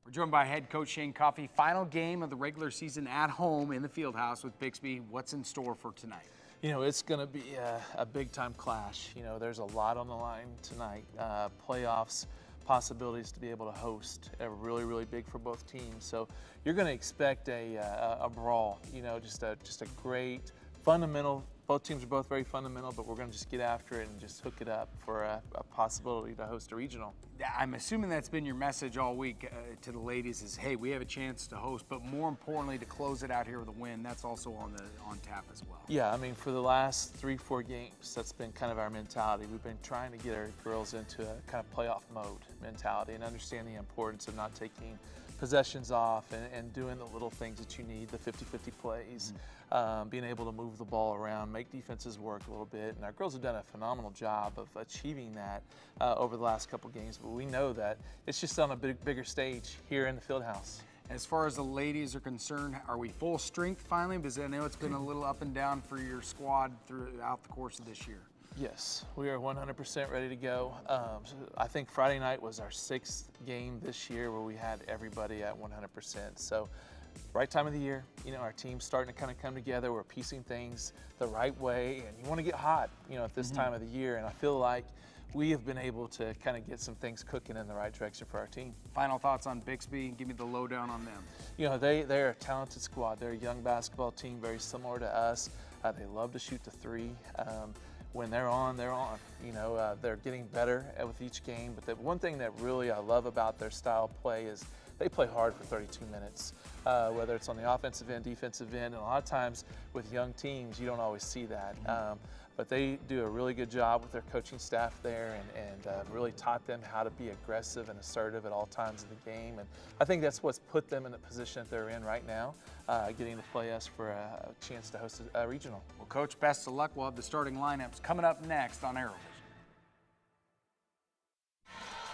We're joined by head coach Shane Coffey. Final game of the regular season at home in the field house with Bixby. What's in store for tonight? You know, it's going to be a big-time clash. You know, there's a lot on the line tonight. Playoffs, possibilities to be able to host are really, really big for both teams. So you're going to expect a brawl. You know, just a great fundamental. Both teams are both very fundamental, but we're going to just get after it and just hook it up for a possibility to host a regional. I'm assuming that's been your message all week to the ladies is, hey, we have a chance to host, but more importantly, to close it out here with a win. That's also on tap as well. Yeah, I mean, for the last 3-4 games, that's been kind of our mentality. We've been trying to get our girls into a kind of playoff mode mentality and understand the importance of not taking possessions off and doing the little things that you need, the 50-50 plays, being able to move the ball around, make defenses work a little bit. And our girls have done a phenomenal job of achieving that over the last couple games. But we know that it's just on a bigger stage here in the field house. As far as the ladies are concerned, are we full strength finally? Because I know it's been a little up and down for your squad throughout the course of this year. Yes, we are 100% ready to go. I think Friday night was our 6th game this year where we had everybody at 100%. So right time of the year, you know, our team's starting to kind of come together. We're piecing things the right way, and you want to get hot, you know, at this time of the year. And I feel like we have been able to kind of get some things cooking in the right direction for our team. Final thoughts on Bixby? Give me the lowdown on them. You know, they're a talented squad. They're a young basketball team, very similar to us. They love to shoot the three. When they're on, they're on. You know, they're getting better with each game. But the one thing that really I love about their style of play is they play hard for 32 minutes, whether it's on the offensive end, defensive end. And a lot of times with young teams, you don't always see that. But they do a really good job with their coaching staff there and really taught them how to be aggressive and assertive at all times of the game. And I think that's what's put them in the position that they're in right now, getting to play us for a chance to host a regional. Well, Coach, best of luck. We'll have the starting lineups coming up next on ArrowVision.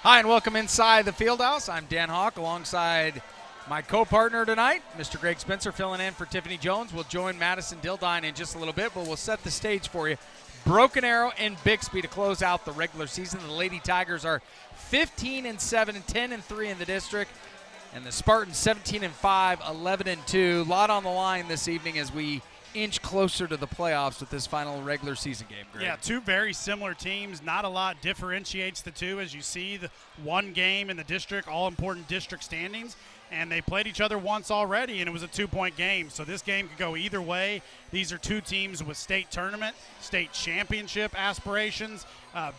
Hi, and welcome inside the Fieldhouse. I'm Dan Hawk alongside my co-partner tonight, Mr. Greg Spencer, filling in for Tiffany Jones. We'll join Madison Dildine in just a little bit, but we'll set the stage for you. Broken Arrow and Bixby to close out the regular season. The Lady Tigers are 15-7 and 10-3 in the district, and the Spartans 17-5, 11-2. A lot on the line this evening as we inch closer to the playoffs with this final regular season game, Greg. Yeah, two very similar teams. Not a lot differentiates the two, as you see the one game in the district, all-important district standings. And they played each other once already, and it was a 2-point game. So this game could go either way. These are two teams with state tournament, state championship aspirations.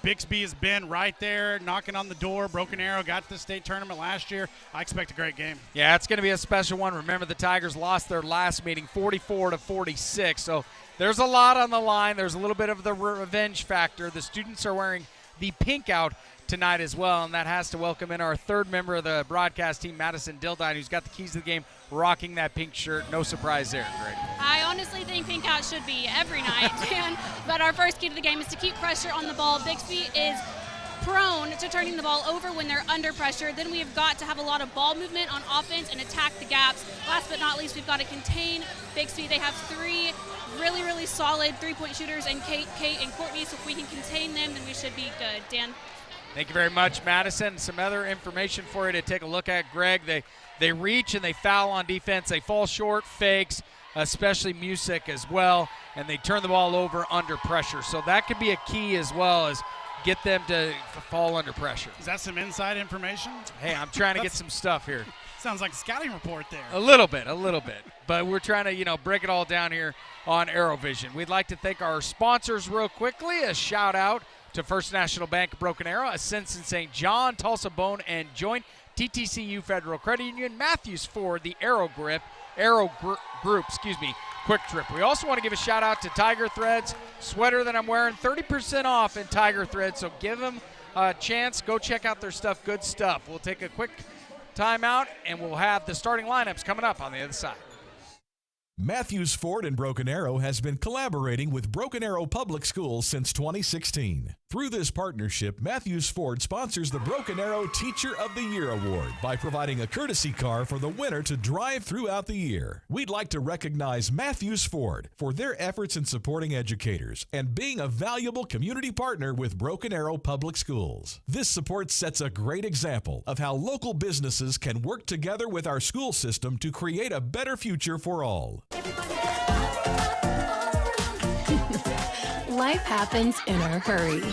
Bixby has been right there knocking on the door. Broken Arrow got to the state tournament last year. I expect a great game. Yeah, it's going to be a special one. Remember, the Tigers lost their last meeting 44-46. So there's a lot on the line. There's a little bit of the revenge factor. The students are wearing the pink out tonight as well, and that has to welcome in our third member of the broadcast team, Madison Dildine, who's got the keys to the game, rocking that pink shirt. No surprise there, Greg. I honestly think pink out should be every night, Dan, but our first key to the game is to keep pressure on the ball. Bixby is prone to turning the ball over when they're under pressure. Then we have got to have a lot of ball movement on offense and attack the gaps. Last but not least, we've got to contain Bixby. They have three really, really solid three-point shooters, and Kate, and Courtney, so if we can contain them, then we should be good. Dan? Thank you very much, Madison. Some other information for you to take a look at, Greg. They reach and they foul on defense. They fall short, fakes, especially Music as well, and they turn the ball over under pressure. So that could be a key as well, as get them to fall under pressure. Is that some inside information? Hey, I'm trying to get some stuff here. Sounds like a scouting report there. A little bit. But we're trying to, break it all down here on ArrowVision. We'd like to thank our sponsors real quickly. A shout out to First National Bank, Broken Arrow, Ascension St. John, Tulsa Bone and Joint, TTCU Federal Credit Union, Matthews Ford, the Arrow Group, Quick Trip. We also want to give a shout out to Tiger Threads, sweater that I'm wearing, 30% off in Tiger Threads, so give them a chance. Go check out their stuff, good stuff. We'll take a quick timeout, and we'll have the starting lineups coming up on the other side. Matthews Ford in Broken Arrow has been collaborating with Broken Arrow Public Schools since 2016. Through this partnership, Matthews Ford sponsors the Broken Arrow Teacher of the Year Award by providing a courtesy car for the winner to drive throughout the year. We'd like to recognize Matthews Ford for their efforts in supporting educators and being a valuable community partner with Broken Arrow Public Schools. This support sets a great example of how local businesses can work together with our school system to create a better future for all. Life happens in a hurry.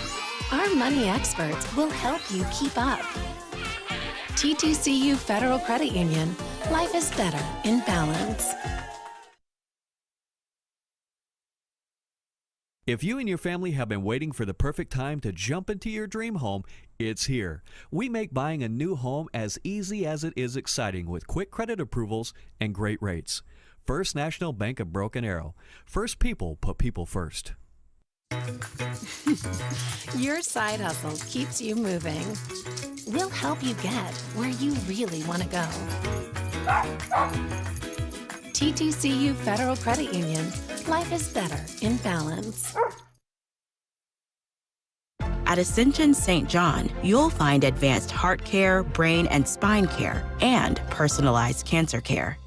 Our money experts will help you keep up. TTCU Federal Credit Union. Life is better in balance. If you and your family have been waiting for the perfect time to jump into your dream home, it's here. We make buying a new home as easy as it is exciting with quick credit approvals and great rates. First National Bank of Broken Arrow. First people put people first. Your side hustle keeps you moving. We'll help you get where you really want to go. TTCU Federal Credit Union. Life is better in balance. At Ascension St. John, you'll find advanced heart care, brain and spine care, and personalized cancer care.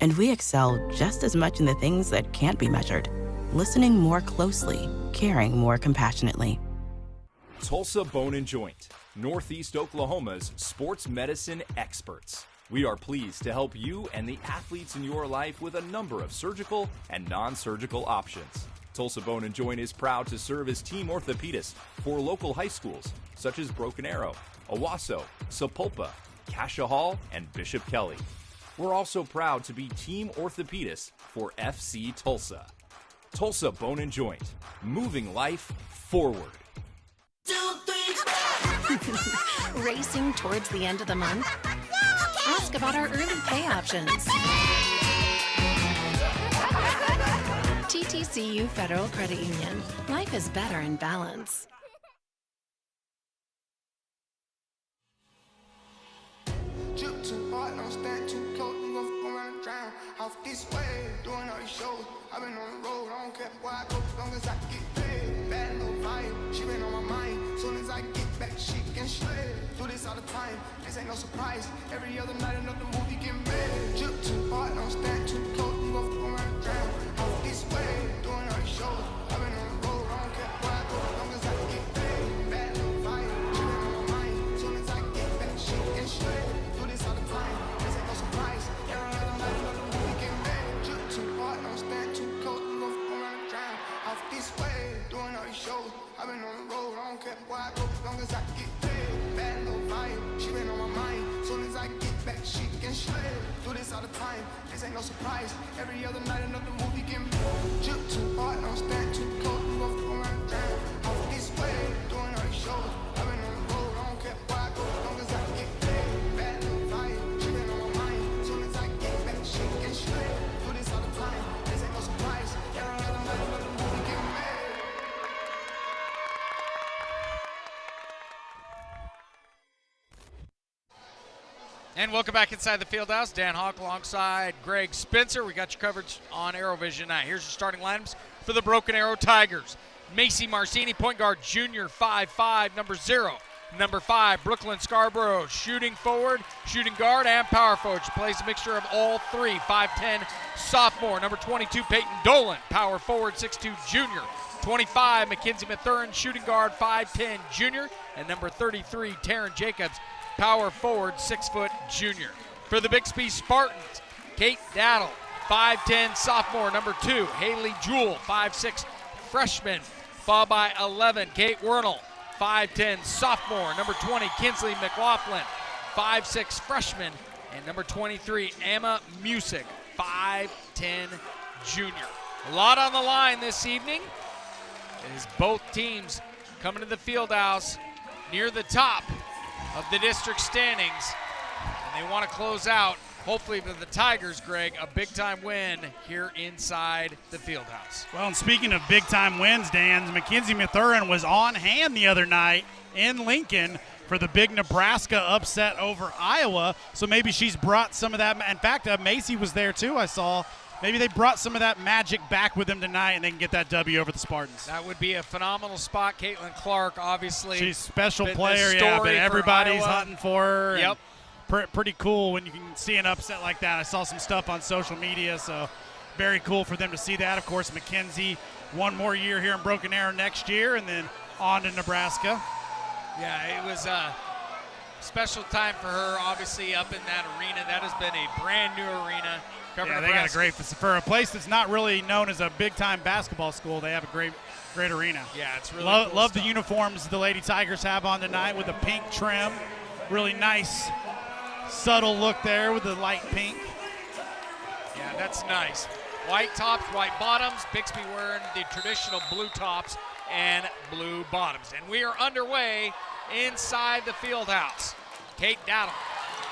And we excel just as much in the things that can't be measured. Listening more closely, caring more compassionately. Tulsa Bone and Joint, Northeast Oklahoma's sports medicine experts. We are pleased to help you and the athletes in your life with a number of surgical and non-surgical options. Tulsa Bone and Joint is proud to serve as team orthopedist for local high schools such as Broken Arrow, Owasso, Sapulpa, Cascia Hall, and Bishop Kelly. We're also proud to be team orthopedist for FC Tulsa. Tulsa Bone and Joint, moving life forward. Racing towards the end of the month? Ask about our early pay options. TTCU Federal Credit Union. Life is better in balance. Drip too hard, don't stand too close, you gon' fuck around and drown. Off this way, doing all these shows. I've been on the road, I don't care where I go, as long as I get paid. Bad little vibe, she been on my mind. Soon as I get back, she can shred. Do this all the time, this ain't no surprise. Every other night, another movie get made. Drip too hard, don't stand too close, you gon' fuck around and drown. Off this way, doing all these shows. I've been on the road, I don't care where I go, as long as I get paid. Bad little vibe, she been on my mind. Soon as I get back, she can shred. Do this all the time, this ain't no surprise. Every other night, another movie get made. Drip too hard, don't stand too close, you gon' fuck around and drown. Off this way, doing all these shows. I've been on the road, I don't care where I go, as long as I get paid. Bad little vibe, she been on my mind. Soon as I get back, she can shred. Do this all the time, this ain't no surprise. Every other night, another movie get made. Drip too hard, don't stand too close, you gon' fuck around and drown. Off this way, doing all these shows. I've been on the road, I don't care where I go, as long as I get paid. Bad little vibe, she been on my mind. Soon as I get back, she can shred. Do this all the time, this ain't no surprise. Every other night, another movie get made. And welcome back inside the field house. Dan Hawk alongside Greg Spencer. We got your coverage on ArrowVision tonight. Here's your starting lineups for the Broken Arrow Tigers. Macy Marcini, point guard, junior, 5'5", number 0. Number 5, Brooklyn Scarborough, shooting forward, shooting guard, and power forward. She plays a mixture of all three. 5'10", sophomore. Number 22, Peyton Dolan, power forward, 6'2", junior. 25, Mackenzie Mathurin, shooting guard, 5'10", junior. And number 33, Taryn Jacobs, power forward, 6-foot junior. For the Bixby Spartans, Kate Daddle, 5'10", sophomore. Number 2, Haley Jewell, 5'6", freshman. Followed by 11, Kate Wernell, 5'10", sophomore. Number 20, Kinsley McLaughlin, 5'6", freshman. And number 23, Emma Music, 5'10", junior. A lot on the line this evening as both teams coming to the field house near the top of the district standings, and they want to close out, hopefully for the Tigers, Greg, a big-time win here inside the field house. Well, and speaking of big-time wins, Dan, Mackenzie Mathurin was on hand the other night in Lincoln for the big Nebraska upset over Iowa, so maybe she's brought some of that. In fact, Macy was there too, I saw. maybe they brought some of that magic back with them tonight and they can get that W over the Spartans. That would be a phenomenal spot. Caitlin Clark, obviously. She's a special been player, the yeah, story but for everybody's Iowa. hunting for her. Yep. Pretty cool when you can see an upset like that. I saw some stuff on social media, so very cool for them to see that. Of course, Mackenzie, one more year here in Broken Arrow next year, and then on to Nebraska. Yeah, it was a special time for her, obviously, up in that arena. That has been a brand new arena. Yeah, they got a great, for a place that's not really known as a big-time basketball school, they have a great arena. Yeah, it's really Love cool the uniforms the Lady Tigers have on tonight with the pink trim. Really nice, subtle look there with the light pink. Yeah, that's nice. White tops, white bottoms. Bixby wearing the traditional blue tops and blue bottoms. And we are underway inside the field house. Kate Dowdle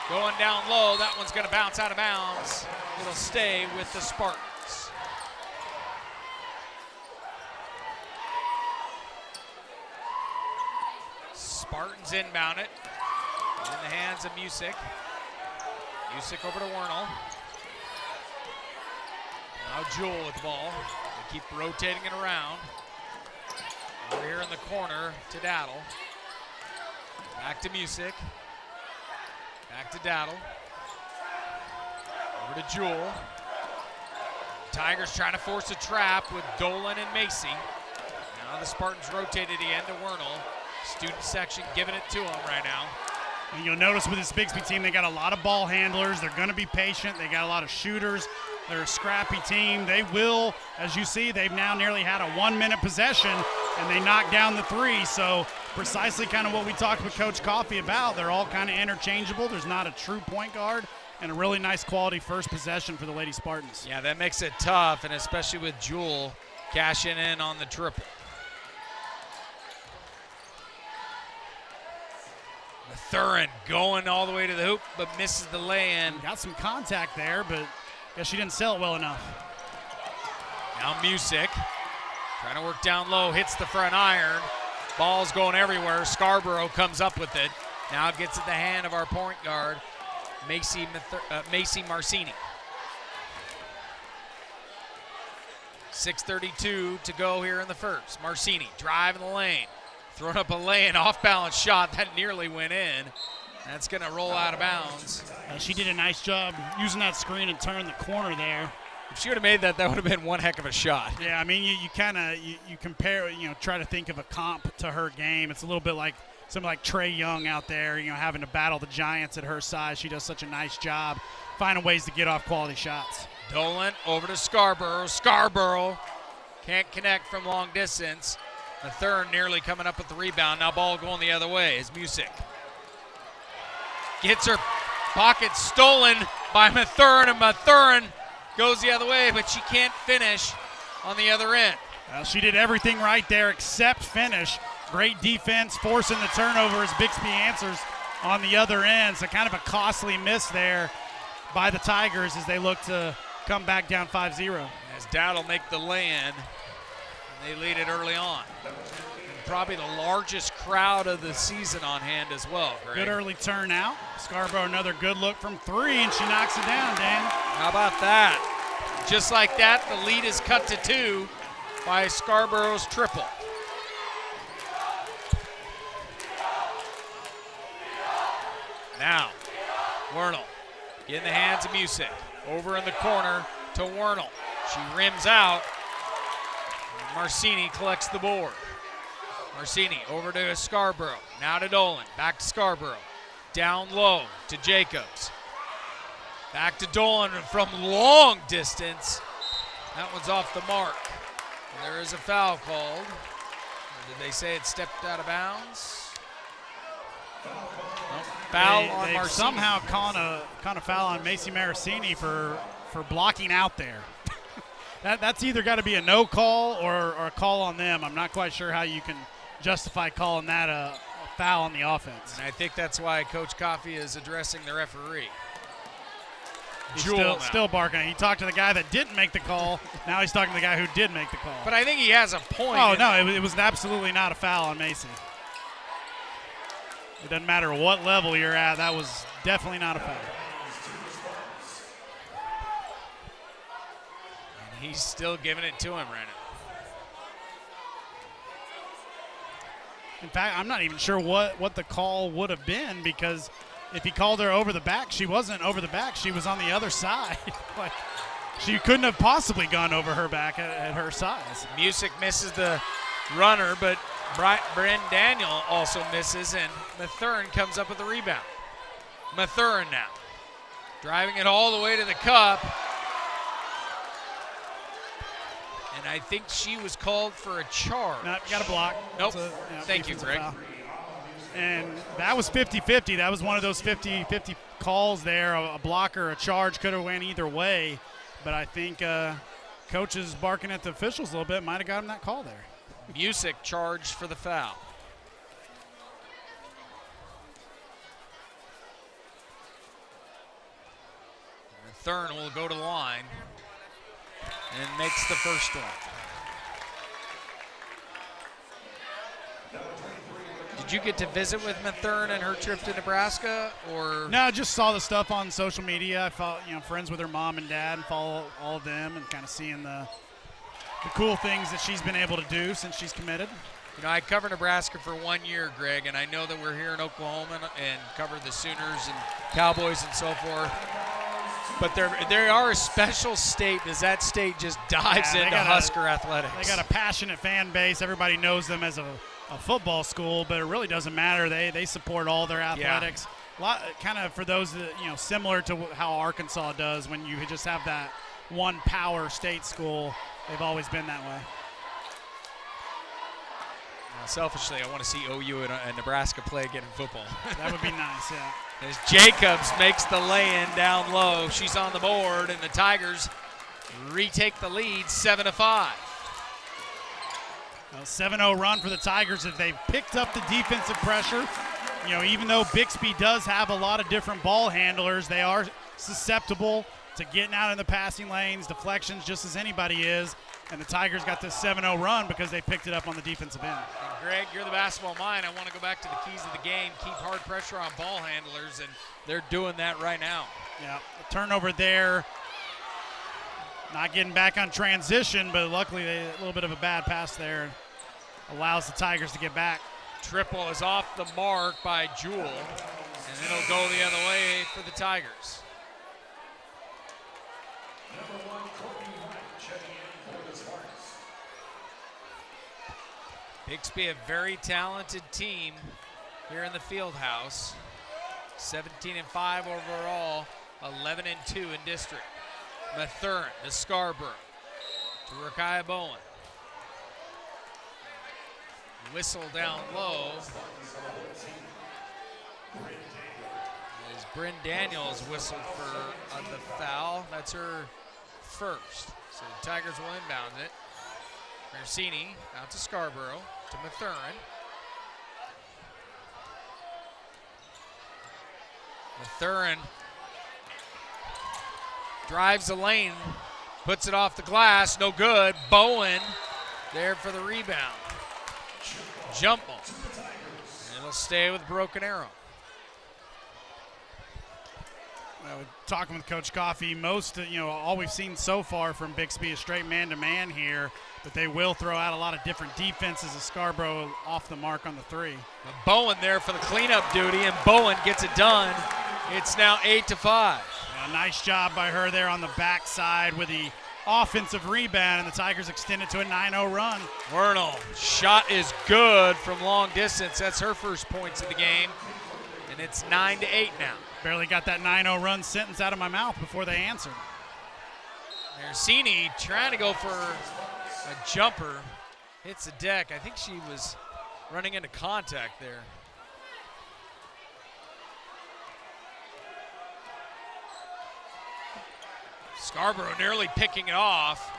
going down low. That one's going to bounce out of bounds. It'll stay with the Spartans. Spartans inbound it. In the hands of Musick. Musick over to Wernal. Now Jewell with the ball. They keep rotating it around. Over here in the corner to Dowdle. Back to Musick. Back to Dowdle. Over to Jewell. Tigers trying to force a trap with Dolan and Macy. Now the Spartans rotated again to Wernal. Student section giving it to him right now. And you'll notice with this Bixby team, they got a lot of ball handlers. They're going to be patient. They got a lot of shooters. They're a scrappy team. They will, as you see, they've now nearly had a 1-minute possession, and they knocked down the 3. So precisely kind of what we talked with Coach Coffey about. They're all kind of interchangeable. There's not a true point guard, and a really nice quality first possession for the Lady Spartans. Yeah, that makes it tough, and especially with Jewell cashing in on the triple. Mathurin going all the way to the hoop, but misses the lay-in. Got some contact there, but guess she didn't sell it well enough. Now Musick trying to work down low, hits the front iron. Ball's going everywhere. Scarborough comes up with it. Now it gets at the hand of our point guard, Macy Marcini. 6:32 to go here in the first. Marcini driving the lane. Throwing up a lay-in off-balance shot that nearly went in. That's going to roll out of bounds. She did a nice job using that screen and turn the corner there. If she would have made that, that would have been one heck of a shot. Yeah, I mean, you kind of you compare, try to think of a comp to her game. It's a little bit like something like Trey Young out there, having to battle the Giants at her size. She does such a nice job finding ways to get off quality shots. Dolan over to Scarborough. Scarborough can't connect from long distance. Mathurin nearly coming up with the rebound. Now ball going the other way is Musick. Gets her pocket stolen by Mathurin, and Mathurin goes the other way, but she can't finish on the other end. Well, she did everything right there except finish. Great defense, forcing the turnover as Bixby answers on the other end. So kind of a costly miss there by the Tigers as they look to come back down 5-0. As Dowdle make the lay-in, they lead it early on. And probably the largest crowd of the season on hand as well, Greg. Good early turnout. Scarborough, another good look from 3, and she knocks it down, Dan. How about that? Just like that, the lead is cut to 2 by Scarborough's triple. Now, Wernal in the hands of Musick. Over in the corner to Wernal. She rims out. Marcini collects the board. Marcini over to Scarborough. Now to Dolan. Back to Scarborough. Down low to Jacobs. Back to Dolan from long distance. That one's off the mark. There is a foul called. Or did they say it stepped out of bounds? Nope. Foul on they Marcini. Somehow caught a foul on Macy Marcini for blocking out there. That's either got to be a no call or a call on them. I'm not quite sure how you can justify calling that a foul on the offense. And I think that's why Coach Coffey is addressing the referee. He's still barking. He talked to the guy that didn't make the call. Now he's talking to the guy who did make the call. But I think he has a point. Oh, no, it was absolutely not a foul on Macy. It doesn't matter what level you're at. That was definitely not a foul. he's still giving it to him right now. In fact, I'm not even sure what the call would have been, because if he called her over the back, she wasn't over the back. She was on the other side. Like, she couldn't have possibly gone over her back at her size. Music misses the runner, but Bryn Daniel also misses, and Mathurin comes up with the rebound. Mathurin now driving it all the way to the cup. And I think she was called for a charge. No, got a block. Nope. Thank you, Greg. Foul. And that was 50-50. That was one of those 50-50 calls there. A block or a charge could have went either way. But I think coach is barking at the officials a little bit. Might have got him that call there. Music charged for the foul. Thurn will go to the line and makes the first one. Did you get to visit with Mathurin and her trip to Nebraska, or? No, I just saw the stuff on social media. I follow, friends with her mom and dad, and follow all of them, and kind of seeing the cool things that she's been able to do since she's committed. You know, I covered Nebraska for 1 year, Greg, and I know that we're here in Oklahoma and cover the Sooners and Cowboys and so forth. But they are a special state, as that state just dives into Husker athletics. They got a passionate fan base. Everybody knows them as a football school, but it really doesn't matter. They support all their athletics. A lot, kind of for those that, similar to how Arkansas does when you just have that one power state school. They've always been that way. Selfishly, I want to see OU and Nebraska play again in football. That would be nice, yeah. As Jacobs makes the lay-in down low, she's on the board, and the Tigers retake the lead 7-5. Well, 7-0 run for the Tigers as they've picked up the defensive pressure. Even though Bixby does have a lot of different ball handlers, they are susceptible to getting out in the passing lanes, deflections, just as anybody is. And the Tigers got this 7-0 run because they picked it up on the defensive end. And Greg, you're the basketball mind. I want to go back to the keys of the game. Keep hard pressure on ball handlers, and they're doing that right now. Yeah, the turnover there. Not getting back on transition, but luckily a little bit of a bad pass there allows the Tigers to get back. Triple is off the mark by Jewell, and it'll go the other way for the Tigers. Bixby, a very talented team here in the field house. 17-5 overall, 11-2 in district. Mathurin to Scarborough, to Rakaya Bowen. Whistle down low. As Bryn Daniels whistled for the foul. That's her first. So the Tigers will inbound it. Mersini out to Scarborough, to Mathurin. Mathurin drives the lane, puts it off the glass, no good. Bowen there for the rebound. Jump ball. And it'll stay with Broken Arrow. Talking with Coach Coffey, all we've seen so far from Bixby is straight man-to-man here, but they will throw out a lot of different defenses as Scarborough off the mark on the three. Bowen there for the cleanup duty, and Bowen gets it done. It's now 8-5. Yeah, nice job by her there on the backside with the offensive rebound, and the Tigers extend it to a 9-0 run. Wernal, shot is good from long distance. That's her first points of the game, and it's 9-8 now. Barely got that 9-0 run sentence out of my mouth before they answered. Mersini trying to go for a jumper. Hits the deck. I think she was running into contact there. Scarborough nearly picking it off.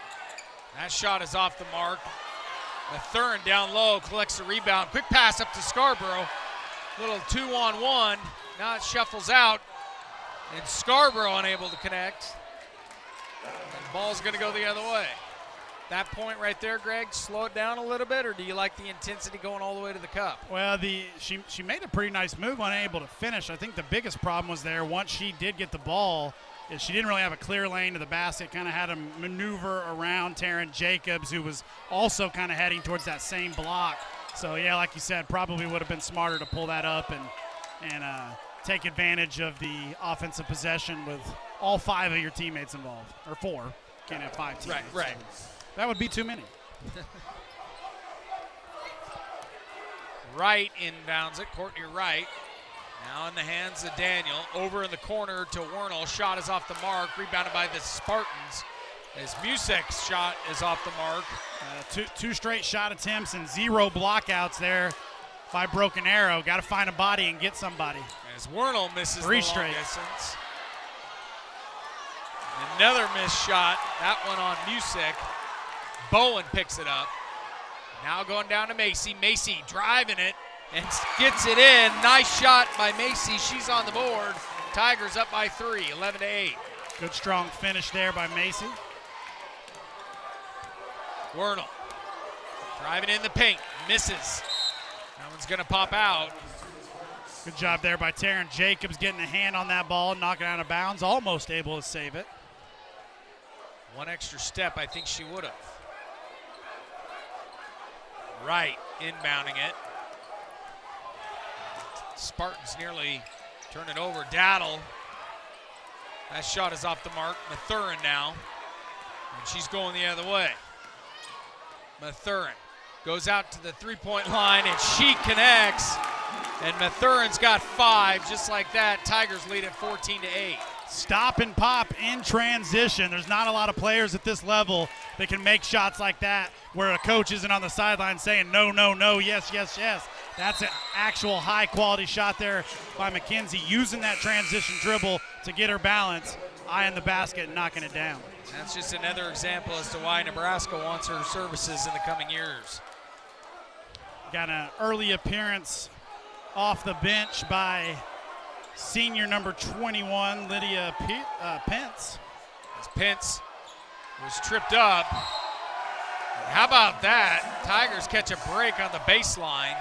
That shot is off the mark. Mathurin down low, collects the rebound. Quick pass up to Scarborough. Little 2-on-1. Now it shuffles out, and Scarborough unable to connect. And ball's going to go the other way. that point right there, Greg, slow it down a little bit, or do you like the intensity going all the way to the cup? Well, she made a pretty nice move, unable to finish. I think the biggest problem was there once she did get the ball, is she didn't really have a clear lane to the basket, kind of had to maneuver around Taryn Jacobs, who was also kind of heading towards that same block. So, yeah, like you said, probably would have been smarter to pull that up and take advantage of the offensive possession with all 5 of your teammates involved, or 4. Can't have 5 teammates. Right. That would be too many. Wright inbounds it, Courtney Wright. Now in the hands of Daniel. Over in the corner to Wernell. Shot is off the mark. Rebounded by the Spartans as Musek's shot is off the mark. Two straight shot attempts and 0 blockouts there by Broken Arrow. Got to find a body and get somebody. As Wernell misses 3 the straight. long distance. Another missed shot. That one on Musek. Bowen picks it up. Now going down to Macy. Macy driving it and gets it in. Nice shot by Macy. She's on the board. Tigers up by 3, 11-8. Good strong finish there by Macy. Wernell driving in the paint. Misses. That one's going to pop out. Good job there by Taryn Jacobs getting a hand on that ball, knocking it out of bounds. Almost able to save it. One extra step, I think she would have. Right, inbounding it. Spartans nearly turn it over. Daddle. That shot is off the mark. Mathurin now. And she's going the other way. Mathurin goes out to the three-point line, and she connects. And Mathurin's got 5, just like that. Tigers lead at 14-8. Stop and pop in transition. There's not a lot of players at this level that can make shots like that where a coach isn't on the sideline saying no, no, no, yes, yes, yes. That's an actual high-quality shot there by McKenzie, using that transition dribble to get her balance, eyeing the basket and knocking it down. That's just another example as to why Nebraska wants her services in the coming years. Got an early appearance off the bench by senior number 21, Lydia Pence. As Pence was tripped up. How about that? Tigers catch a break on the baseline.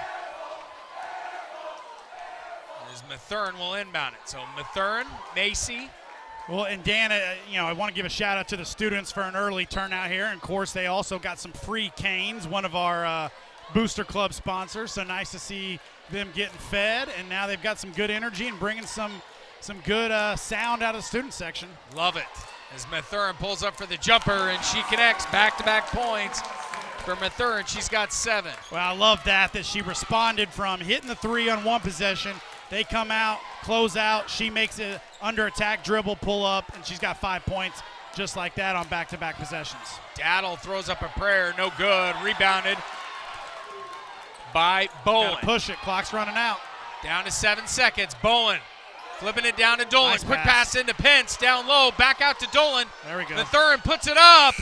As Mathurin will inbound it. So Mathurin, Macy. Well, and Dan, I want to give a shout out to the students for an early turnout here. And of course, they also got some free canes, one of our Booster Club sponsors. So nice to see them getting fed, and now they've got some good energy and bringing some good sound out of the student section. Love it. As Mathurin pulls up for the jumper, and she connects. Back-to-back points for Mathurin. She's got 7. Well, I love that she responded from hitting the 3 on one possession. They come out, close out. She makes it under attack, dribble, pull up, and she's got 5 points just like that on back-to-back possessions. Daddle throws up a prayer. No good. Rebounded by Bowen. Gotta push it. Clock's running out. Down to 7 seconds. Bowen flipping it down to Dolan. Nice Quick pass into Pence. Down low. Back out to Dolan. There we go. Mathurin puts it up.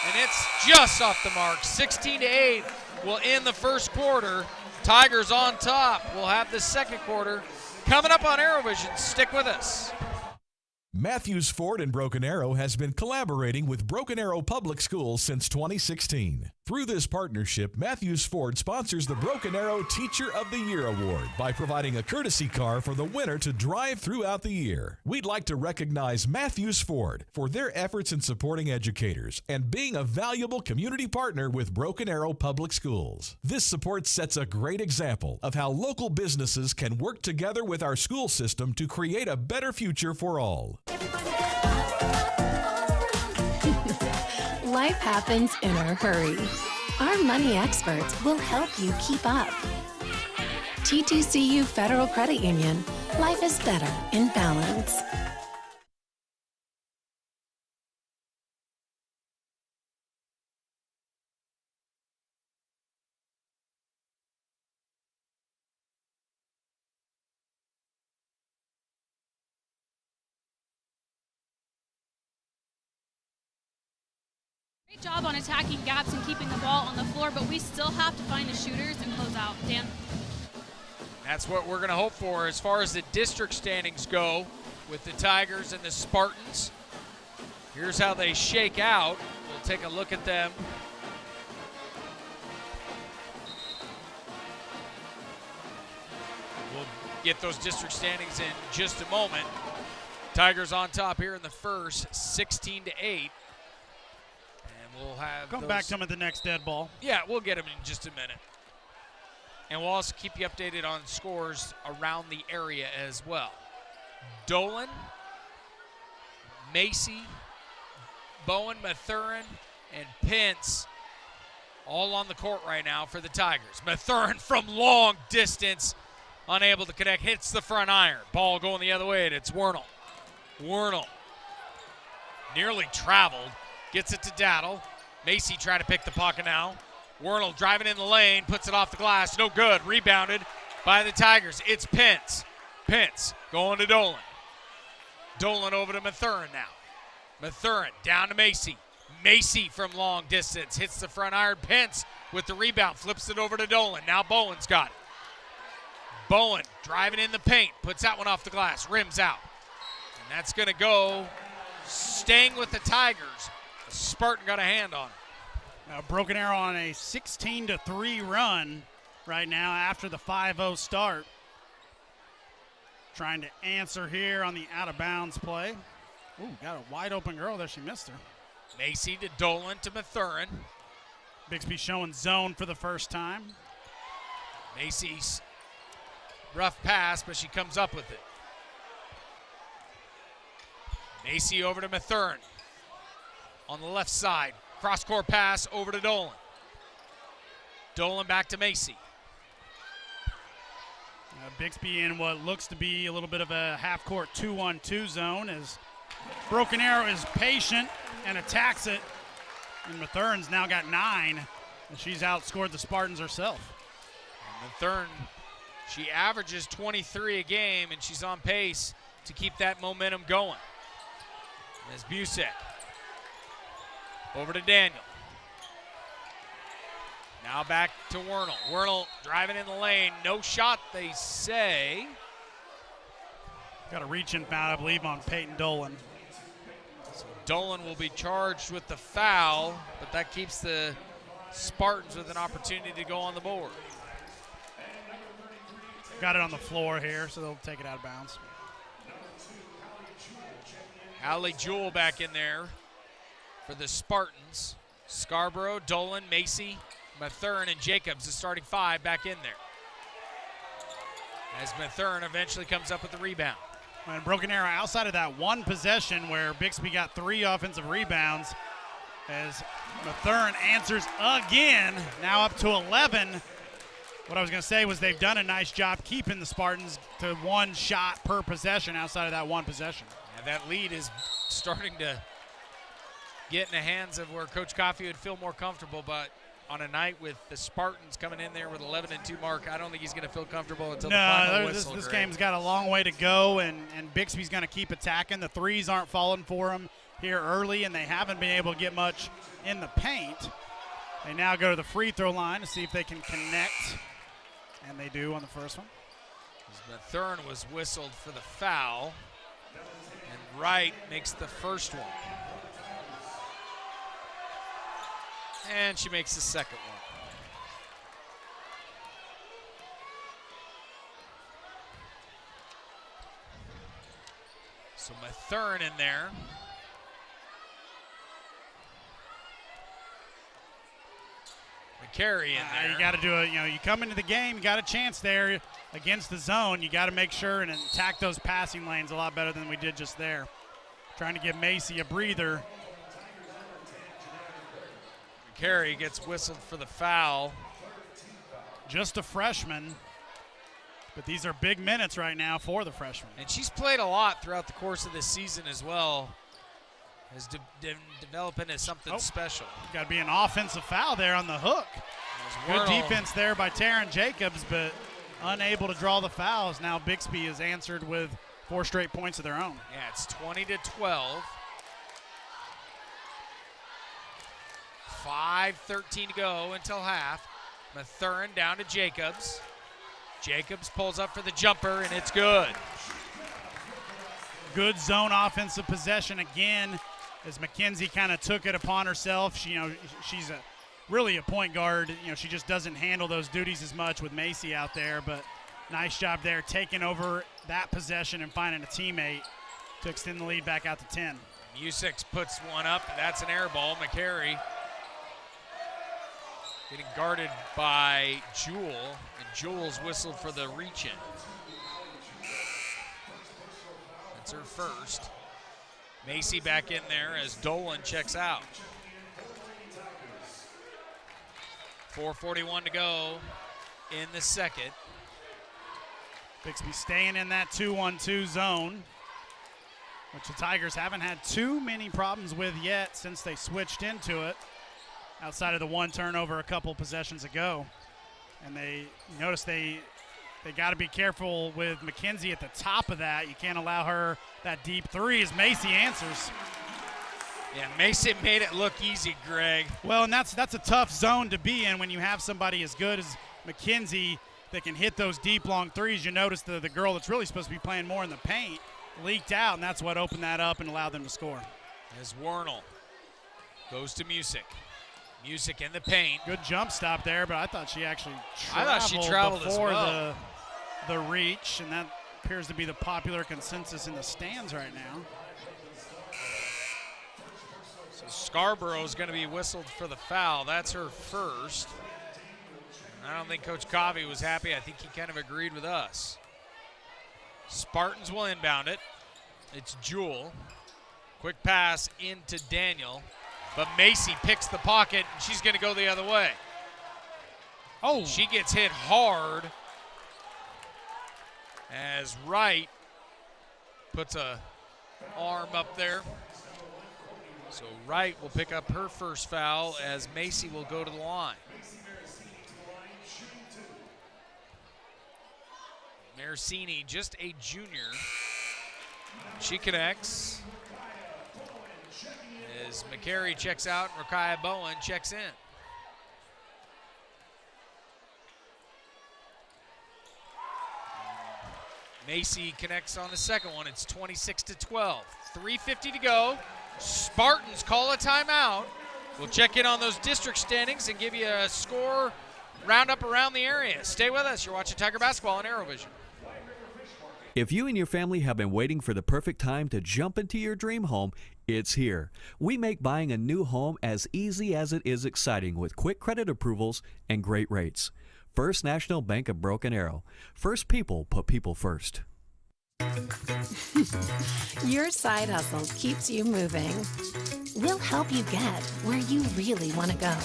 And it's just off the mark. 16-8 will end the first quarter. Tigers on top. We'll have the second quarter coming up on ArrowVision. Stick with us. Matthews Ford in Broken Arrow has been collaborating with Broken Arrow Public Schools since 2016. Through this partnership, Matthews Ford sponsors the Broken Arrow Teacher of the Year Award by providing a courtesy car for the winner to drive throughout the year. We'd like to recognize Matthews Ford for their efforts in supporting educators and being a valuable community partner with Broken Arrow Public Schools. This support sets a great example of how local businesses can work together with our school system to create a better future for all. Life happens in a hurry. Our money experts will help you keep up. TTCU Federal Credit Union. Life is better in balance. Great job on attacking gaps and keeping the ball on the floor, but we still have to find the shooters and close out. Dan? That's what we're going to hope for as far as the district standings go with the Tigers and the Spartans. Here's how they shake out. We'll take a look at them. We'll get those district standings in just a moment. Tigers on top here in the first, 16-8. And we'll have Come back to them at the next dead ball. Yeah, we'll get them in just a minute. And we'll also keep you updated on scores around the area as well. Dolan, Macy, Bowen, Mathurin, and Pence all on the court right now for the Tigers. Mathurin from long distance, unable to connect, hits the front iron. Ball going the other way, and it's Wernell. Wernell nearly traveled, gets it to Daddle. Macy trying to pick the pocket now. Wernell driving in the lane, puts it off the glass, no good. Rebounded by the Tigers. It's Pence. Pence going to Dolan. Dolan over to Mathurin now. Mathurin down to Macy. Macy from long distance hits the front iron. Pence with the rebound, flips it over to Dolan. Now Bowen's got it. Bowen driving in the paint, puts that one off the glass, rims out. And that's going to go staying with the Tigers. Spartan got a hand on it. Now Broken Arrow on a 16-3 run right now after the 5-0 start. Trying to answer here on the out-of-bounds play. Ooh, got a wide-open girl there. She missed her. Macy to Dolan to Mathurin. Bixby showing zone for the first time. Macy's rough pass, but she comes up with it. Macy over to Mathurin. On the left side, cross-court pass over to Dolan. Dolan back to Macy. Bixby in what looks to be a little bit of a half-court 2-1-2 zone as Broken Arrow is patient and attacks it. And Mathurin's now got 9, and she's outscored the Spartans herself. And Mathurin, she averages 23 a game, and she's on pace to keep that momentum going. As Busek over to Daniel. Now back to Wernell. Wernell driving in the lane. No shot, they say. Got a reach-in foul, I believe, on Peyton Dolan. So Dolan will be charged with the foul, but that keeps the Spartans with an opportunity to go on the board. Got it on the floor here, so they'll take it out of bounds. Allie Jewell back in there for the Spartans. Scarborough, Dolan, Macy, Mathurin, and Jacobs, the starting 5 back in there. As Mathurin eventually comes up with the rebound. And Broken Arrow outside of that one possession where Bixby got 3 offensive rebounds as Mathurin answers again, now up to 11. What I was going to say was they've done a nice job keeping the Spartans to 1 shot per possession outside of that one possession. And that lead is starting to get in the hands of where Coach Coffey would feel more comfortable, but on a night with the Spartans coming in there with 11-2 mark, I don't think he's going to feel comfortable until the final whistle. This game's got a long way to go, and Bixby's going to keep attacking. The threes aren't falling for him here early, and they haven't been able to get much in the paint. They now go to the free throw line to see if they can connect, and they do on the first one. Mathurin was whistled for the foul, and Wright makes the first one. And she makes the second one. So Mathurin in there. McCary in there. You got to do it. You know, you come into the game, you got a chance there against the zone. You got to make sure and attack those passing lanes a lot better than we did just there. Trying to give Macy a breather. McCary gets whistled for the foul. Just a freshman, but these are big minutes right now for the freshman. And she's played a lot throughout the course of this season as well. Is developing as something special. Got to be an offensive foul there on the hook. Good defense there by Taryn Jacobs, but unable to draw the fouls. Now Bixby is answered with 4 straight points of their own. Yeah, it's 20-12. 5:13 to go until half. Mathurin down to Jacobs. Jacobs pulls up for the jumper, and it's good. Good zone offensive possession again as Mackenzie kind of took it upon herself. She's really a point guard. She just doesn't handle those duties as much with Macy out there, but nice job there taking over that possession and finding a teammate to extend the lead back out to 10. Music puts one up. That's an air ball. McCary getting guarded by Jewel, and Jewel's whistled for the reach-in. That's her first. Macy back in there as Dolan checks out. 4:41 to go in the second. Bixby staying in that 2-1-2 zone, which the Tigers haven't had too many problems with yet since they switched into it, outside of the one turnover a couple possessions ago. And they got to be careful with Mackenzie at the top of that. You can't allow her that deep three as Macy answers. Yeah, Macy made it look easy, Greg. Well, and that's a tough zone to be in when you have somebody as good as Mackenzie that can hit those deep, long threes. You notice the girl that's really supposed to be playing more in the paint leaked out, and that's what opened that up and allowed them to score. As Wernell goes to Music. Music in the paint. Good jump stop there, but I thought she actually traveled before as well. the reach, and that appears to be the popular consensus in the stands right now. So Scarborough's going to be whistled for the foul. That's her first. I don't think Coach Coffey was happy. I think he kind of agreed with us. Spartans will inbound it. It's Jewel. Quick pass into Daniel. But Macy picks the pocket, and she's going to go the other way. Oh, she gets hit hard as Wright puts a arm up there. So Wright will pick up her first foul as Macy will go to the line. Marcini, just a junior. She connects. As McCary checks out, and Rakaya Bowen checks in. Macy connects on the second one. It's 26-12. 3:50 to go. Spartans call a timeout. We'll check in on those district standings and give you a score roundup around the area. Stay with us. You're watching Tiger Basketball on ArrowVision. If you and your family have been waiting for the perfect time to jump into your dream home, it's here. We make buying a new home as easy as it is exciting with quick credit approvals and great rates. First National Bank of Broken Arrow. First people put people first. Your side hustle keeps you moving. We'll help you get where you really want to go.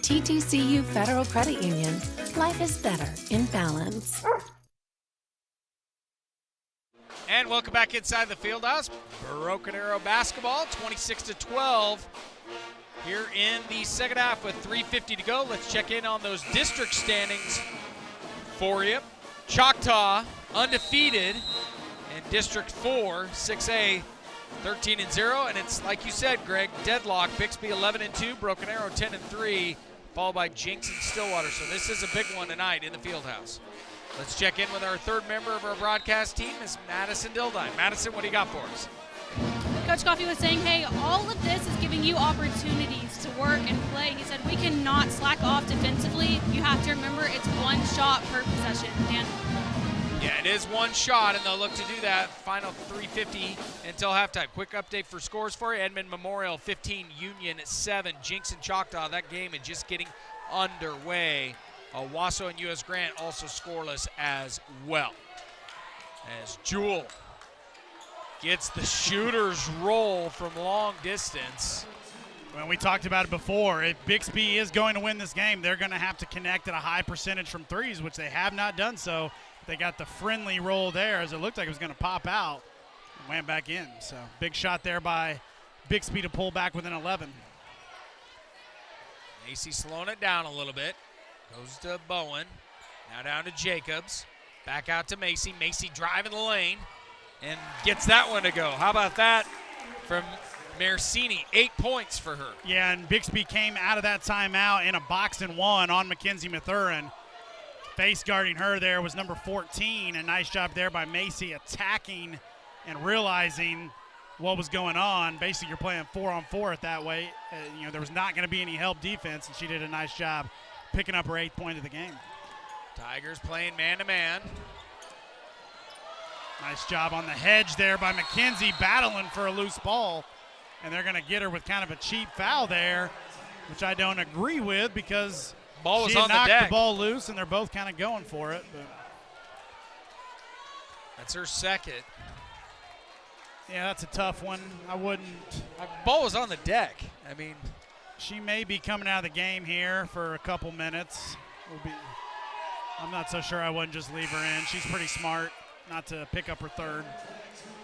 T2CU Federal Credit Union. Life is better in balance. And welcome back inside the Fieldhouse. Broken Arrow basketball, 26-12 here in the second half with 3:50 to go. Let's check in on those district standings for you. Choctaw undefeated in District 4, 6A, 13-0, and it's like you said, Greg, deadlock. Bixby 11-2, Broken Arrow 10-3, followed by Jinx and Stillwater. So this is a big one tonight in the Fieldhouse. Let's check in with our third member of our broadcast team, is Madison Dildine. Madison, what do you got for us? Coach Coffey was saying, hey, all of this is giving you opportunities to work and play. He said, we cannot slack off defensively. You have to remember it's one shot per possession. Dan? Yeah, it is one shot, and they'll look to do that. Final 3:50 until halftime. Quick update for scores for you. Edmond Memorial 15, Union 7. Jinx and Choctaw, that game is just getting underway. Wasso and U.S. Grant also scoreless as well. As Jewel gets the shooter's roll from long distance. Well, we talked about it before. If Bixby is going to win this game, they're going to have to connect at a high percentage from threes, which they have not done so. They got the friendly roll there as it looked like it was going to pop out and went back in. So big shot there by Bixby to pull back within 11. Macy slowing it down a little bit. Goes to Bowen. Now down to Jacobs. Back out to Macy. Macy driving the lane and gets that one to go. How about that from Marcini? 8 points for her. Yeah, and Bixby came out of that timeout in a box and one on Mackenzie Mathurin. Face guarding her there was number 14. A nice job there by Macy attacking and realizing what was going on. Basically, you're playing 4-on-4 at that way. There was not going to be any help defense, and she did a nice job picking up her 8th point of the game. Tigers playing man-to-man. Nice job on the hedge there by McKenzie, battling for a loose ball. And they're going to get her with kind of a cheap foul there, which I don't agree with because ball was she on knocked the deck. The ball loose, and they're both kind of going for it. But that's her second. Yeah, that's a tough one. I wouldn't. Ball was on the deck. I mean, she may be coming out of the game here for a couple minutes. I'm not so sure I wouldn't just leave her in. She's pretty smart not to pick up her 3rd.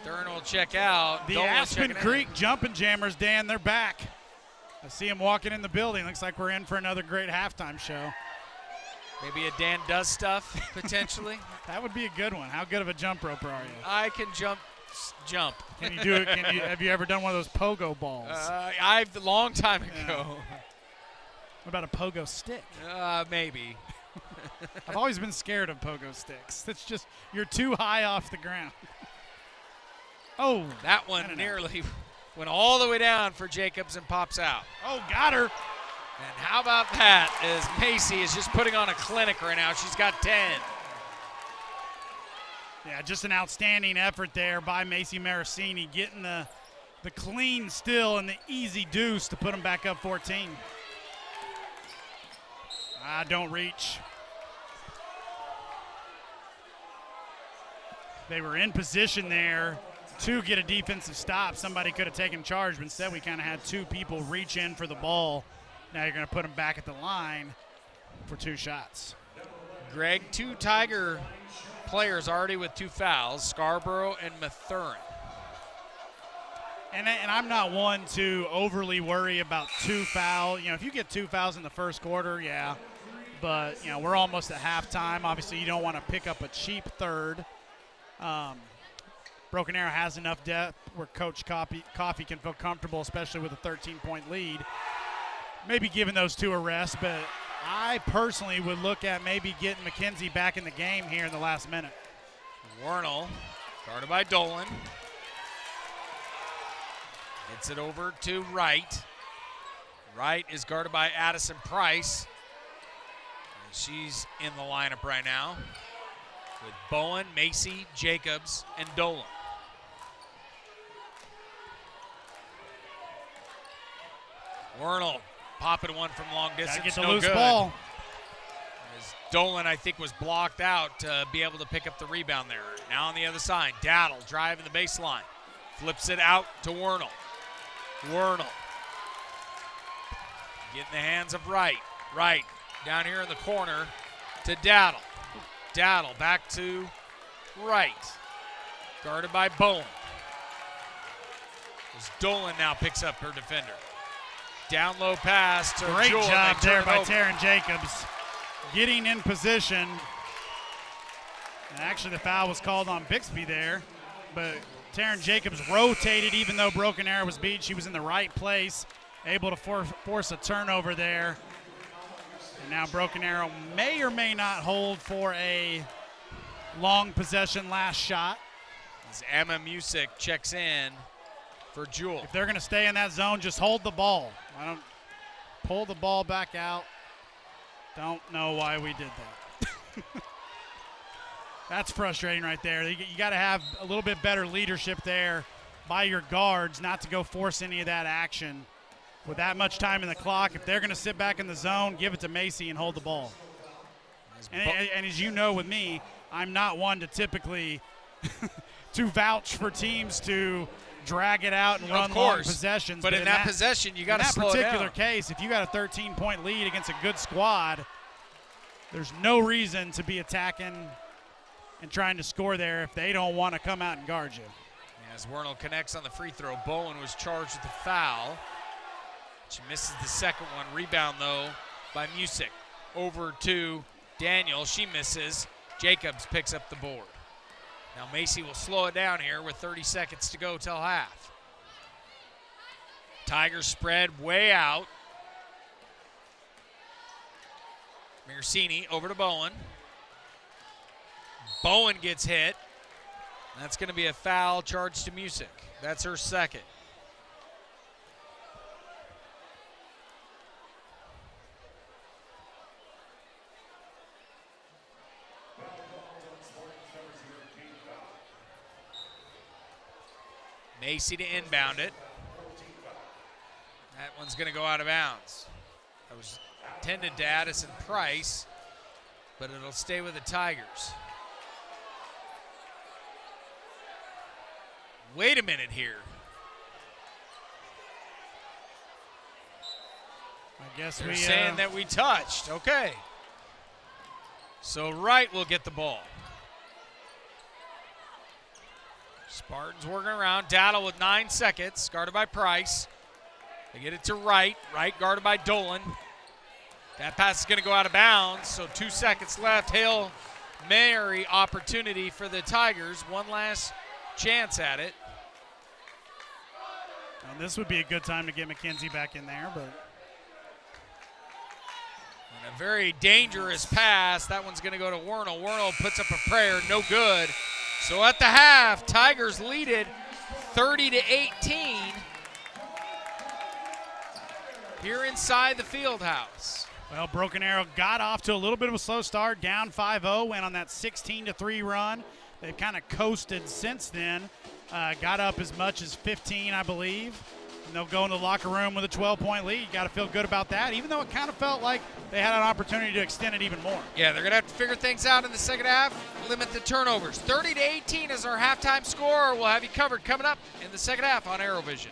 Dern will check out. The Dolan Aspen checking Creek in. Jumping Jammers, Dan, they're back. I see them walking in the building. Looks like we're in for another great halftime show. Maybe a Dan Does stuff, potentially. That would be a good one. How good of a jump roper are you? I can jump. Can you do it? Have you ever done one of those pogo balls? I've a long time ago. Yeah. What about a pogo stick? Maybe. I've always been scared of pogo sticks. It's just you're too high off the ground. Oh, that one nearly went all the way down for Jacobs and pops out. Oh, got her. And how about that? As Macy is just putting on a clinic right now. She's got 10. Yeah, just an outstanding effort there by Macy Marasini, getting the clean steal and the easy deuce to put them back up 14. Don't reach. They were in position there to get a defensive stop. Somebody could have taken charge, but instead we kind of had 2 people reach in for the ball. Now you're going to put them back at the line for 2 shots. Greg, 2 Tiger players already with 2 fouls, Scarborough and Mathurin. And I'm not one to overly worry about 2 fouls. If you get 2 fouls in the first quarter, yeah. But, we're almost at halftime. Obviously, you don't want to pick up a cheap 3rd. Broken Arrow has enough depth where Coach Coffey can feel comfortable, especially with a 13-point lead. Maybe giving those 2 a rest, but I personally would look at maybe getting McKenzie back in the game here in the last minute. Wernell, guarded by Dolan. Gets it over to Wright. Wright is guarded by Addison Price. And she's in the lineup right now with Bowen, Macy, Jacobs, and Dolan. Wernell popping one from long distance. Gotta get the no loose good. ball. As Dolan, I think, was blocked out to be able to pick up the rebound there. Now on the other side, Daddle driving the baseline. Flips it out to Wernell. Wernell. Get in the hands of Wright. Wright down here in the corner to Daddle. Daddle back to Wright. Guarded by Bowen. As Dolan now picks up her defender. Down low pass to Great Jewel. job there by over. Taryn Jacobs. Getting in position. And actually the foul was called on Bixby there. But Taryn Jacobs rotated even though Broken Arrow was beat. She was in the right place. Able to force a turnover there. And now Broken Arrow may or may not hold for a long possession last shot. As Emma Music checks in for Jewel. If they're going to stay in that zone, just hold the ball. I don't pull the ball back out. Don't know why we did that. That's frustrating right there. You got to have a little bit better leadership there by your guards not to go force any of that action. With that much time in the clock, if they're going to sit back in the zone, give it to Macy and hold the ball. And as you know with me, I'm not one to typically to vouch for teams to drag it out and run long possessions. But in that possession, you got to slow it down. In that particular case, if you got a 13-point lead against a good squad, there's no reason to be attacking and trying to score there if they don't want to come out and guard you. As Wernell connects on the free throw, Bowen was charged with the foul. She misses the second one. Rebound, though, by Music. Over to Daniel. She misses. Jacobs picks up the board. Now Macy will slow it down here with 30 seconds to go till half. Tigers spread way out. Miracini over to Bowen. Bowen gets hit. That's going to be a foul charged to Music. That's her second. Macy to inbound it. That one's going to go out of bounds. That was intended to Addison Price, but it'll stay with the Tigers. Wait a minute here. I guess They're we're saying that we touched. Okay. So Wright will get the ball. Spartans working around. Daddle with 9 seconds, guarded by Price. They get it to Wright. Wright guarded by Dolan. That pass is going to go out of bounds, so 2 seconds left. Hail Mary opportunity for the Tigers. One last chance at it. And this would be a good time to get McKenzie back in there, but. And a very dangerous pass. That one's going to go to Wernell. Wernell puts up a prayer, no good. So at the half, Tigers lead it 30-18 here inside the field house. Well, Broken Arrow got off to a little bit of a slow start, down 5-0, went on that 16-3 run. They've kind of coasted since then, got up as much as 15, I believe. And they'll go in the locker room with a 12-point lead. You got to feel good about that, even though it kind of felt like they had an opportunity to extend it even more. Yeah, they're going to have to figure things out in the second half, limit the turnovers. 30-18 is our halftime score. We'll have you covered coming up in the second half on ArrowVision.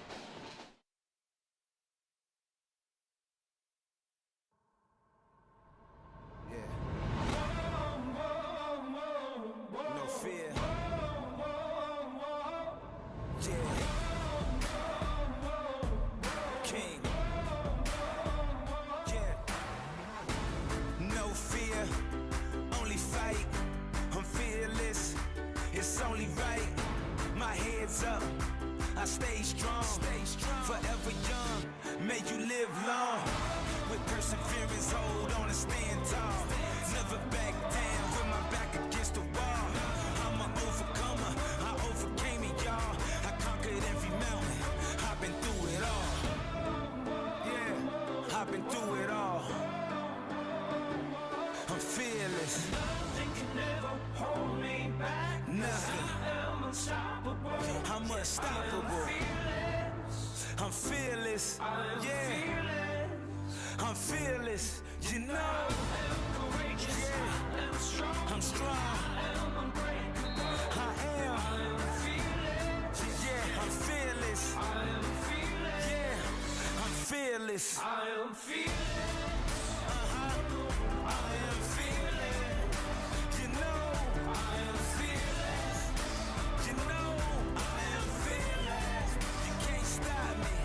It's only right, my head's up, I stay strong, forever young, may you live long, with perseverance, hold on and stand tall, never back down, with my back against the wall, I'm an overcomer, I overcame it y'all, I conquered every mountain, I've been through it all, yeah, I've been through it all, I'm fearless. Nothing can never hold me back. Nothing. I'm unstoppable. I'm unstoppable. I'm fearless. Yeah. I'm fearless. You know. I'm courageous. Yeah. I'm strong. I'm strong. I'm unbreakable. I am. Yeah. I'm fearless. Yeah. I'm fearless. I am fearless. I am fearless. You know I am fearless. You know I am fearless. You can't stop me.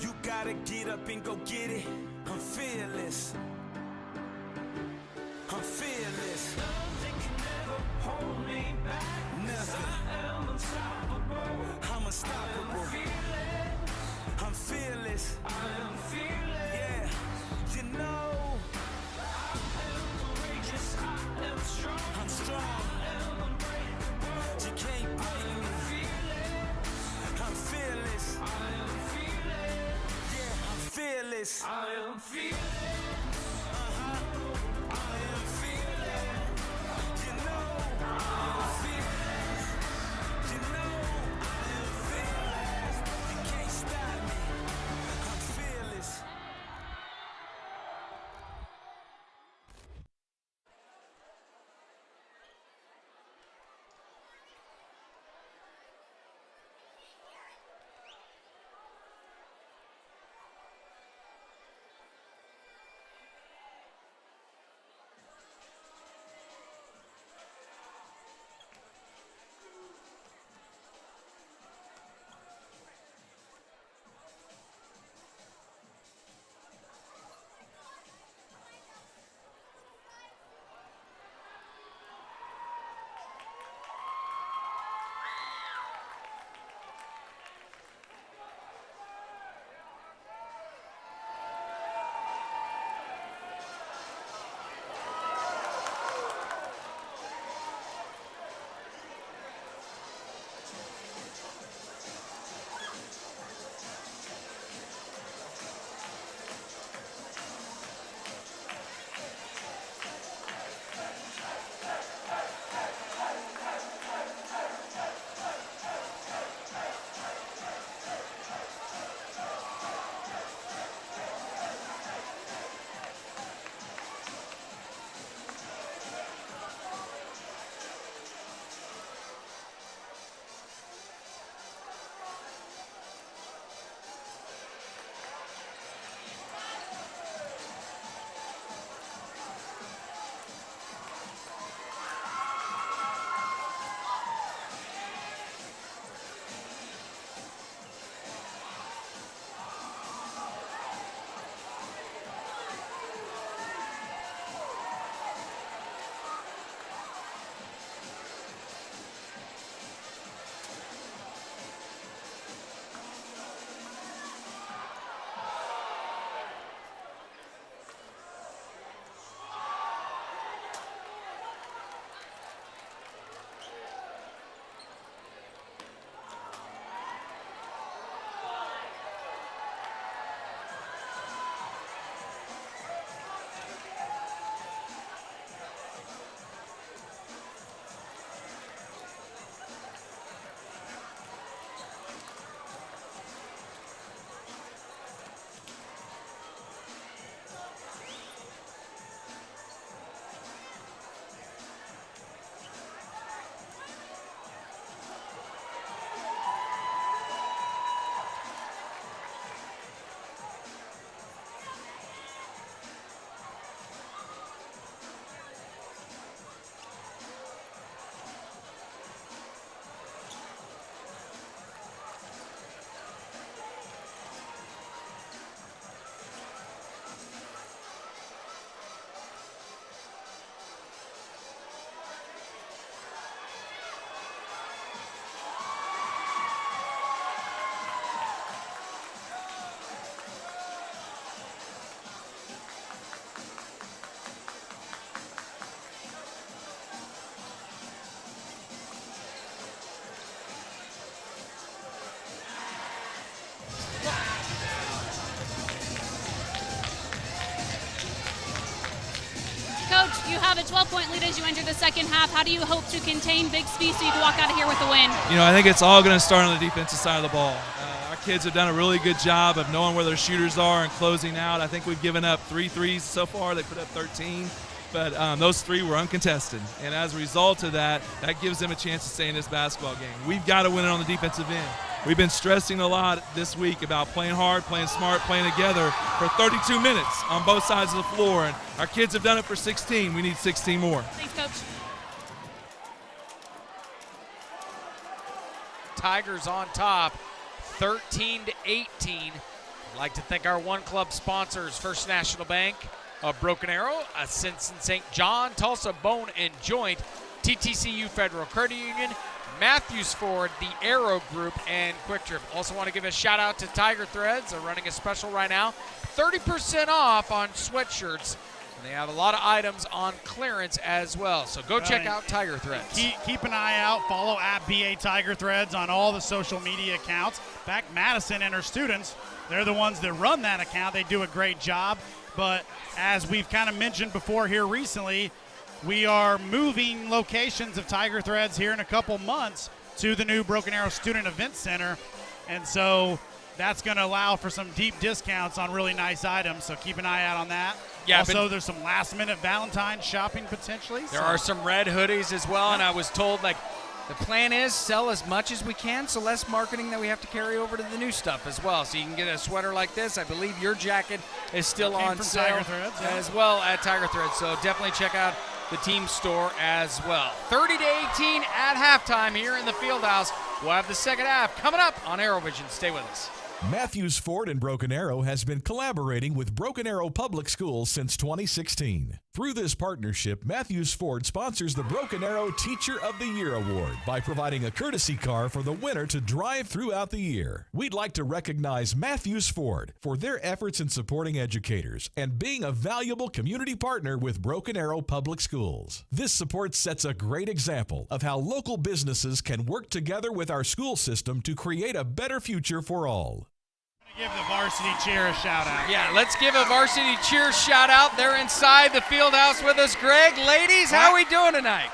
You gotta get up and go get it. I'm fearless. I'm fearless. Nothing can ever hold me back. Nothing. I'm unstoppable. I'm unstoppable. I'm fearless. I am fearless. Yeah. You know. I'm strong. You can't break me. I'm fearless. Yeah, I'm fearless. I am fearless. I am fearless. You know I am fearless. You know I am fearless. You can't stop me. I'm fearless. have a 12-point lead as you enter the second half. How do you hope to contain Bixby so you can walk out of here with a win? You know, I think it's all going to start on the defensive side of the ball. Our kids have done a really good job of knowing where their shooters are and closing out. I think we've given up 3 threes so far. They put up 13. But those 3 were uncontested. And as a result of that, that gives them a chance to stay in this basketball game. We've got to win it on the defensive end. We've been stressing a lot this week about playing hard, playing smart, playing together for 32 minutes on both sides of the floor. And our kids have done it for 16. We need 16 more. Thanks, Coach. Tigers on top, 13-18. I'd like to thank our One Club sponsors, First National Bank of Broken Arrow, Ascension St. John, Tulsa Bone and Joint, TTCU Federal Credit Union, Matthews Ford, the Arrow Group, and Quick Trip. Also want to give a shout out to Tiger Threads. They're running a special right now, 30% off on sweatshirts. And they have a lot of items on clearance as well. So go check out Tiger Threads. Keep an eye out. Follow @BA Tiger Threads on all the social media accounts. In fact, Madison and her students, they're the ones that run that account. They do a great job. But as we've kind of mentioned before here recently, we are moving locations of Tiger Threads here in a couple months to the new Broken Arrow Student Event Center. And so that's going to allow for some deep discounts on really nice items. So keep an eye out on that. Yeah, also, there's some last-minute Valentine's shopping potentially. There are some red hoodies as well, and I was told, like, the plan is sell as much as we can, so less marketing that we have to carry over to the new stuff as well. So you can get a sweater like this. I believe your jacket is still on sale Tiger Threads, yeah. as well at Tiger Threads. So definitely check out the team store as well. 30-18 at halftime here in the Fieldhouse. We'll have the second half coming up on ArrowVision. Stay with us. Matthews Ford in Broken Arrow has been collaborating with Broken Arrow Public Schools since 2016. Through this partnership, Matthews Ford sponsors the Broken Arrow Teacher of the Year Award by providing a courtesy car for the winner to drive throughout the year. We'd like to recognize Matthews Ford for their efforts in supporting educators and being a valuable community partner with Broken Arrow Public Schools. This support sets a great example of how local businesses can work together with our school system to create a better future for all. Give the varsity cheer a shout out. Yeah, let's give a varsity cheer shout out. They're inside the field house with us. Greg, ladies, how are we doing tonight?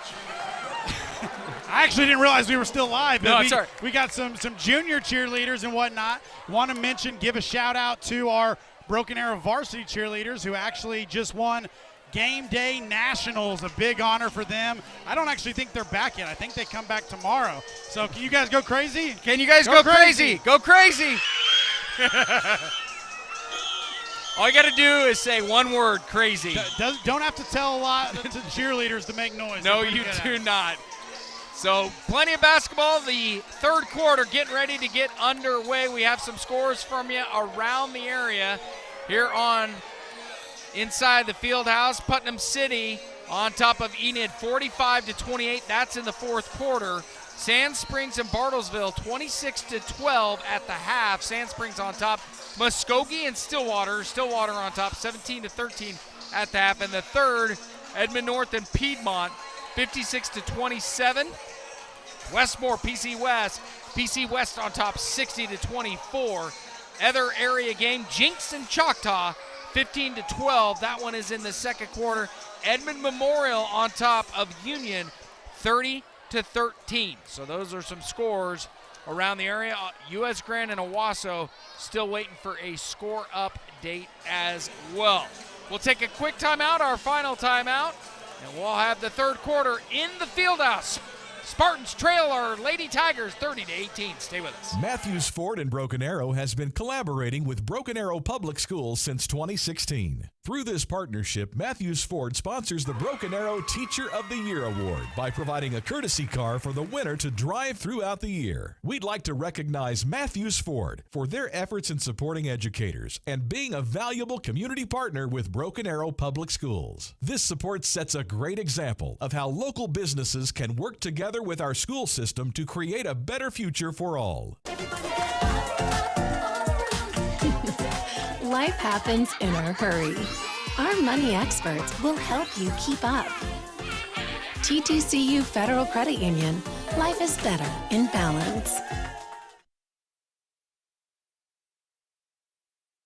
I actually didn't realize we were still live. No, sorry. We got some junior cheerleaders and whatnot. Want to mention, give a shout out to our Broken Arrow varsity cheerleaders who actually just won Game Day Nationals, a big honor for them. I don't actually think they're back yet. I think they come back tomorrow. So can you guys go crazy? Can you guys go crazy? Go crazy. All you got to do is say one word, crazy. Don't have to tell a lot to cheerleaders to make noise. No, you do not. So plenty of basketball. The third quarter getting ready to get underway. We have some scores from you around the area here on inside the field house. Putnam City on top of Enid 45-28. That's in the fourth quarter. Sand Springs and Bartlesville 26-12 at the half. Sand Springs on top. Muskogee and Stillwater on top 17-13 at the half. And the third, Edmond North and Piedmont 56-27. Westmore, PC West on top 60-24. Other area game, Jinx and Choctaw 15-12. That one is in the second quarter. Edmond Memorial on top of Union 30-13. So those are some scores around the area. U.S. Grand and Owasso still waiting for a score update as well. We'll take a quick timeout, our final timeout, and we'll have the third quarter in the Fieldhouse. Spartans trail our Lady Tigers 30-18. Stay with us. Matthews Ford in Broken Arrow has been collaborating with Broken Arrow Public Schools since 2016. Through this partnership, Matthews Ford sponsors the Broken Arrow Teacher of the Year Award by providing a courtesy car for the winner to drive throughout the year. We'd like to recognize Matthews Ford for their efforts in supporting educators and being a valuable community partner with Broken Arrow Public Schools. This support sets a great example of how local businesses can work together with our school system to create a better future for all. Life happens in a hurry. Our money experts will help you keep up. TTCU Federal Credit Union. Life is better in balance.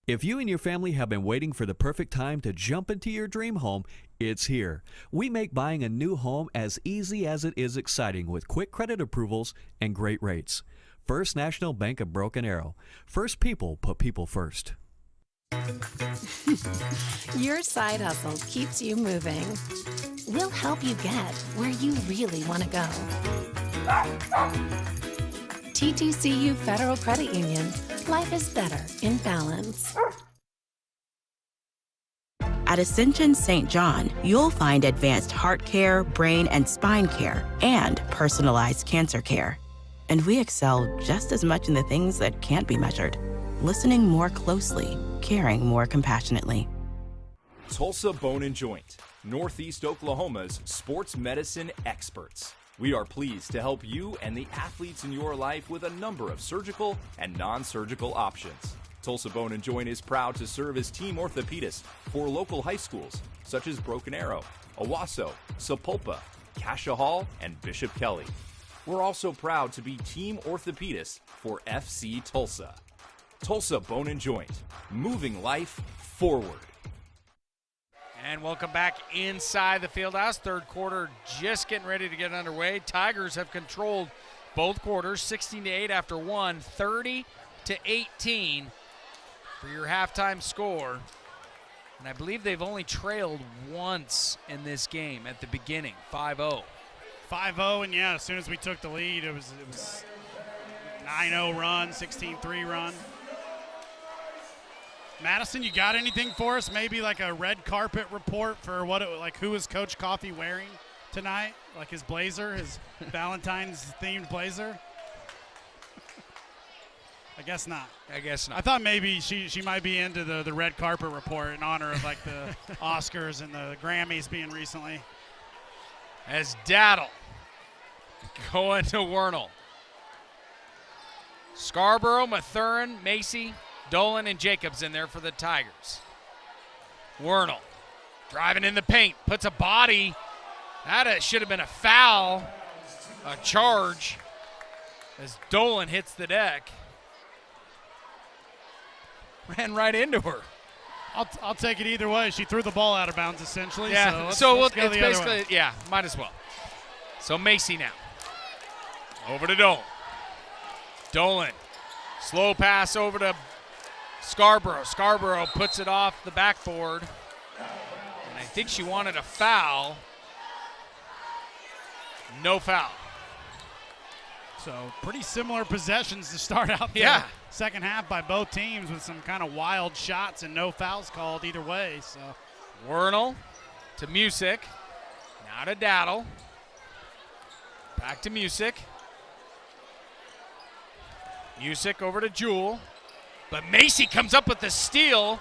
If you and your family have been waiting for the perfect time to jump into your dream home, it's here. We make buying a new home as easy as it is exciting with quick credit approvals and great rates. First National Bank of Broken Arrow. First people put people first. Your side hustle keeps you moving. We'll help you get where you really want to go. TTCU Federal Credit Union. Life is better in balance. At Ascension St. John, you'll find advanced heart care, brain and spine care, and personalized cancer care. And we excel just as much in the things that can't be measured. Listening more closely, caring more compassionately. Tulsa Bone and Joint, Northeast Oklahoma's sports medicine experts. We are pleased to help you and the athletes in your life with a number of surgical and non-surgical options. Tulsa Bone and Joint is proud to serve as team orthopedist for local high schools such as Broken Arrow, Owasso, Sapulpa, Cascia Hall, and Bishop Kelly. We're also proud to be team orthopedist for FC Tulsa. Tulsa Bone and Joint, moving life forward. And welcome back inside the fieldhouse. Third quarter just getting ready to get underway. Tigers have controlled both quarters, 16-8 after one, 30-18 for your halftime score. And I believe they've only trailed once in this game at the beginning, 5-0. 5-0, and yeah, as soon as we took the lead, it was 9-0 run, 16-3 run. Madison, you got anything for us? Maybe like a red carpet report for who is Coach Coffey wearing tonight? Like his blazer, his Valentine's themed blazer? I guess not. I guess not. I thought maybe she might be into the red carpet report in honor of like the Oscars and the Grammys being recently. As Daddle going to Wernell. Scarborough, Mathurin, Macy, Dolan, and Jacobs in there for the Tigers. Wernell driving in the paint, puts a body. That should have been a foul, a charge, as Dolan hits the deck. Ran right into her. I'll take it either way. She threw the ball out of bounds, essentially. Yeah, so let's go it's the other basically, way. yeah, might as well. So Macy now. Over to Dolan. Dolan. Slow pass over to Scarborough. Scarborough puts it off the backboard. And I think she wanted a foul. No foul. So pretty similar possessions to start out the second half by both teams with some kind of wild shots and no fouls called either way. So Wernell to Musick. Now to Daddle. Back to Musick. Musick over to Jewell. But Macy comes up with the steal.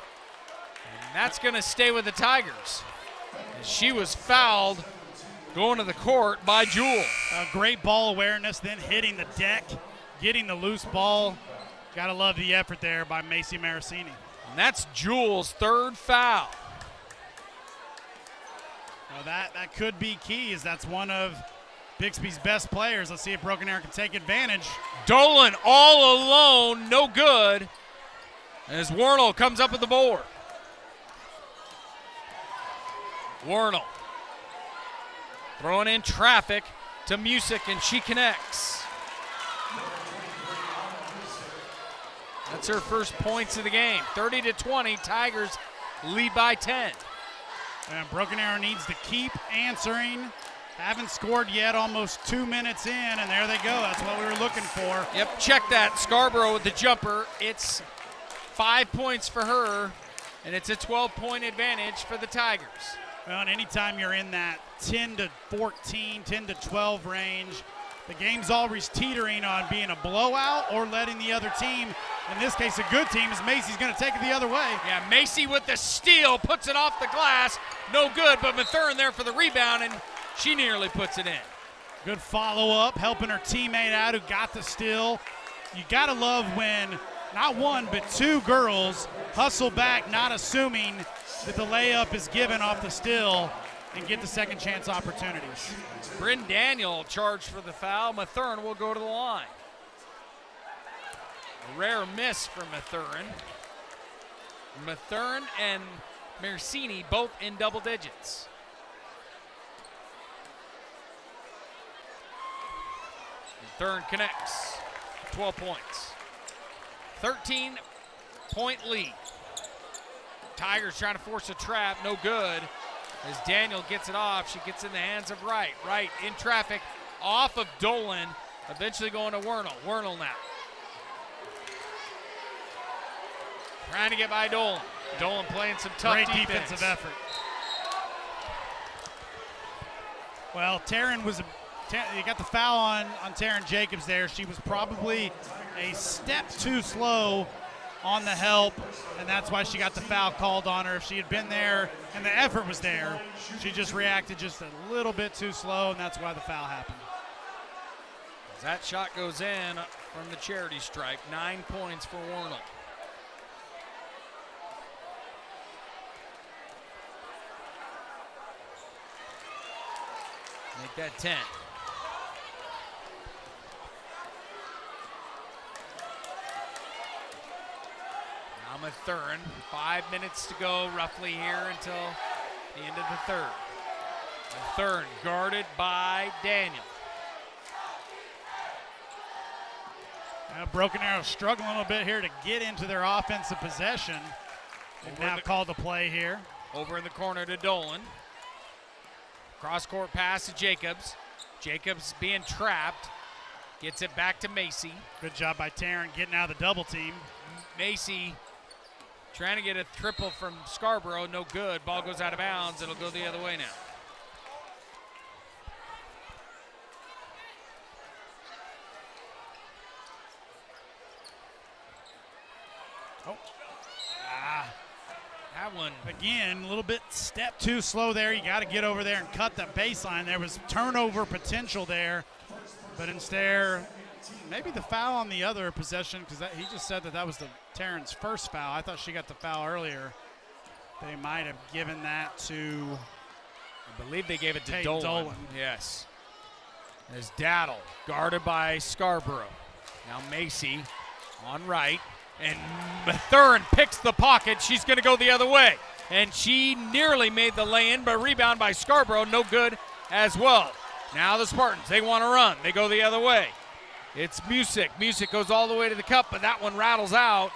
And that's going to stay with the Tigers. And she was fouled going to the court by Jewell. Great ball awareness, then hitting the deck, getting the loose ball. Got to love the effort there by Macy Marasini. And that's Jewell's third foul. Well, that could be key, as that's one of Bixby's best players. Let's see if Broken Arrow can take advantage. Dolan all alone, no good, as Wernell comes up with the board. Wernell throwing in traffic to Musick, and she connects. That's her first points of the game. 30-20, Tigers lead by 10. And Broken Arrow needs to keep answering. Haven't scored yet, almost 2 minutes in, and there they go. That's what we were looking for. Yep, check that. Scarborough with the jumper. It's 5 points for her, and it's a 12-point advantage for the Tigers. Well, and anytime you're in that 10-14, 10-12 range, the game's always teetering on being a blowout or letting the other team, in this case a good team, as Macy's going to take it the other way. Yeah, Macy with the steal, puts it off the glass. No good, but Mathurin there for the rebound, and she nearly puts it in. Good follow-up, helping her teammate out who got the steal. You got to love when not one but two girls hustle back, not assuming that the layup is given off the steal, and get the second chance opportunities. Bryn Daniel charged for the foul. Mathurin will go to the line. A rare miss for Mathurin. Mathern and Mercini both in double digits. Mathern connects, 12 points. 13-point lead. Tigers trying to force a trap, no good. As Daniel gets it off, she gets in the hands of Wright. Wright in traffic, off of Dolan, eventually going to Wernell. Wernell now. Trying to get by Dolan. Dolan playing some tough defensive effort. Well, you got the foul on Taryn Jacobs there. She was probably a step too slow on the help, and that's why she got the foul called on her. If she had been there and the effort was there, she just reacted just a little bit too slow, and that's why the foul happened. As that shot goes in from the charity stripe, 9 points for Wernell. Make that 10. Now Mathern, 5 minutes to go roughly here until the end of the third. Mathern guarded by Daniel. Broken Arrow struggling a little bit here to get into their offensive possession. They've now called the play here. Over in the corner to Dolan. Cross-court pass to Jacobs. Jacobs being trapped. Gets it back to Macy. Good job by Taryn getting out of the double team. Macy trying to get a triple from Scarborough. No good. Ball goes out of bounds. It'll go the other way now. That one. Again, a little bit step too slow there. You got to get over there and cut the baseline. There was turnover potential there, but instead, maybe the foul on the other possession, because he just said that was Taryn's first foul. I thought she got the foul earlier. They might have given that to, I believe they gave it to Dolan. Yes. As Daddle guarded by Scarborough. Now Macy on right. And Mathern picks the pocket. She's going to go the other way. And she nearly made the lay-in, but rebound by Scarborough, no good as well. Now the Spartans, they want to run. They go the other way. It's Music. Music goes all the way to the cup, but that one rattles out.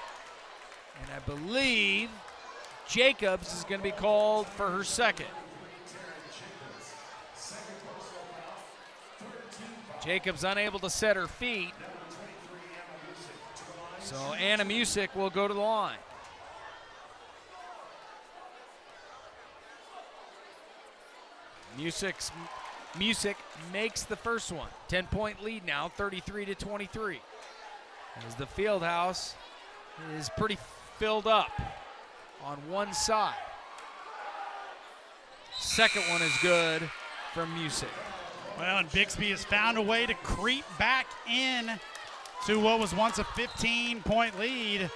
And I believe Jacobs is going to be called for her second. Jacobs unable to set her feet. So Anna Music will go to the line. Music makes the first one. 10-point lead now, 33-23. As the field house is pretty filled up on one side. Second one is good from Music. Well, and Bixby has found a way to creep back in to what was once a 15-point lead.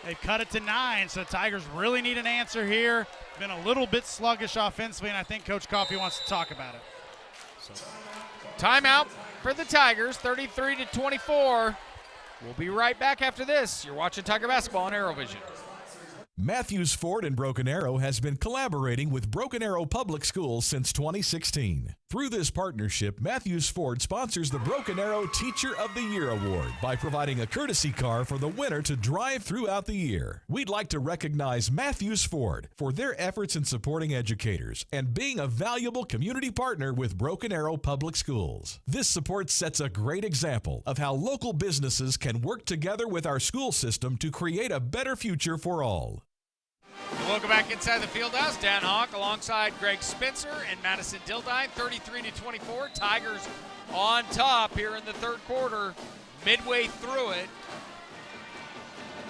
They've cut it to 9, so the Tigers really need an answer here. Been a little bit sluggish offensively, and I think Coach Coffey wants to talk about it. So, timeout for the Tigers, 33-24. We'll be right back after this. You're watching Tiger Basketball on ArrowVision. Matthews Ford in Broken Arrow has been collaborating with Broken Arrow Public Schools since 2016. Through this partnership, Matthews Ford sponsors the Broken Arrow Teacher of the Year Award by providing a courtesy car for the winner to drive throughout the year. We'd like to recognize Matthews Ford for their efforts in supporting educators and being a valuable community partner with Broken Arrow Public Schools. This support sets a great example of how local businesses can work together with our school system to create a better future for all. Welcome back inside the field house. Dan Hawk alongside Greg Spencer and Madison Dildine. 33-24. Tigers on top here in the third quarter. Midway through it.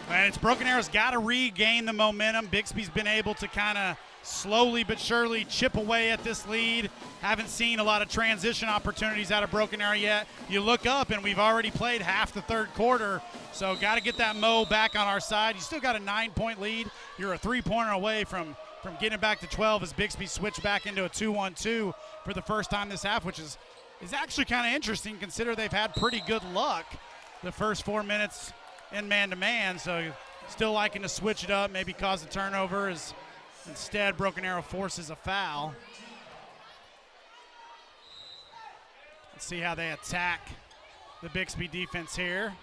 And it's Broken Arrow's got to regain the momentum. Bixby's been able to kind of slowly but surely chip away at this lead. Haven't seen a lot of transition opportunities out of Broken Arrow yet. You look up and we've already played half the third quarter, so got to get that Mo back on our side. You still got a 9-point lead. You're a 3-pointer away from getting back to 12 as Bixby switched back into a 2-1-2 for the first time this half, which is actually kind of interesting considering they've had pretty good luck the first 4 minutes in man-to-man. So still liking to switch it up, maybe cause a turnover, as instead Broken Arrow forces a foul. Let's see how they attack the Bixby defense here.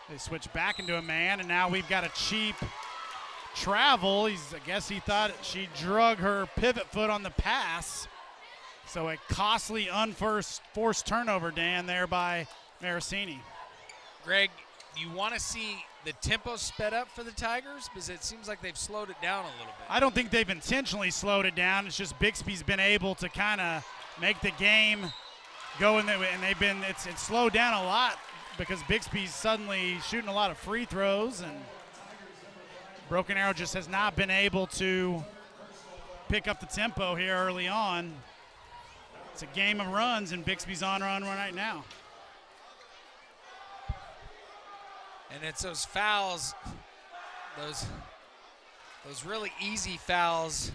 They switch back into a man, and now we've got a cheap travel. I guess he thought she drug her pivot foot on the pass. So a costly unforced turnover, Dan, there by Marasini. Greg, do you want to see the tempo sped up for the Tigers? Because it seems like they've slowed it down a little bit. I don't think they've intentionally slowed it down. It's just Bixby's been able to kind of make the game go in there, and it's slowed down a lot because Bixby's suddenly shooting a lot of free throws, and Broken Arrow just has not been able to pick up the tempo here early on. It's a game of runs, and Bixby's on run right now. And it's those fouls, those really easy fouls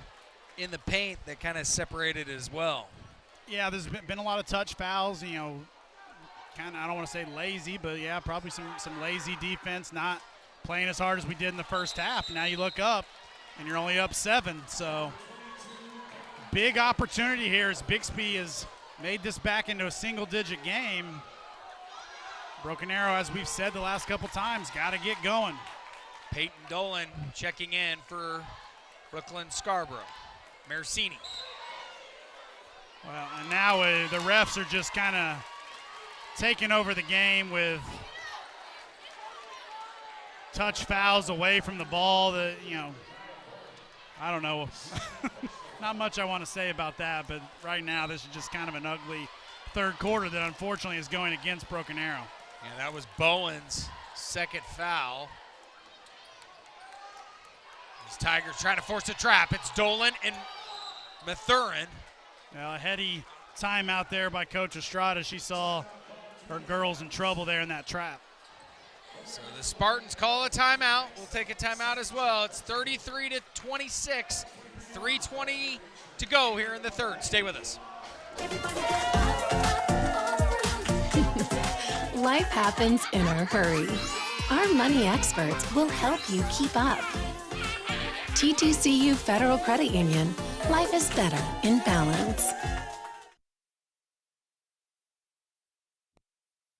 in the paint that kind of separated as well. Yeah, there's been a lot of touch fouls, kind of, I don't want to say lazy, but yeah, probably some lazy defense, not playing as hard as we did in the first half. Now you look up, and you're only up 7, so big opportunity here as Bixby has made this back into a single-digit game. Broken Arrow, as we've said the last couple times, got to get going. Peyton Dolan checking in for Brooklyn Scarborough. Marasini. Well, and now the refs are just kind of taking over the game with touch fouls away from the ball. I don't know. Not much I want to say about that, but right now this is just kind of an ugly third quarter that unfortunately is going against Broken Arrow. Yeah, that was Bowen's second foul. These Tigers trying to force a trap. It's Dolan and Mathurin. Well, a heady timeout there by Coach Estrada. She saw her girls in trouble there in that trap. So the Spartans call a timeout. We'll take a timeout as well. It's 33-26, 3:20 to go here in the third. Stay with us. Life happens in a hurry. Our money experts will help you keep up. TTCU Federal Credit Union. Life is better in balance.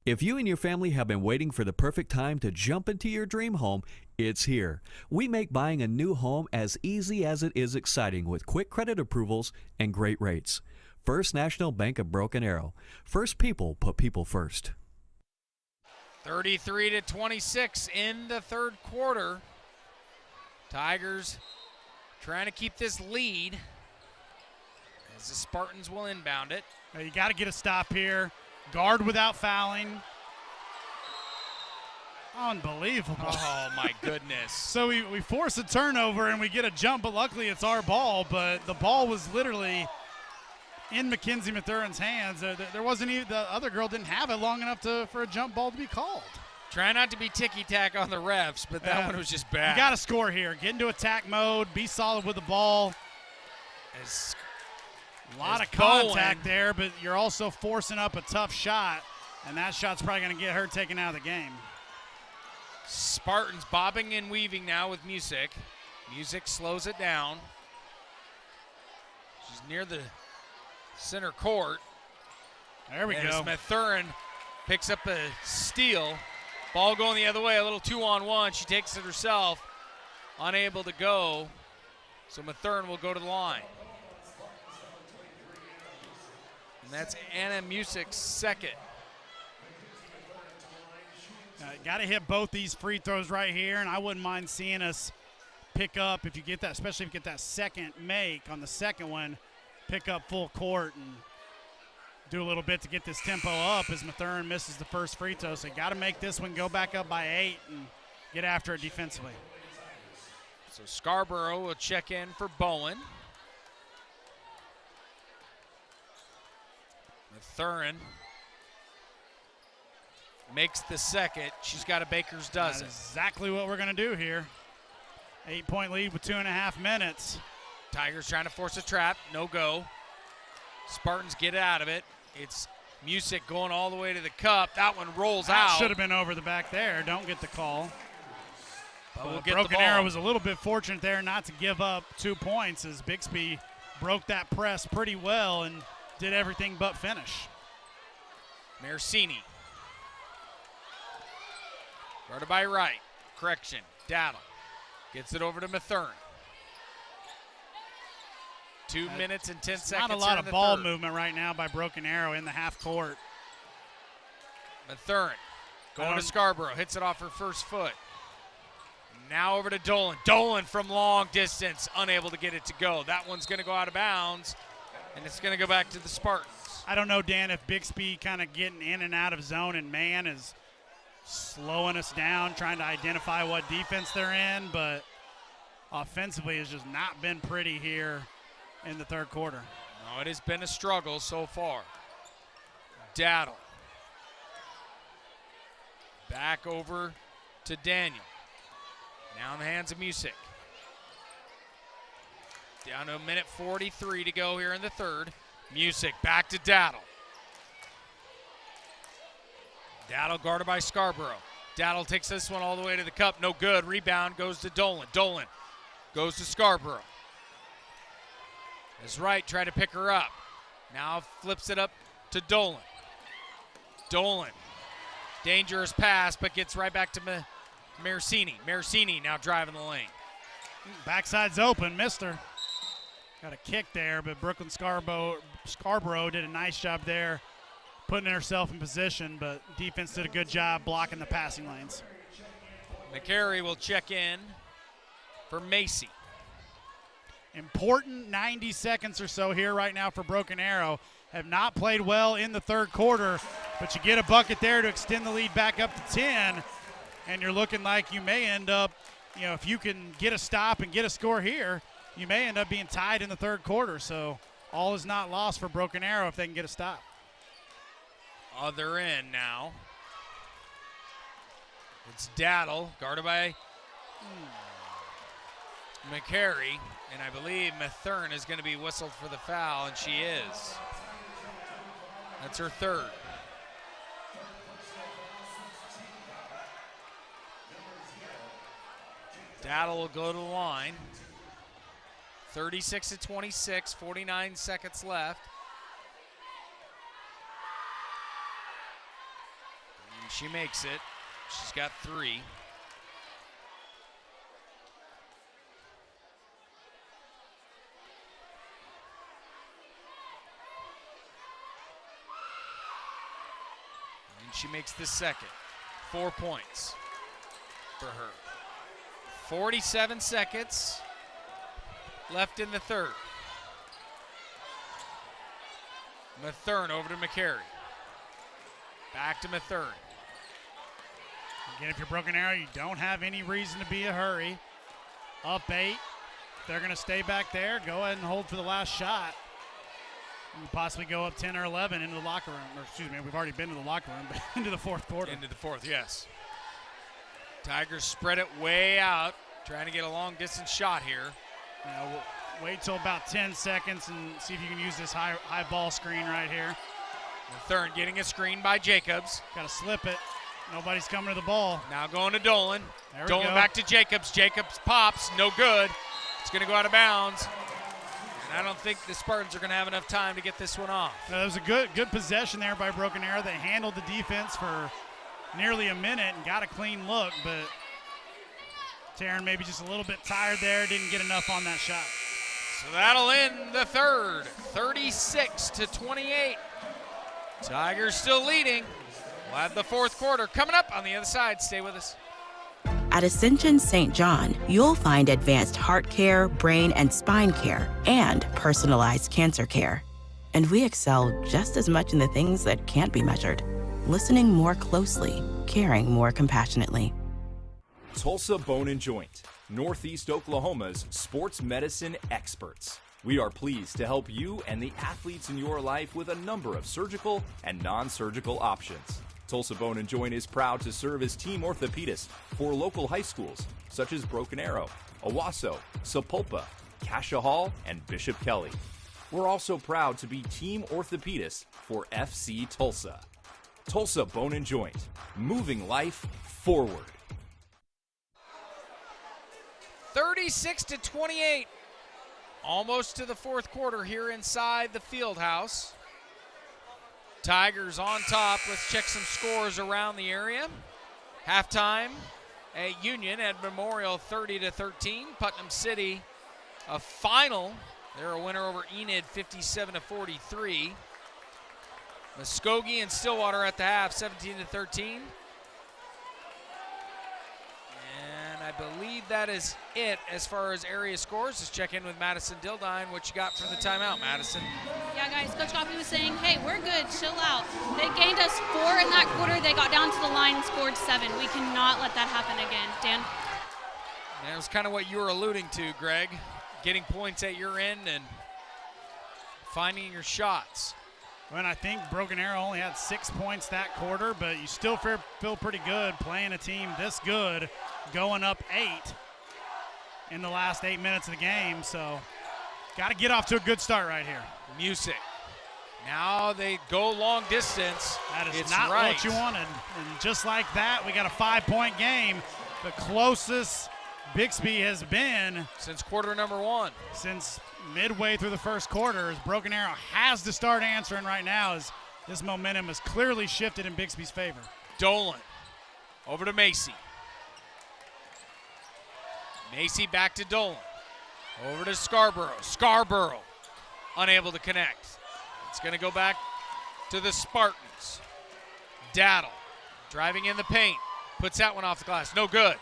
If you and your family have been waiting for the perfect time to jump into your dream home, it's here. We make buying a new home as easy as it is exciting with quick credit approvals and great rates. First National Bank of Broken Arrow. First people put people first. 33-26 in the third quarter. Tigers trying to keep this lead as the Spartans will inbound it. You got to get a stop here. Guard without fouling. Unbelievable. Oh, my goodness. So we force a turnover and we get a jump, but luckily it's our ball. But the ball was literally in Mackenzie Mathurin's hands. There wasn't even, the other girl didn't have it long enough for a jump ball to be called. Try not to be ticky-tack on the refs, but that one was just bad. You got to score here. Get into attack mode. Be solid with the ball. A lot of contact there, but you're also forcing up a tough shot, and that shot's probably going to get her taken out of the game. Spartans bobbing and weaving now with Music. Music slows it down. She's near the center court. There we go. Mathurin picks up a steal. Ball going the other way, a little 2-on-1. She takes it herself, unable to go. So Mathurin will go to the line. And that's Anna Music's second. Got to hit both these free throws right here, and I wouldn't mind seeing us pick up, if you get that, especially if you get that second make on the second one, pick up full court and do a little bit to get this tempo up as Mathurin misses the first free throw. So you got to make this one go back up by 8 and get after it defensively. So Scarborough will check in for Bowen. Mathurin makes the second. She's got a baker's dozen. That's exactly what we're going to do here. 8-point lead with 2.5 minutes. Tigers trying to force a trap. No go. Spartans get out of it. It's Music going all the way to the cup. That one rolls out. Should have been over the back there. Don't get the call. But we'll get Broken the ball. Arrow was a little bit fortunate there not to give up 2 points as Bixby broke that press pretty well and did everything but finish. Mersini. Guarded by Wright. Correction. Daddle. Gets it over to Mathern. 2 minutes and 10 seconds. Not a lot here of in the ball third. movement right now by Broken Arrow in the half court. Mathern going to Scarborough. Hits it off her first foot. Now over to Dolan. Dolan from long distance. Unable to get it to go. That one's going to go out of bounds, and it's going to go back to the Spartans. I don't know, Dan, if Bixby kind of getting in and out of zone and man is slowing us down, trying to identify what defense they're in, but offensively has just not been pretty here in the third quarter. No, it has been a struggle so far. Daddle. Back over to Daniel. Now in the hands of Music. Down to a minute 43 to go here in the third. Music back to Daddle. Daddle guarded by Scarborough. Daddle takes this one all the way to the cup. No good. Rebound goes to Dolan. Dolan goes to Scarborough. Is Wright trying to pick her up. Now flips it up to Dolan. Dolan. Dangerous pass, but gets right back to Mersini. Mersini now driving the lane. Backside's open, missed her. Got a kick there, but Brooklyn Scarborough did a nice job there, putting herself in position, but defense did a good job blocking the passing lanes. McCary will check in for Macy. Important 90 seconds or so here right now for Broken Arrow. Have not played well in the third quarter, but you get a bucket there to extend the lead back up to 10, and you're looking like you may end up, if you can get a stop and get a score here, you may end up being tied in the third quarter. So all is not lost for Broken Arrow if they can get a stop. Other end now. It's Daddle, guarded by McCary, and I believe Mathern is going to be whistled for the foul, and she is. That's her third. Daddle will go to the line. 36-26, 49 seconds left. And she makes it. She's got 3. And she makes the second. 4 points for her. 47 seconds left in the third. Mathern over to McCary. Back to Mathern. Again, if you're Broken Arrow, you don't have any reason to be in a hurry. Up 8. If they're going to stay back there, go ahead and hold for the last shot. And possibly go up 10 or 11 into the locker room. Or excuse me, we've already been to the locker room, but into the fourth quarter. Into the fourth, yes. Tigers spread it way out, trying to get a long-distance shot here. We'll wait till about 10 seconds and see if you can use this high ball screen right here. Mathern getting a screen by Jacobs. Got to slip it. Nobody's coming to the ball. Now going to Dolan. Dolan go. back to Jacobs. Jacobs pops, no good. It's going to go out of bounds. And I don't think the Spartans are going to have enough time to get this one off. That was a good possession there by Broken Arrow. They handled the defense for nearly a minute and got a clean look, but Taryn maybe just a little bit tired there, didn't get enough on that shot. So that'll end the third, 36-28. Tigers still leading. We'll have the fourth quarter coming up on the other side. Stay with us. At Ascension St. John, you'll find advanced heart care, brain and spine care, and personalized cancer care. And we excel just as much in the things that can't be measured. Listening more closely, caring more compassionately. Tulsa Bone and Joint, Northeast Oklahoma's sports medicine experts. We are pleased to help you and the athletes in your life with a number of surgical and non-surgical options. Tulsa Bone and Joint is proud to serve as team orthopedist for local high schools such as Broken Arrow, Owasso, Sapulpa, Cascia Hall, and Bishop Kelly. We're also proud to be team orthopedist for FC Tulsa. Tulsa Bone and Joint, moving life forward. 36-28. Almost to the fourth quarter here inside the field house. Tigers on top. Let's check some scores around the area. Halftime at Union at Memorial 30-13. Putnam City a final. They're a winner over Enid 57-43. Muskogee and Stillwater at the half 17-13. And I believe that is it as far as area scores. Let's check in with Madison Dildine. What you got from the timeout, Madison? Yeah, guys, Coach Coffey was saying, hey, we're good, chill out. They gained us 4 in that quarter. They got down to the line and scored 7. We cannot let that happen again. Dan? That was kind of what you were alluding to, Greg. Getting points at your end and finding your shots. Well, I think Broken Arrow only had 6 points that quarter, but you still feel pretty good playing a team this good, going up 8 in the last 8 minutes of the game. So got to get off to a good start right here. Music. Now they go long distance. That is it's not right. what you wanted. And just like that, we got a 5-point game. The closest Bixby has been since quarter number 1. Since midway through the first quarter, as Broken Arrow has to start answering right now, as this momentum has clearly shifted in Bixby's favor. Dolan over to Macy. Macy back to Dolan. Over to Scarborough. Scarborough unable to connect. It's going to go back to the Spartans. Daddle driving in the paint. Puts that one off the glass. No good.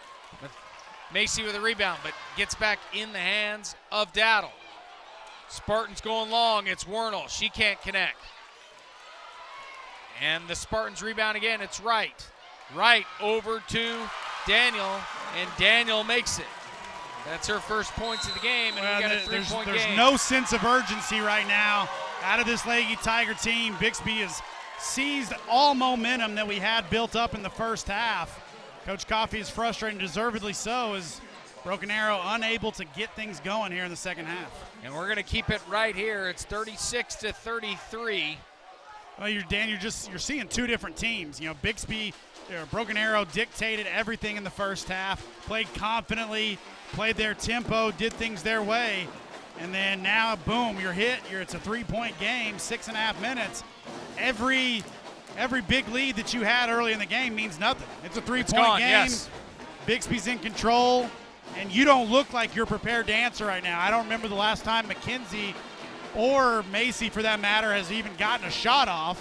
Macy with a rebound, but gets back in the hands of Daddle. Spartans going long. It's Wernell. She can't connect. And the Spartans rebound again. It's Wright. Wright over to Daniel, and Daniel makes it. That's her first points of the game, and we got a 3-point game. There's no sense of urgency right now out of this Leahy Tiger team. Bixby has seized all momentum that we had built up in the first half. Coach Coffey is frustrated, deservedly so, as Broken Arrow unable to get things going here in the second half. And we're going to keep it right here. It's 36-33. Well, Dan, you're seeing two different teams. You know, Bixby, Broken Arrow dictated everything in the first half, played confidently, played their tempo, did things their way, and then now, boom, you're hit. It's a 3-point game, 6.5 minutes. Every big lead that you had early in the game means nothing. It's a 3-point game. Yes. Bixby's in control, and you don't look like you're prepared to answer right now. I don't remember the last time McKenzie or Macy, for that matter, has even gotten a shot off.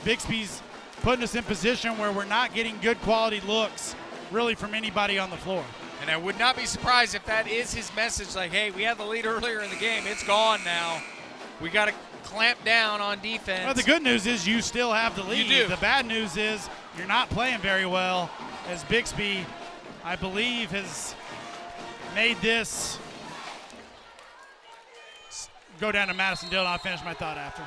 Bixby's putting us in position where we're not getting good quality looks, really, from anybody on the floor. And I would not be surprised if that is his message, like, hey, we had the lead earlier in the game. It's gone now. We got to clamp down on defense. Well, the good news is you still have the lead. You do. The bad news is you're not playing very well, as Bixby, I believe, has made this go down to Madison Dillon. I'll finish my thought after.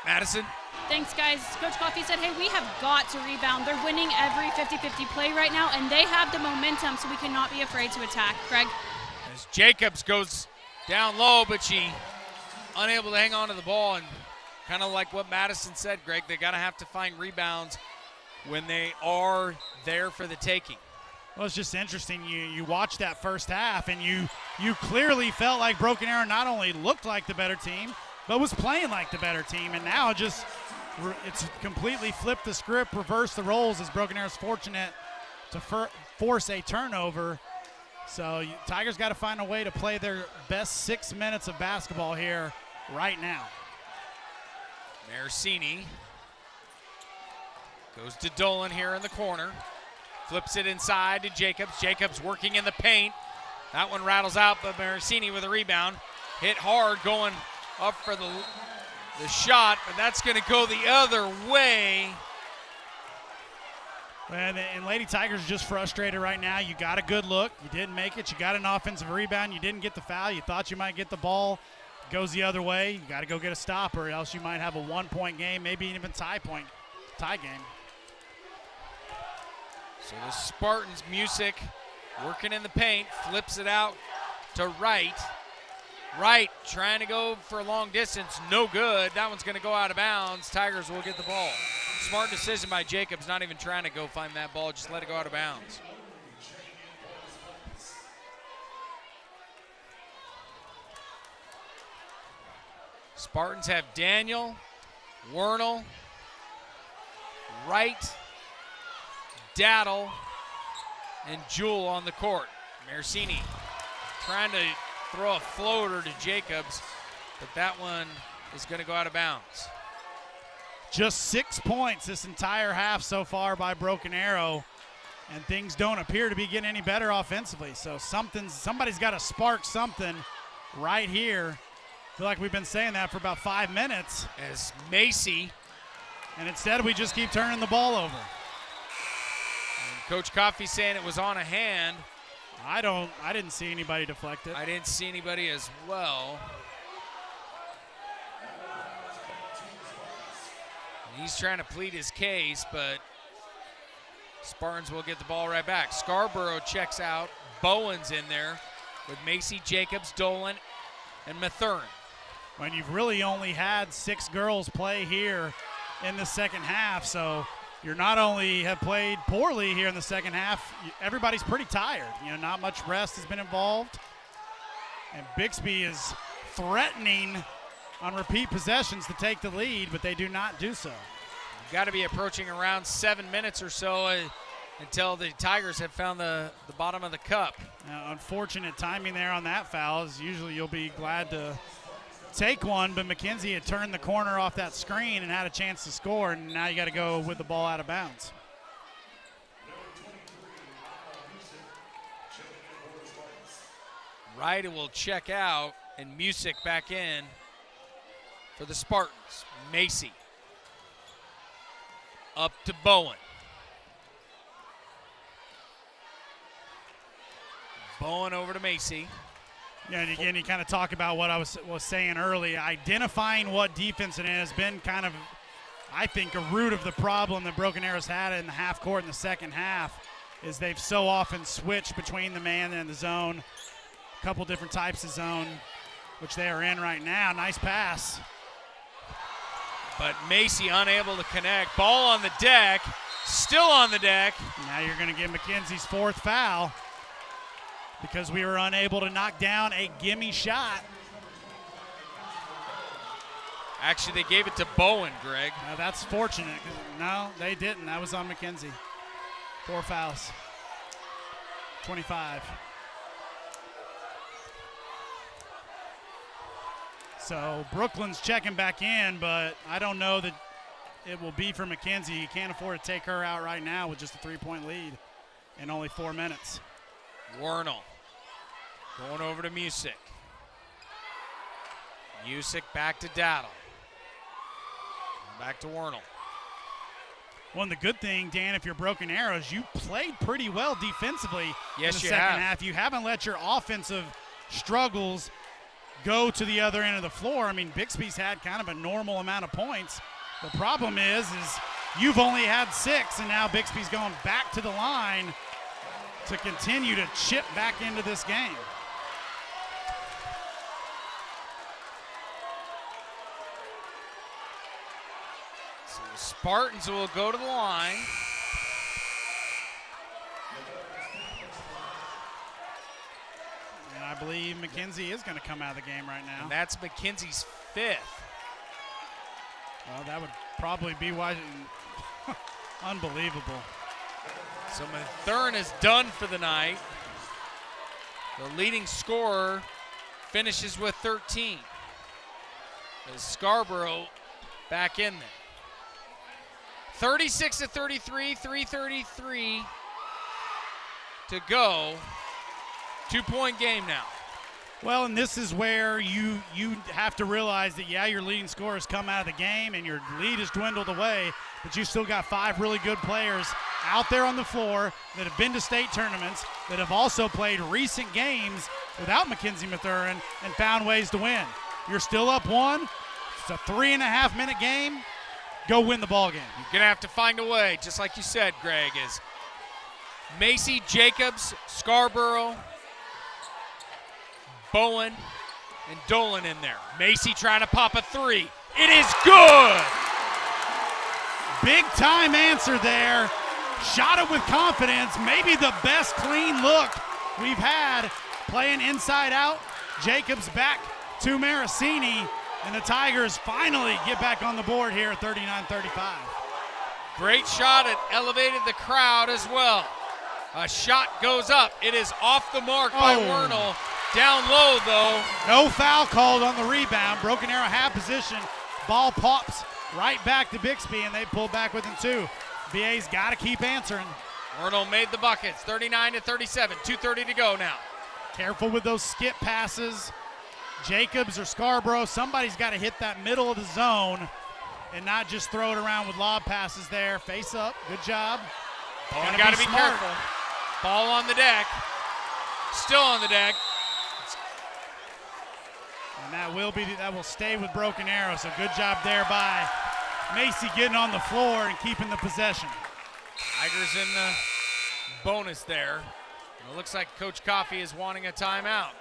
Madison? Thanks, guys. Coach Coffey said, hey, we have got to rebound. They're winning every 50-50 play right now, and they have the momentum, so we cannot be afraid to attack. Greg? As Jacobs goes down low, but she unable to hang on to the ball, and kind of like what Madison said, Greg, they got to have to find rebounds when they are there for the taking. Well, it's just interesting. You watch that first half, and you clearly felt like Broken Arrow not only looked like the better team, but was playing like the better team. And now it's completely flipped the script, reversed the roles, as Broken Arrow's fortunate to force a turnover. So Tigers got to find a way to play their best 6 minutes of basketball here right now. Maricini goes to Dolan here in the corner. Flips it inside to Jacobs. Jacobs working in the paint. That one rattles out, but Maricini with a rebound. Hit hard, going up for the shot, but that's going to go the other way. And Lady Tigers are just frustrated right now. You got a good look. You didn't make it. You got an offensive rebound. You didn't get the foul. You thought you might get the ball. It goes the other way. You got to go get a stop, or else you might have a 1-point game, maybe even tie game. So the Spartans music working in the paint, flips it out to Wright. Wright trying to go for a long distance, no good. That one's going to go out of bounds. Tigers will get the ball. Smart decision by Jacobs, not even trying to go find that ball, just let it go out of bounds. Spartans have Daniel, Wernell, Wright, Daddle, and Jewell on the court. Marcini trying to throw a floater to Jacobs, but that one is going to go out of bounds. Just 6 points this entire half so far by Broken Arrow, and things don't appear to be getting any better offensively. So somebody's got to spark something right here. I feel like we've been saying that for about 5 minutes. As Macy. And instead we just keep turning the ball over. And Coach Coffey saying it was on a hand. I didn't see anybody deflect it. I didn't see anybody as well. And he's trying to plead his case, but Spartans will get the ball right back. Scarborough checks out. Bowen's in there with Macy, Jacobs, Dolan, and Mathurin. When you've really only had 6 girls play here in the second half, so you're not only have played poorly here in the second half, everybody's pretty tired. You know, not much rest has been involved. And Bixby is threatening on repeat possessions to take the lead, but they do not do so. You've got to be approaching around 7 minutes or so until the Tigers have found the bottom of the cup. Unfortunate timing there on that foul, as usually you'll be glad to take one, but McKenzie had turned the corner off that screen and had a chance to score, and now you got to go with the ball out of bounds. Ryder will check out, and Music back in for the Spartans. Macy up to Bowen. Bowen over to Macy. Yeah, and again, you kind of talk about what I was saying earlier. Identifying what defense it has been kind of, I think, a root of the problem that Broken Arrow's had in the half court in the second half is they've so often switched between the man and the zone. A couple different types of zone, which they are in right now. Nice pass. But Macy unable to connect. Ball on the deck. Still on the deck. Now you're going to get McKenzie's 4th foul, because we were unable to knock down a gimme shot. Actually, they gave it to Bowen, Greg. Now that's fortunate. No, they didn't. That was on McKenzie. 4 fouls. 25. So Brooklyn's checking back in, but I don't know that it will be for McKenzie. You can't afford to take her out right now with just a 3-point lead in only 4 minutes. Wernell going over to Music. Music back to Daddle. Back to Wernell. Well, and the good thing, Dan, if you're Broken Arrows, you played pretty well defensively in the second half. You haven't let your offensive struggles go to the other end of the floor. I mean, Bixby's had kind of a normal amount of points. The problem is you've only had 6, and now Bixby's going back to the line to continue to chip back into this game. So the Spartans will go to the line. And I believe McKenzie is going to come out of the game right now. And that's McKenzie's 5th. Well, that would probably be why. Unbelievable. So Mathurin is done for the night. The leading scorer finishes with 13. As Scarborough back in there. 36-33, 3:33 to go. 2-point game now. Well, and this is where you have to realize that, yeah, your leading scorers come out of the game and your lead has dwindled away, but you still got 5 really good players out there on the floor that have been to state tournaments, that have also played recent games without Mackenzie Mathurin and found ways to win. You're still up 1. It's a 3.5-minute game. Go win the ball game. You're going to have to find a way, just like you said, Greg, is Macy, Jacobs, Scarborough, Bowen, and Dolan in there. Macy trying to pop a 3. It is good! Big time answer there. Shot it with confidence. Maybe the best clean look we've had. Playing inside out. Jacobs back to Marasini. And the Tigers finally get back on the board here at 39-35. Great shot. It elevated the crowd as well. A shot goes up. It is off the mark by Wernle. Down low, though. No foul called on the rebound. Broken Arrow half position. Ball pops right back to Bixby, and they pull back within 2. BA's got to keep answering. Wernle made the buckets. 39-37. 2:30 to go now. Careful with those skip passes. Jacobs or Scarborough, somebody's got to hit that middle of the zone and not just throw it around with lob passes there. Face up. Good job. Bowen got to be careful. Ball on the deck. Still on the deck. And that will stay with Broken Arrow. So good job there by Macy getting on the floor and keeping the possession. Tigers in the bonus there. And it looks like Coach Coffey is wanting a timeout.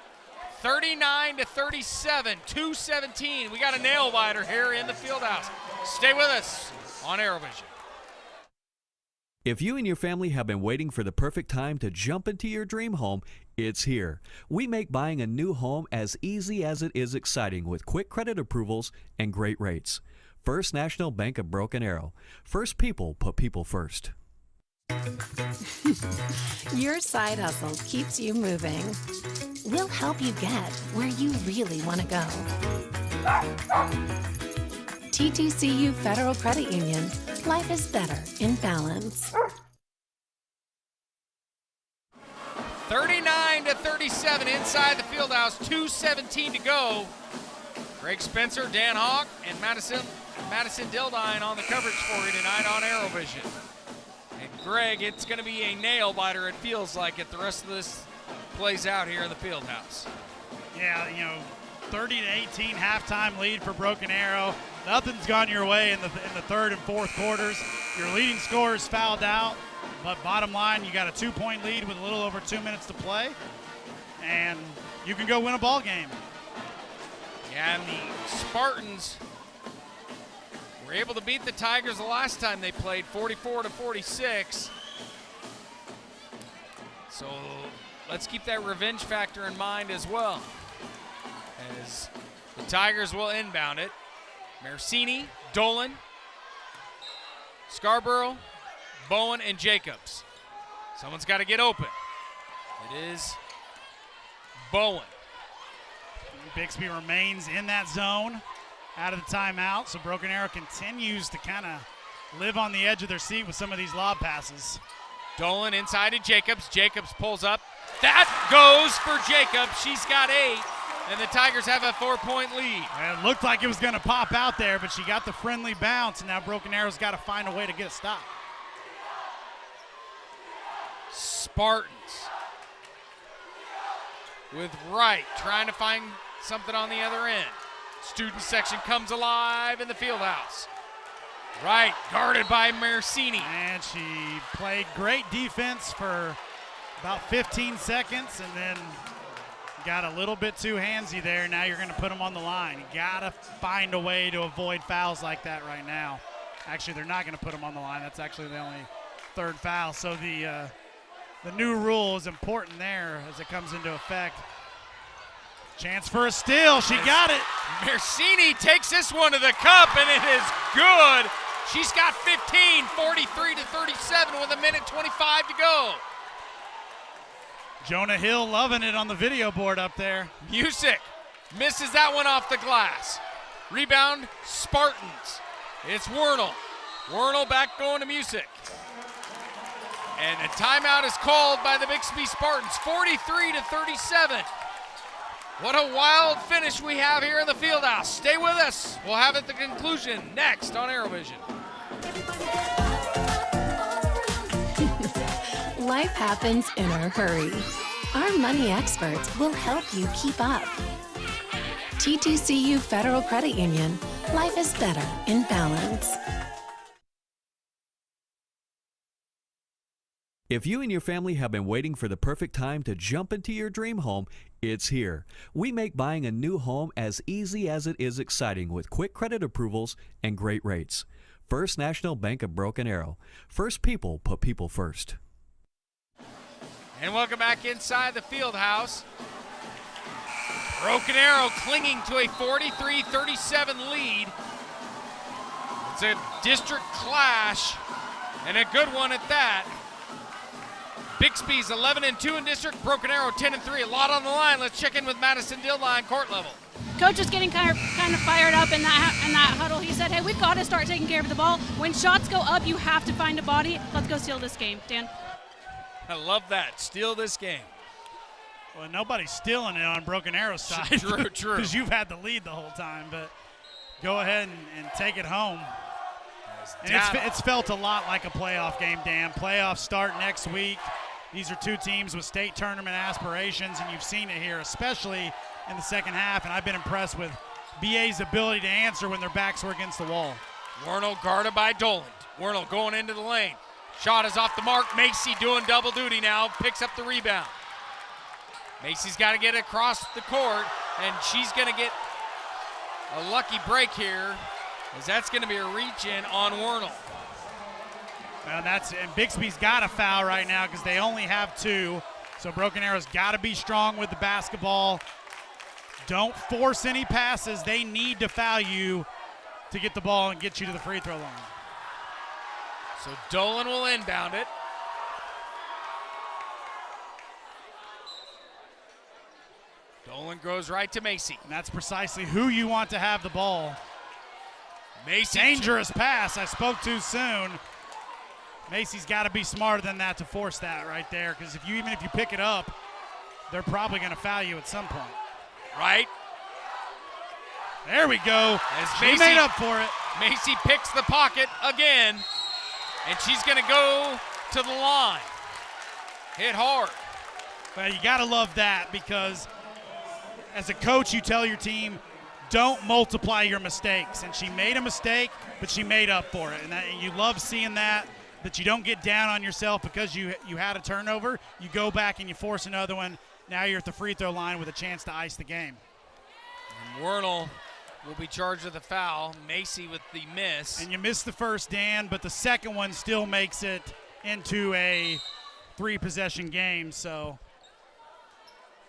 39-37, 2:17. We got a nail biter here in the Fieldhouse. Stay with us on ArrowVision. If you and your family have been waiting for the perfect time to jump into your dream home, it's here. We make buying a new home as easy as it is exciting with quick credit approvals and great rates. First National Bank of Broken Arrow. First people put people first. Your side hustle keeps you moving. We'll help you get where you really want to go. T2CU Federal Credit Union. Life is better in balance. 39-37 inside the Fieldhouse. 2:17 to go. Greg Spencer, Dan Hawk, and Madison Dildine on the coverage for you tonight on ArrowVision. And Greg, it's going to be a nail biter. It feels like it. The rest of this plays out here in the Fieldhouse. Yeah, 30-18 halftime lead for Broken Arrow. Nothing's gone your way in the third and fourth quarters. Your leading scorer is fouled out, but bottom line, you got a 2-point lead with a little over 2 minutes to play, and you can go win a ball game. Yeah, and the Spartans were able to beat the Tigers the last time they played, 44-46. So let's keep that revenge factor in mind as well, as the Tigers will inbound it. Marcini, Dolan, Scarborough, Bowen, and Jacobs. Someone's got to get open. It is Bowen. Bixby remains in that zone out of the timeout, so Broken Arrow continues to kind of live on the edge of their seat with some of these lob passes. Dolan inside to Jacobs. Jacobs pulls up. That goes for Jacobs. She's got 8. And the Tigers have a 4-point lead. And it looked like it was going to pop out there, but she got the friendly bounce, and now Broken Arrow's got to find a way to get a stop. Spartans with Wright trying to find something on the other end. Student section comes alive in the Fieldhouse. Wright guarded by Marcini. And she played great defense for about 15 seconds, and then got a little bit too handsy there. Now you're going to put them on the line. You got to find a way to avoid fouls like that right now. Actually, they're not going to put them on the line. That's actually the only third foul. So the new rule is important there as it comes into effect. Chance for a steal. She got it. Marcini takes this one to the cup, and it is good. She's got 15, 43-37 with 1:25 to go. Jonah Hill loving it on the video board up there. Music misses that one off the glass. Rebound, Spartans. It's Wernle. Wernle back going to Music. And a timeout is called by the Bixby Spartans, 43-37. What a wild finish we have here in the Fieldhouse. Stay with us. We'll have it at the conclusion next on ArrowVision. Life happens in a hurry. Our money experts will help you keep up. T2CU Federal Credit Union. Life is better in balance. If you and your family have been waiting for the perfect time to jump into your dream home, it's here. We make buying a new home as easy as it is exciting with quick credit approvals and great rates. First National Bank of Broken Arrow. First people put people first. And welcome back inside the Fieldhouse. Broken Arrow clinging to a 43-37 lead. It's a district clash, and a good one at that. Bixby's 11-2 in district, Broken Arrow 10-3. A lot on the line. Let's check in with Madison Dildine, court level. Coach is getting kind of fired up in that huddle. He said, hey, we've got to start taking care of the ball. When shots go up, you have to find a body. Let's go steal this game. Dan? I love that. Steal this game. Well, nobody's stealing it on Broken Arrow's side. True. Because you've had the lead the whole time. But go ahead and take it home. And it's felt a lot like a playoff game, Dan. Playoffs start next week. These are two teams with state tournament aspirations, and you've seen it here, especially in the second half, and I've been impressed with BA's ability to answer when their backs were against the wall. Werner guarded by Dolan. Werner going into the lane. Shot is off the mark. Macy doing double duty now, picks up the rebound. Macy's got to get across the court, and she's going to get a lucky break here, as that's going to be a reach-in on Werner. Well, and Bixby's got a foul right now because they only have 2. So Broken Arrow's got to be strong with the basketball. Don't force any passes. They need to foul you to get the ball and get you to the free throw line. So Dolan will inbound it. Dolan goes right to Macy. And that's precisely who you want to have the ball. Macy. Dangerous pass. I spoke too soon. Macy's got to be smarter than that to force that right there, because even if you pick it up, they're probably going to foul you at some point. Right. There we go. As She made up for it. Macy picks the pocket again, and she's going to go to the line. Hit hard. Well, you got to love that, because as a coach, you tell your team, don't multiply your mistakes. And she made a mistake, but she made up for it. And you love seeing that you don't get down on yourself because you had a turnover. You go back and you force another one. Now you're at the free throw line with a chance to ice the game. And Wernel will be charged with a foul. Macy with the miss. And you missed the first, Dan, but the second one still makes it into a 3-possession game. So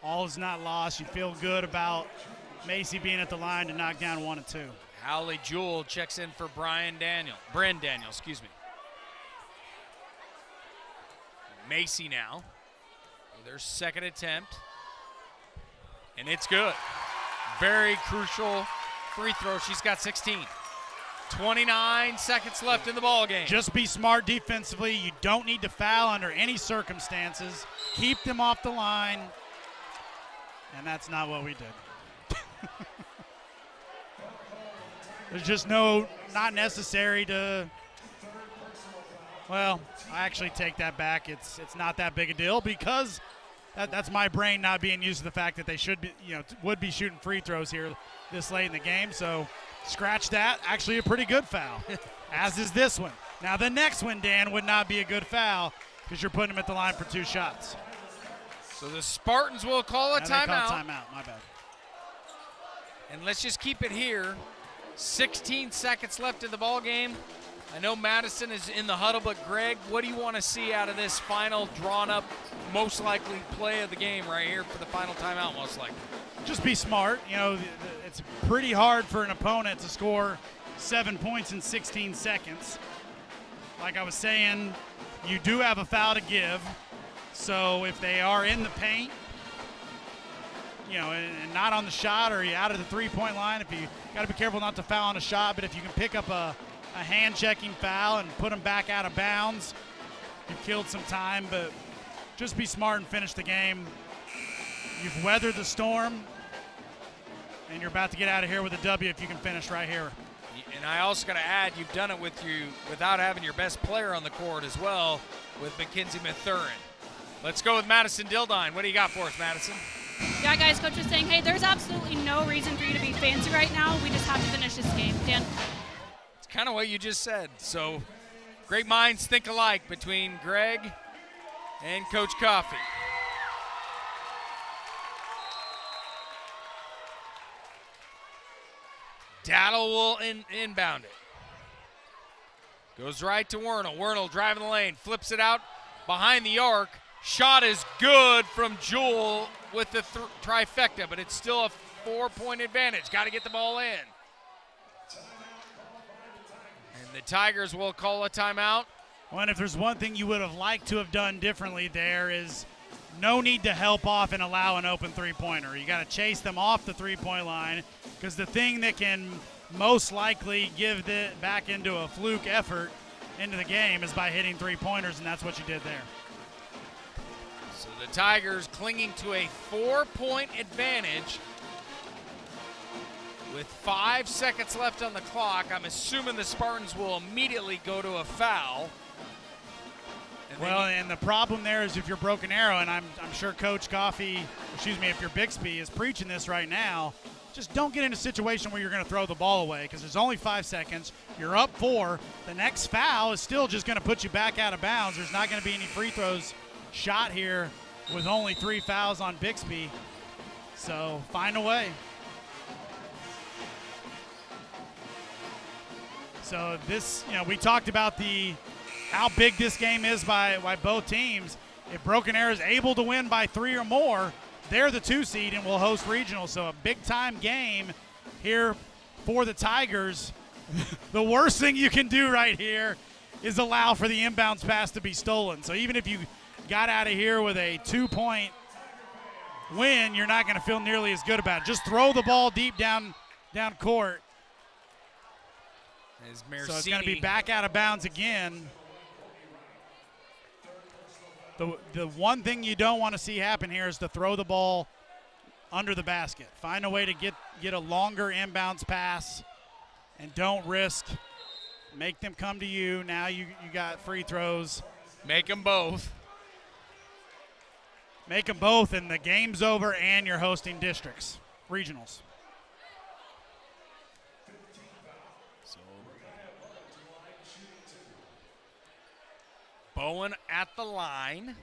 all is not lost. You feel good about Macy being at the line to knock down 1 and 2. Hallie Jewell checks in for Bryn Daniel, excuse me. Macy now, their second attempt, and it's good. Very crucial free throw. She's got 16. 29 seconds left in the ball game. Just be smart defensively. You don't need to foul under any circumstances. Keep them off the line, and that's not what we did. There's just not necessary to. Well, I actually take that back. It's not that big a deal, because that's my brain not being used to the fact that they would be shooting free throws here this late in the game. So scratch that. Actually a pretty good foul, as is this one. Now the next one, Dan, would not be a good foul because you're putting them at the line for 2 shots. So the Spartans will call a timeout. They call timeout, my bad. And let's just keep it here. 16 seconds left in the ball game. I know Madison is in the huddle, but Greg, what do you want to see out of this final drawn-up, most likely play of the game right here for the final timeout, most likely? Just be smart. It's pretty hard for an opponent to score 7 points in 16 seconds. Like I was saying, you do have a foul to give. So if they are in the paint, and not on the shot, or you out of the three-point line, if you got to be careful not to foul on a shot, but if you can pick up a hand-checking foul and put them back out of bounds, you've killed some time. But just be smart and finish the game. You've weathered the storm, and you're about to get out of here with a W if you can finish right here. And I also got to add, you've done it without having your best player on the court as well, with Mackenzie Mathurin. Let's go with Madison Dildine. What do you got for us, Madison? Yeah, guys, Coach was saying, hey, there's absolutely no reason for you to be fancy right now. We just have to finish this game. Dan? It's kind of what you just said. So great minds think alike between Greg and Coach Coffey. Daddle will inbound it. Goes right to Wernel. Wernel driving the lane, flips it out behind the arc. Shot is good from Jewell with the trifecta, but it's still a 4-point advantage. Got to get the ball in. And the Tigers will call a timeout. Well, and if there's one thing you would have liked to have done differently there is no need to help off and allow an open three-pointer. You got to chase them off the three-point line, because the thing that can most likely give it back into a fluke effort into the game is by hitting three-pointers, and that's what you did there. So the Tigers clinging to a 4-point advantage with 5 seconds left on the clock. I'm assuming the Spartans will immediately go to a foul. And the problem there is if you're Broken Arrow, and I'm sure Coach Coffey, if you're Bixby, is preaching this right now, just don't get in a situation where you're going to throw the ball away, because there's only 5 seconds. You're up 4. The next foul is still just going to put you back out of bounds. There's not going to be any free throws shot here with only 3 fouls on Bixby. So find a way. So this, we talked about how big this game is by both teams. If Broken Arrow is able to win by 3 or more, they're the 2 seed and will host regional. So a big-time game here for the Tigers. The worst thing you can do right here is allow for the inbounds pass to be stolen. So even if you got out of here with a 2-point win, you're not going to feel nearly as good about it. Just throw the ball deep down court. So it's going to be back out of bounds again. The one thing you don't want to see happen here is to throw the ball under the basket. Find a way to get a longer inbounds pass, and don't risk. Make them come to you. Now you got free throws. Make them both. Make them both, and the game's over, and you're hosting districts, regionals. Bowen at the line.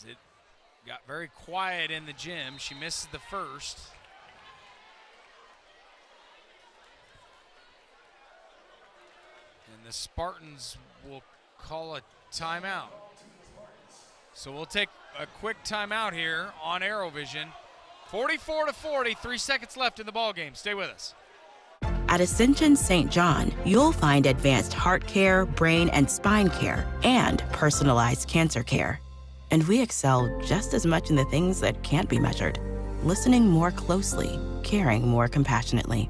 It got very quiet in the gym. She misses the first. And the Spartans will call a timeout. So we'll take a quick timeout here on ArrowVision. 44-40, 3 seconds left in the ball game. Stay with us. At Ascension St. John, you'll find advanced heart care, brain and spine care, and personalized cancer care. And we excel just as much in the things that can't be measured. Listening more closely, caring more compassionately.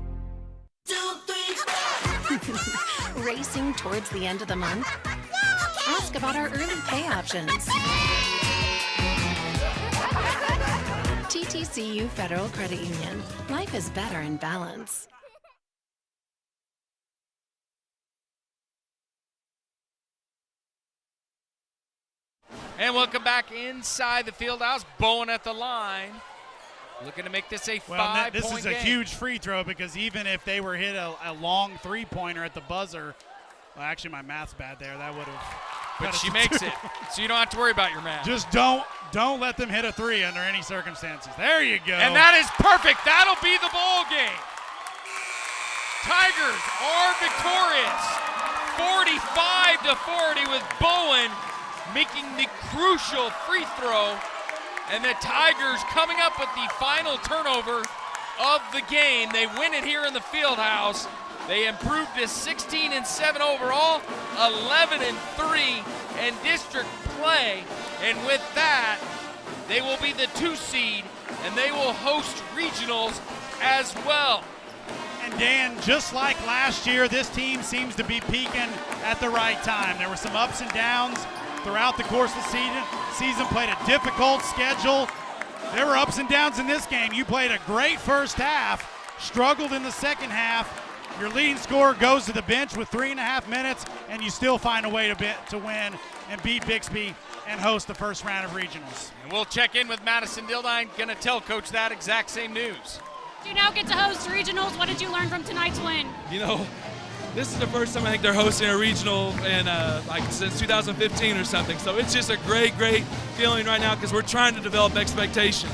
Racing towards the end of the month? Ask about our early pay options. TTCU Federal Credit Union. Life is better in balance. And welcome back inside the field house. Bowen at the line. Looking to make this a 5-point game. This is a huge free throw, because even if they were hit a long three-pointer at the buzzer, well, actually my math's bad there. That would have. But she makes it, so you don't have to worry about your math. Just don't let them hit a 3 under any circumstances. There you go. And that is perfect. That'll be the ball game. Tigers are victorious, 45-40, with Bowen making the crucial free throw, and the Tigers coming up with the final turnover of the game. They win it here in the field house. They improved to 16-7 overall, 11-3 in district play, and with that, they will be the 2 seed, and they will host regionals as well. And Dan, just like last year, this team seems to be peaking at the right time. There were some ups and downs throughout the course of the season, played a difficult schedule. There were ups and downs in this game. You played a great first half, struggled in the second half. Your leading scorer goes to the bench with 3.5 minutes, and you still find a way to win and beat Bixby and host the first round of regionals. And we'll check in with Madison Dildine, going to tell Coach that exact same news. You now get to host regionals. What did you learn from tonight's win? This is the first time I think they're hosting a regional in since 2015 or something. So it's just a great feeling right now, because we're trying to develop expectations.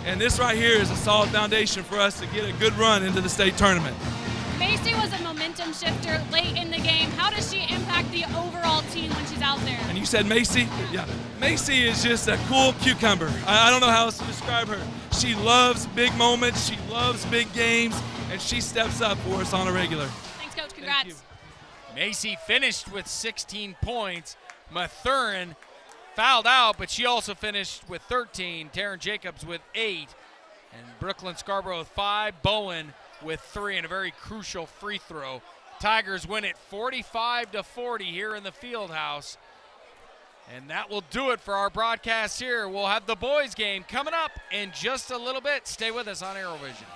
And this right here is a solid foundation for us to get a good run into the state tournament. Macy was a momentum shifter late in the game. How does she impact the overall team when she's out there? And you said Macy? Yeah. Macy is just a cool cucumber. I don't know how else to describe her. She loves big moments. She loves big games, and she steps up for us on a regular. Thanks, Coach. Congrats. Macy finished with 16 points. Mathurin fouled out, but she also finished with 13. Taryn Jacobs with 8. And Brooklyn Scarborough with 5. Bowen with 3 and a very crucial free throw. Tigers win it 45-40 here in the Fieldhouse. And that will do it for our broadcast here. We'll have the boys game coming up in just a little bit. Stay with us on ArrowVision.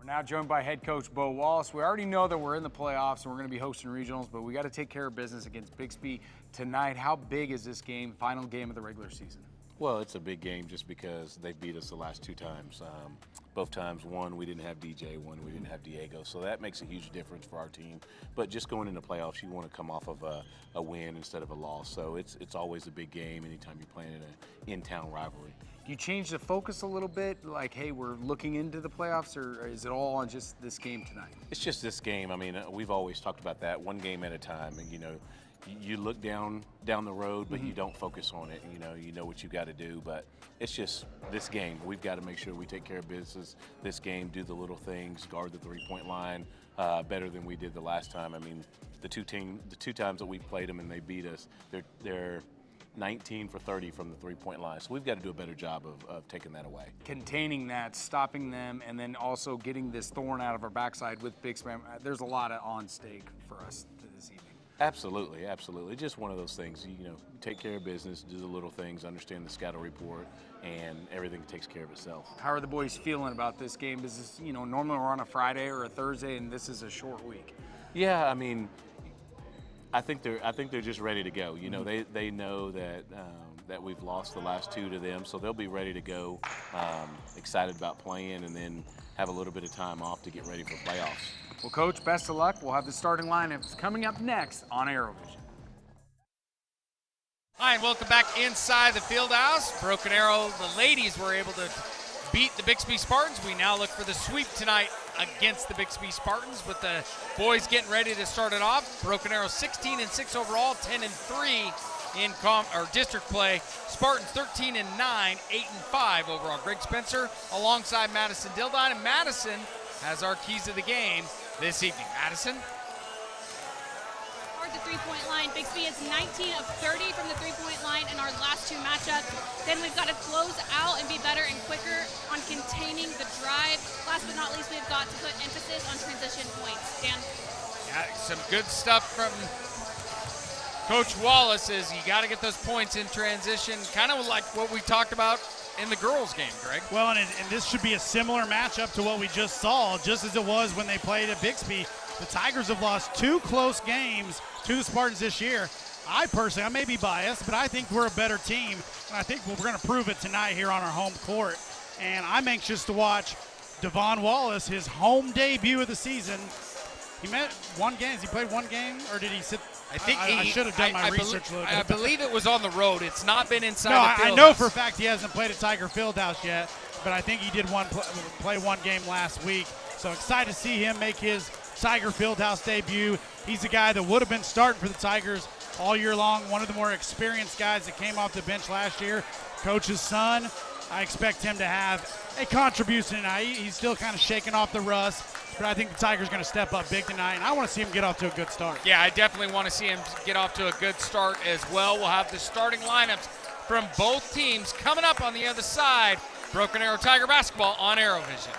We're now joined by head coach Bo Wallace. We already know that we're in the playoffs and we're going to be hosting regionals, but we got to take care of business against Bixby tonight. How big is this game, final game of the regular season? Well, it's a big game just because they beat us the last 2 times. Both times, one, we didn't have DJ, one, we didn't have Diego. So that makes a huge difference for our team. But just going into playoffs, you want to come off of a win instead of a loss. So it's always a big game anytime you're playing in an in-town rivalry. Do you change the focus a little bit? Like, hey, we're looking into the playoffs, or is it all on just this game tonight? It's just this game. I mean, we've always talked about that, one game at a time. And, you know, you look down the road, but you don't focus on it. You know what you got to do, but it's just this game. We've got to make sure we take care of business this game, do the little things, guard the three-point line better than we did the last time. I mean, the two times that we played them and they beat us, they're 19 for 30 from the three-point line. So we've got to do a better job of taking that away. Containing that, stopping them, and then also getting this thorn out of our backside with Bixby. There's a lot on stake for us this evening. Absolutely, absolutely. Just one of those things, you know, take care of business, do the little things, understand the scouting report, and everything takes care of itself. How are the boys feeling about this game? Is this, normally we're on a Friday or a Thursday, and this is a short week? Yeah, I mean, I think they're just ready to go. You know, they know that that we've lost the last 2 to them, so they'll be ready to go, excited about playing, and then have a little bit of time off to get ready for playoffs. Well, Coach, best of luck. We'll have the starting lineups coming up next on ArrowVision. Hi, and welcome back inside the field house. Broken Arrow, the ladies were able to beat the Bixby Spartans. We now look for the sweep tonight against the Bixby Spartans, with the boys getting ready to start it off. Broken Arrow 16-6 overall, 10-3 in district play. Spartans 13-9, 8-5 overall. Greg Spencer alongside Madison Dildine, and Madison has our keys to the game this evening. Madison? The three-point line. Bixby is 19 of 30 from the three-point line in our last 2 matchups. Then we've got to close out and be better and quicker on containing the drive. Last but not least, we've got to put emphasis on transition points. Dan? Yeah, some good stuff from Coach Wallace is you got to get those points in transition, kind of like what we talked about in the girls' game, Greg. Well, and this should be a similar matchup to what we just saw, just as it was when they played at Bixby. The Tigers have lost 2 close games to the Spartans this year. I may be biased, but I think we're a better team, and I think we're going to prove it tonight here on our home court. And I'm anxious to watch Devon Wallace, his home debut of the season. He met 1 game. Has he played 1 game, or did he sit? I think I should have done my research a little bit. I believe it was on the road. It's not been inside the field. I know for a fact he hasn't played at Tiger Fieldhouse yet, but I think he did play 1 game last week. So excited to see him make his Tiger Fieldhouse debut. He's a guy that would have been starting for the Tigers all year long, one of the more experienced guys that came off the bench last year. Coach's son, I expect him to have a contribution tonight. He's still kind of shaking off the rust, but I think the Tigers are going to step up big tonight, and I want to see him get off to a good start. Yeah, I definitely want to see him get off to a good start as well. We'll have the starting lineups from both teams coming up on the other side. Broken Arrow Tiger basketball on ArrowVision.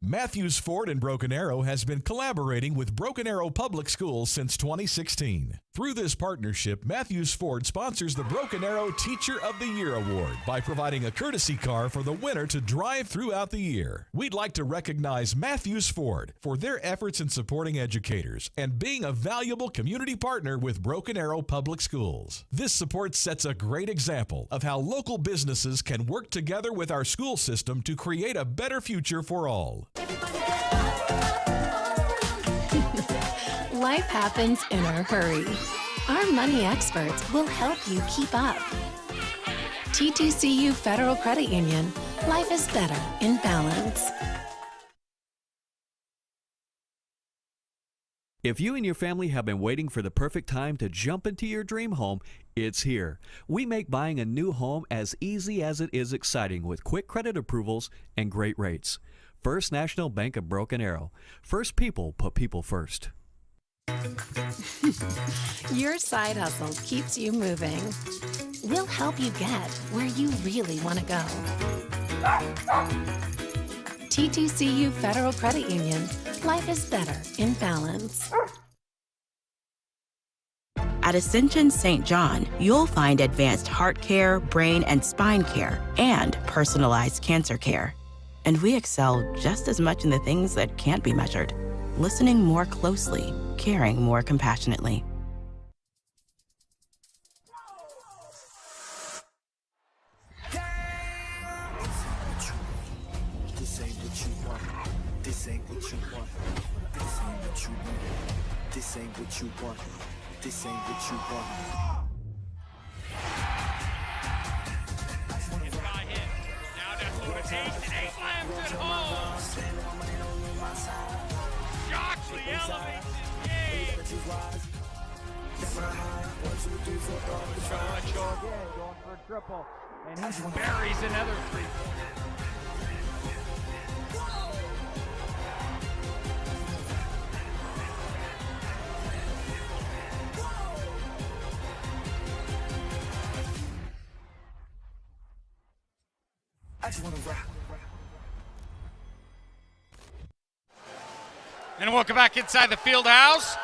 Matthews Ford in Broken Arrow has been collaborating with Broken Arrow Public Schools since 2016. Through this partnership, Matthews Ford sponsors the Broken Arrow Teacher of the Year Award by providing a courtesy car for the winner to drive throughout the year. We'd like to recognize Matthews Ford for their efforts in supporting educators and being a valuable community partner with Broken Arrow Public Schools. This support sets a great example of how local businesses can work together with our school system to create a better future for all. Life happens in a hurry. Our money experts will help you keep up. T2CU Federal Credit Union. Life is better in balance. If you and your family have been waiting for the perfect time to jump into your dream home, it's here. We make buying a new home as easy as it is exciting with quick credit approvals and great rates. First National Bank of Broken Arrow. First people put people first. Your side hustle keeps you moving. We'll help you get where you really want to go. T2CU Federal Credit Union. Life is better in balance. At Ascension St. John, you'll find advanced heart care, brain and spine care, and personalized cancer care. And we excel just as much in the things that can't be measured. Listening more closely, caring more compassionately. This ain't what you want. This ain't what you want. This ain't what you want. This ain't what you want. This ain't what you want. Slams it home. Shockley elevates his game. Going for a triple, and he buries another three. I just wanna rock. And welcome back inside the field house.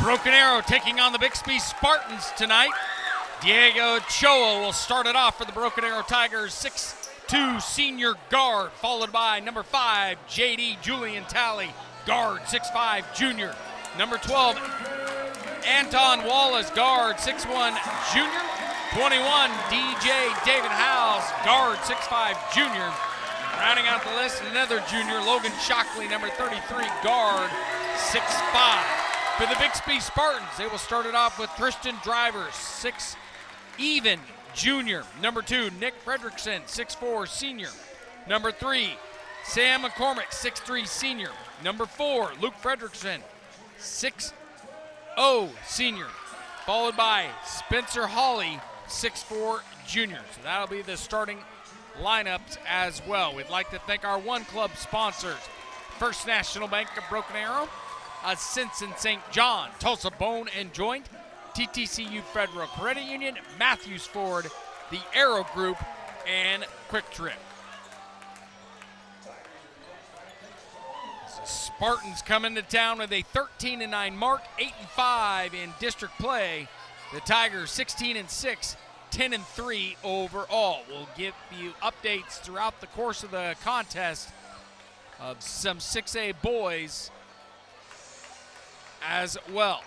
Broken Arrow taking on the Bixby Spartans tonight. Diego Ochoa will start it off for the Broken Arrow Tigers, 6'2" senior guard, followed by number 5, JD Julian Talley, guard, 6'5" junior. Number 12, Anton Wallace, guard, 6'1" junior. 21, DJ David Howes, guard, 6'5", junior. Rounding out the list, another junior, Logan Shockley, number 33, guard, 6'5". For the Bixby Spartans, they will start it off with Tristan Drivers, 6 even, junior. Number 2, Nick Fredrickson, 6'4", senior. Number 3, Sam McCormick, 6'3", senior. Number 4, Luke Fredrickson, 6'0", senior. Followed by Spencer Hawley, 6'4", junior. So that'll be the starting lineups as well. We'd like to thank our One Club sponsors: First National Bank of Broken Arrow, Simpson St. John, Tulsa Bone and Joint, TTCU Federal Credit Union, Matthews Ford, the Arrow Group, and Quick Trip. Spartans come into town with a 13-9 mark, 8-5 in district play. The Tigers 16-6, 10-3 overall. We'll give you updates throughout the course of the contest of some 6A boys as well.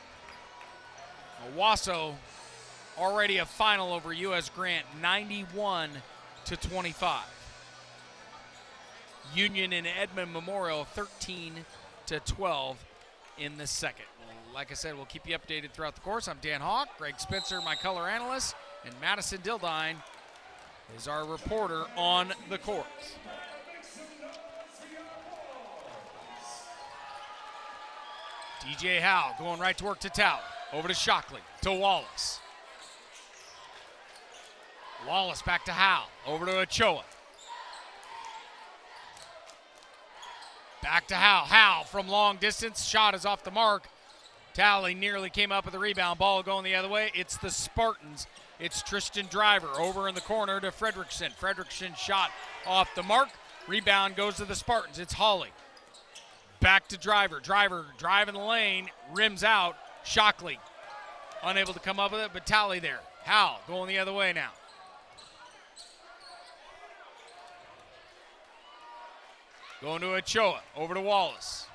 Owasso already a final over U.S. Grant, 91-25. Union and Edmond Memorial 13-12 in the second. Like I said, we'll keep you updated throughout the course. I'm Dan Hawk, Greg Spencer, my color analyst, and Madison Dildine is our reporter on the court. DJ Howe going right to work to Talley. Over to Shockley, to Wallace. Wallace back to Howe, over to Ochoa. Back to Howe. Howe from long distance. Shot is off the mark. Talley nearly came up with a rebound. Ball going the other way. It's the Spartans. It's Tristan Driver over in the corner to Fredrickson. Fredrickson shot off the mark. Rebound goes to the Spartans. It's Hawley. Back to Driver. Driver driving the lane. Rims out. Shockley unable to come up with it, but Talley there. Howe going the other way now. Going to Ochoa, over to Wallace.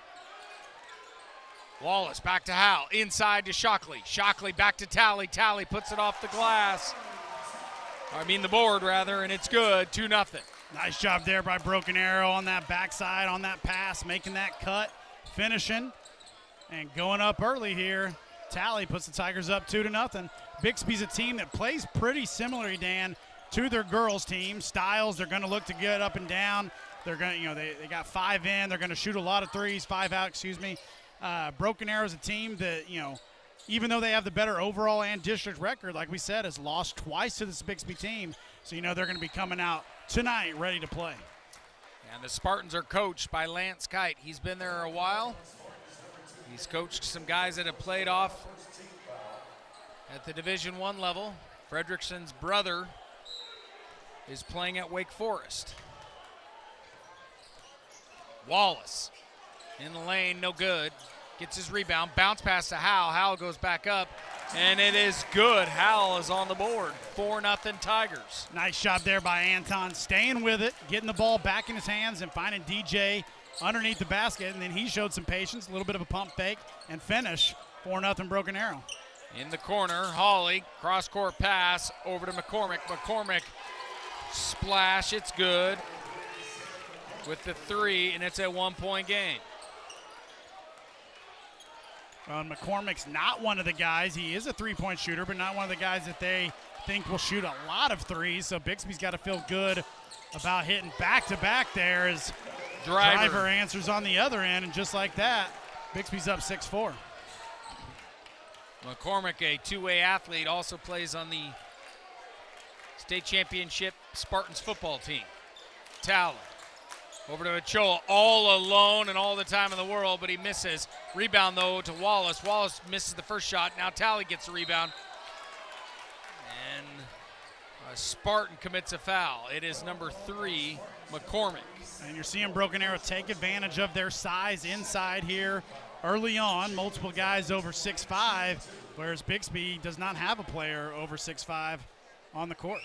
Wallace back to Howe, inside to Shockley. Shockley back to Talley. Talley puts it off the glass. The board rather, and it's good, 2-0. Nice job there by Broken Arrow on that backside, on that pass, making that cut, finishing, and going up early here. Talley puts the Tigers up 2-0. Bixby's a team that plays pretty similarly, Dan, to their girls team. Styles, they're going to look to get up and down. They're going to, they got 5 in. They're going to shoot a lot of threes, 5 out, Broken Arrow's a team that, even though they have the better overall and district record, like we said, has lost twice to this Bixby team. So, they're going to be coming out tonight ready to play. And the Spartans are coached by Lance Kite. He's been there a while. He's coached some guys that have played off at the Division I level. Fredrickson's brother is playing at Wake Forest. Wallace in the lane, no good. Gets his rebound, bounce pass to Howe. Howe goes back up, And it is good. Howell is on the board. 4-0 Tigers. Nice job there by Anton, staying with it, getting the ball back in his hands and finding DJ underneath the basket. And then he showed some patience, a little bit of a pump fake, and finish. 4-0 Broken Arrow. In the corner, Hawley, cross-court pass over to McCormick. McCormick, splash, it's good. With the 3, and it's a 1-point game. Well, McCormick's not one of the guys. He is a three-point shooter, but not one of the guys that they think will shoot a lot of threes. So Bixby's got to feel good about hitting back-to-back there as Driver answers on the other end, and just like that, Bixby's up 6-4. McCormick, a two-way athlete, also plays on the state championship Spartans football team. Talley over to Ochoa, all alone and all the time in the world, but he misses. Rebound, though, to Wallace. Wallace misses the first shot. Now Talley gets the rebound. And a Spartan commits a foul. It is number 3, McCormick. And you're seeing Broken Arrow take advantage of their size inside here early on. Multiple guys over 6'5", whereas Bixby does not have a player over 6'5" on the court.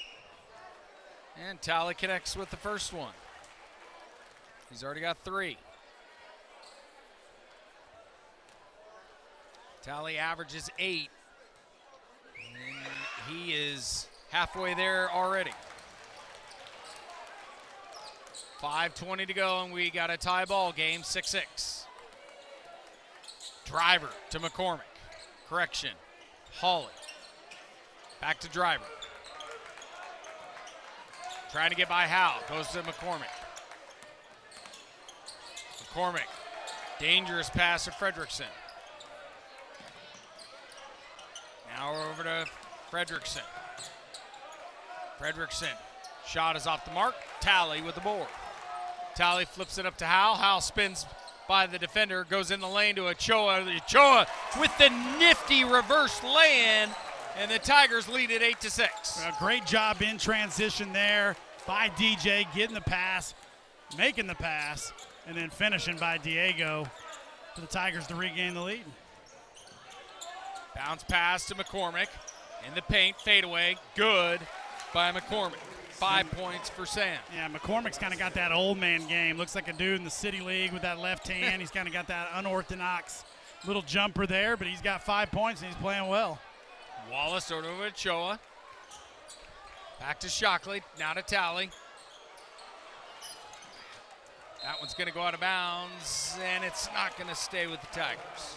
And Talley connects with the first one. He's already got 3. Talley averages 8. And he is halfway there already. 5:20 to go, and we got a tie ball game, 6-6. Driver to McCormick. Correction. Hawley. Back to Driver. Trying to get by Howe. Goes to McCormick. McCormick. Dangerous pass to Fredrickson. Now we're over to Fredrickson. Fredrickson. Shot is off the mark. Talley with the board. Talley flips it up to Howe. Howe spins by the defender. Goes in the lane to Ochoa. Ochoa with the nifty reverse lay-in. And the Tigers lead at 8-6. A great job in transition there by DJ, getting the pass, making the pass, and then finishing by Diego for the Tigers to regain the lead. Bounce pass to McCormick. In the paint, fadeaway. Good by McCormick. 5 points for Sam. Yeah, McCormick's kind of got that old man game. Looks like a dude in the City League with that left hand. He's kind of got that unorthodox little jumper there, but he's got 5 points and he's playing well. Wallace over to Ochoa. Back to Shockley. Now to Talley. That one's going to go out of bounds, and it's not going to stay with the Tigers.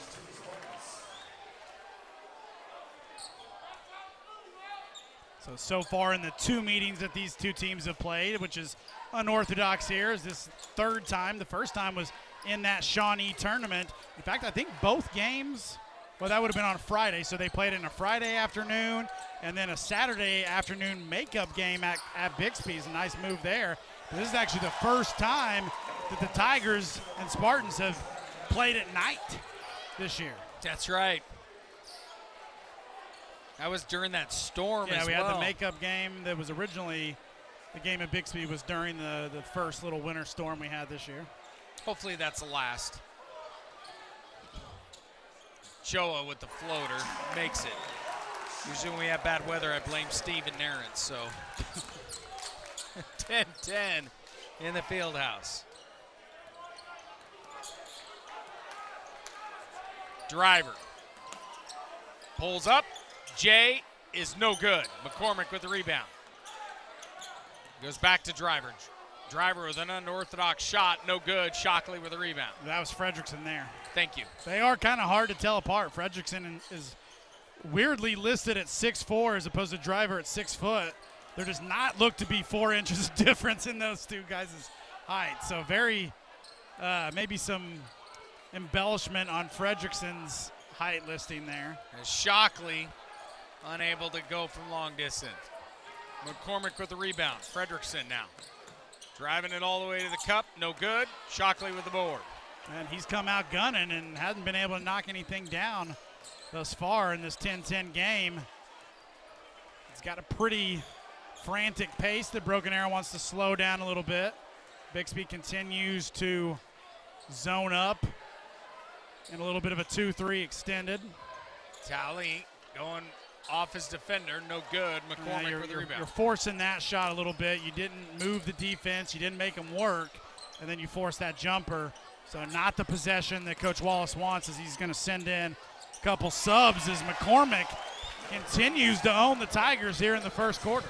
So far in the 2 meetings that these two teams have played, which is unorthodox here, is this 3rd time. The first time was in that Shawnee tournament. In fact, I think both games, well, that would have been on Friday, so they played in a Friday afternoon and then a Saturday afternoon makeup game at Bixby's. A nice move there. But this is actually the first time that the Tigers and Spartans have played at night this year. That's right. That was during that storm as well. Yeah, we had the makeup game that was originally, the game at Bixby was during the first little winter storm we had this year. Hopefully that's the last. Choa with the floater makes it. Usually when we have bad weather, I blame Steve and Narrance, so 10-10 in the field house. Driver pulls up. Jay is no good. McCormick with the rebound. Goes back to Driver. Driver with an unorthodox shot, no good. Shockley with a rebound. That was Fredrickson there. Thank you. They are kind of hard to tell apart. Fredrickson is weirdly listed at 6'4" as opposed to Driver at 6 foot. There does not look to be 4 inches of difference in those two guys' height. So very, maybe some embellishment on Fredrickson's height listing there. And Shockley unable to go from long distance. McCormick with the rebound. Fredrickson now. Driving it all the way to the cup, no good. Shockley with the board. And he's come out gunning and hasn't been able to knock anything down thus far in this 10-10 game. He's got a pretty frantic pace that Broken Arrow wants to slow down a little bit. Bixby continues to zone up in a little bit of a 2-3 extended. Talley going off his defender, no good. McCormick with the rebound. You're forcing that shot a little bit. You didn't move the defense. You didn't make them work, and then you force that jumper. So not the possession that Coach Wallace wants, as he's going to send in a couple subs as McCormick continues to own the Tigers here in the first quarter.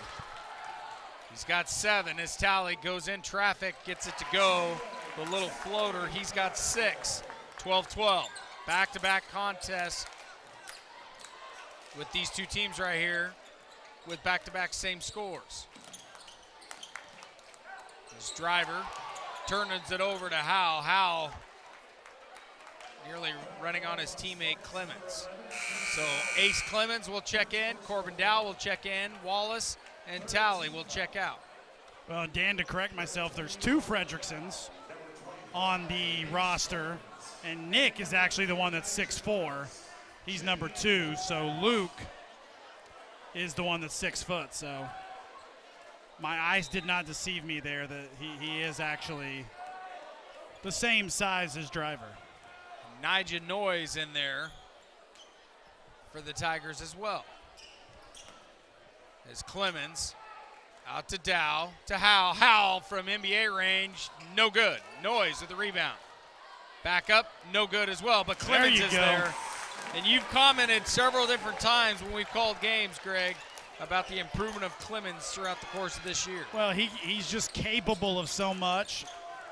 He's got 7. His tally goes in traffic, gets it to go. The little floater, he's got 6. 12-12. Back-to-back contests with these two teams right here with back-to-back same scores. His driver turns it over to Howe. Howe nearly running on his teammate Clemens. So Ace Clemens will check in, Corbin Dow will check in, Wallace and Talley will check out. Well, Dan, to correct myself, there's 2 Fredricksons on the roster, and Nick is actually the one that's 6'4". He's number 2, so Luke is the one that's 6 foot. So my eyes did not deceive me there, that he is actually the same size as Driver. Nigel Noyes in there for the Tigers as well. As Clemens out to Dow, to Howe. Howe from NBA range, no good. Noyes with the rebound. Back up, no good as well, but Clemens is there. And you've commented several different times when we've called games, Greg, about the improvement of Clemens throughout the course of this year. Well, he's just capable of so much,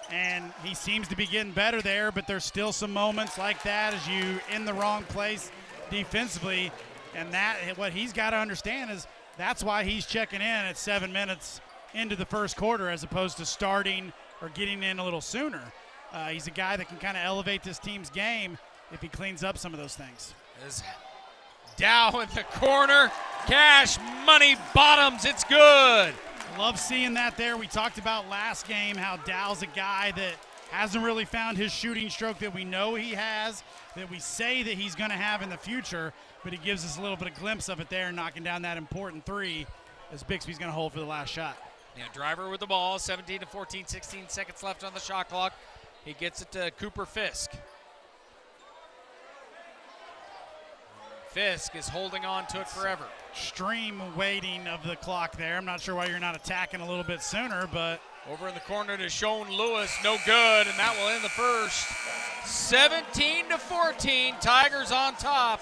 and he seems to be getting better there, but there's still some moments like that as you in the wrong place defensively, and that what he's got to understand is that's why he's checking in at 7 minutes into the first quarter as opposed to starting or getting in a little sooner. He's a guy that can kind of elevate this team's game if he cleans up some of those things. There's Dow in the corner. Cash money bottoms. It's good. Love seeing that there. We talked about last game how Dow's a guy that hasn't really found his shooting stroke that we know he has, that we say that he's going to have in the future, but he gives us a little bit of glimpse of it there, knocking down that important 3 as Bixby's going to hold for the last shot. Yeah, Driver with the ball, 17-14, 16 seconds left on the shot clock. He gets it to Cooper Fisk. Fisk is holding on to it forever. Extreme waiting of the clock there. I'm not sure why you're not attacking a little bit sooner, but over in the corner to Shone Lewis, no good, and that will end the first. 17-14, Tigers on top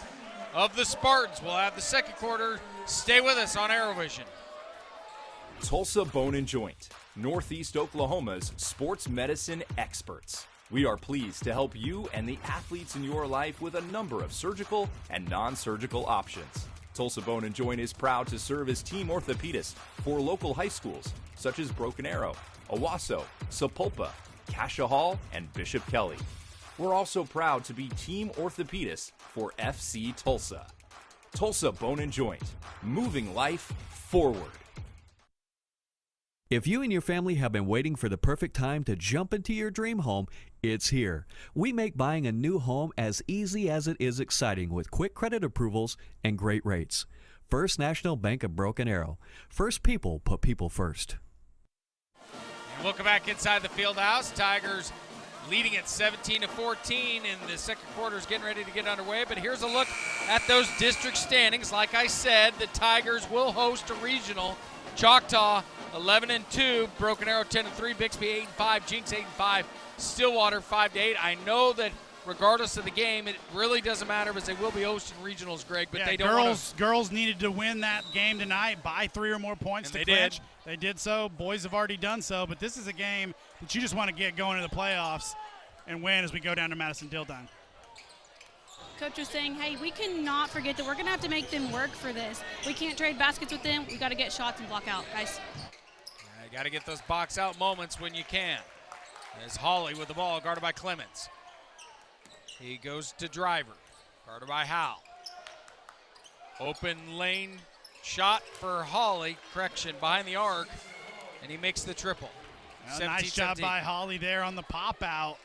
of the Spartans. We'll have the second quarter. Stay with us on ArrowVision. Tulsa Bone and Joint, Northeast Oklahoma's sports medicine experts. We are pleased to help you and the athletes in your life with a number of surgical and non-surgical options. Tulsa Bone and Joint is proud to serve as team orthopedist for local high schools such as Broken Arrow, Owasso, Sapulpa, Cascia Hall, and Bishop Kelly. We're also proud to be team orthopedist for FC Tulsa. Tulsa Bone and Joint, moving life forward. If you and your family have been waiting for the perfect time to jump into your dream home, it's here. We make buying a new home as easy as it is exciting with quick credit approvals and great rates. First National Bank of Broken Arrow. First people put people first. And welcome back inside the field house. Tigers leading at 17-14 in the second quarter is getting ready to get underway. But here's a look at those district standings. Like I said, the Tigers will host a regional. Choctaw 11-2, Broken Arrow 10-3, Bixby 8-5, Jinx 8-5, Stillwater 5-8. I know that regardless of the game, it really doesn't matter because they will be hosting regionals, Greg. But they don't. Girls needed to win that game tonight by 3 or more points to clinch. They did so. Boys have already done so. But this is a game that you just want to get going to the playoffs and win as we go down to Madison-Dildine. Coach was saying, hey, we cannot forget that we're going to have to make them work for this. We can't trade baskets with them. We've got to get shots and block out, guys. You got to get those box out moments when you can. There's Hawley with the ball, guarded by Clemens. He goes to Driver, guarded by Howe. Open lane shot for Hawley, correction, behind the arc, and he makes the triple. Nice job by Hawley there on the pop out.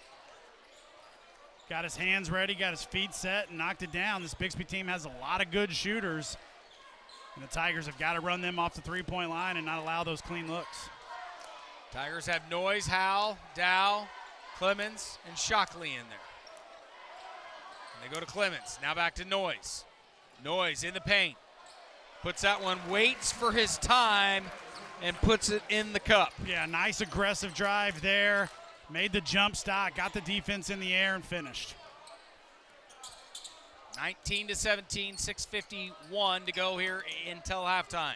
Got his hands ready, got his feet set, and knocked it down. This Bixby team has a lot of good shooters, and the Tigers have got to run them off the three-point line and not allow those clean looks. Tigers have Noyes, Howell, Dow, Clemens, and Shockley in there. And they go to Clemens. Now back to Noyes. Noise in the paint. Puts that one, waits for his time, and puts it in the cup. Yeah, nice aggressive drive there. Made the jump stop, got the defense in the air, and finished. 19-17, 6:51 to go here until halftime.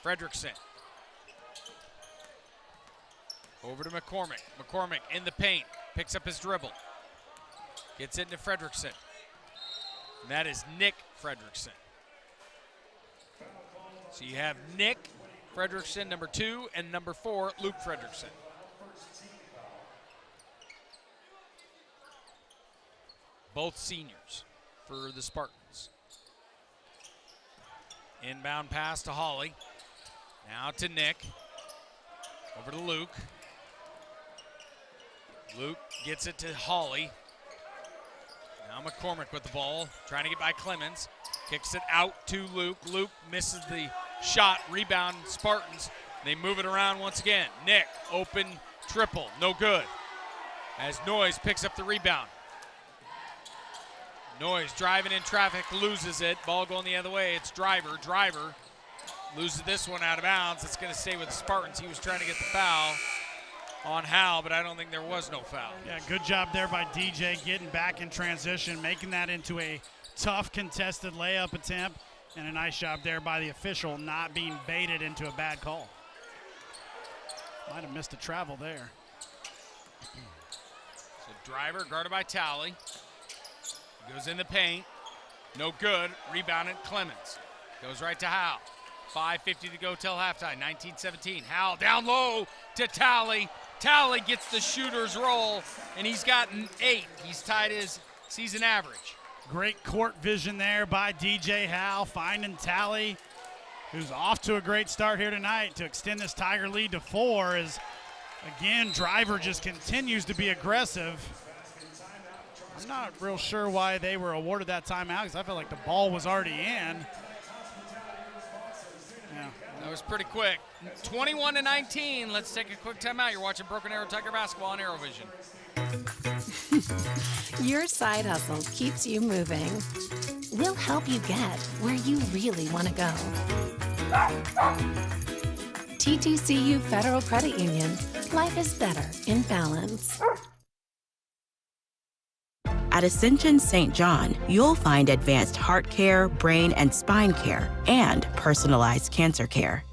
Frederickson. Over to McCormick. McCormick in the paint. Picks up his dribble. Gets it into Frederickson. And that is Nick Frederickson. So you have Nick Frederickson, number 2, and number 4, Luke Frederickson. Both seniors for the Spartans. Inbound pass to Hawley. Now to Nick. Over to Luke. Luke gets it to Hawley. Now McCormick with the ball, trying to get by Clemens. Kicks it out to Luke. Luke misses the shot. Rebound, Spartans. They move it around once again. Nick, open triple, no good. As Noise picks up the rebound. Noise driving in traffic, loses it. Ball going the other way. It's Driver. Driver loses this one out of bounds. It's going to stay with the Spartans. He was trying to get the foul on Hal, but I don't think there was no foul. Yeah, good job there by DJ getting back in transition, making that into a tough contested layup attempt, and a nice job there by the official not being baited into a bad call. Might have missed a travel there. So Driver guarded by Talley. Goes in the paint. No good. Rebounded Clemens. Goes right to Hal. 5:50 to go till halftime. 19-17. Hal down low to Talley. Talley gets the shooter's roll, and he's gotten 8. He's tied his season average. Great court vision there by DJ Hal, finding Talley, who's off to a great start here tonight to extend this Tiger lead to 4. As again, Driver just continues to be aggressive. I'm not real sure why they were awarded that timeout, because I felt like the ball was already in. Yeah. That was pretty quick. 21-19. Let's take a quick timeout. You're watching Broken Arrow Tiger basketball on ArrowVision. Your side hustle keeps you moving. We'll help you get where you really want to go. T2CU Federal Credit Union. Life is better in balance. At Ascension St. John, you'll find advanced heart care, brain and spine care, and personalized cancer care.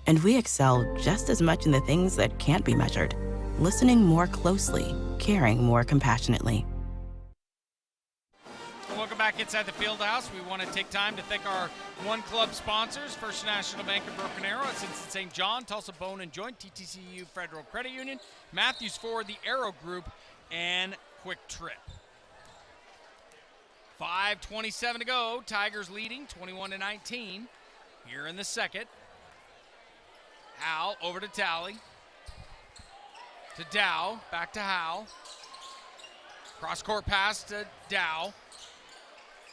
And we excel just as much in the things that can't be measured. Listening more closely, caring more compassionately. Welcome back inside the field house. We want to take time to thank our One Club sponsors, First National Bank of Broken Arrow, St. John, Tulsa Bone and Joint, TTCU Federal Credit Union, Matthews Ford, the Arrow Group, and Quick Trip. 5:27 to go. Tigers leading 21-19 here in the second. Hal over to Talley. To Dow. Back to Hal. Cross-court pass to Dow.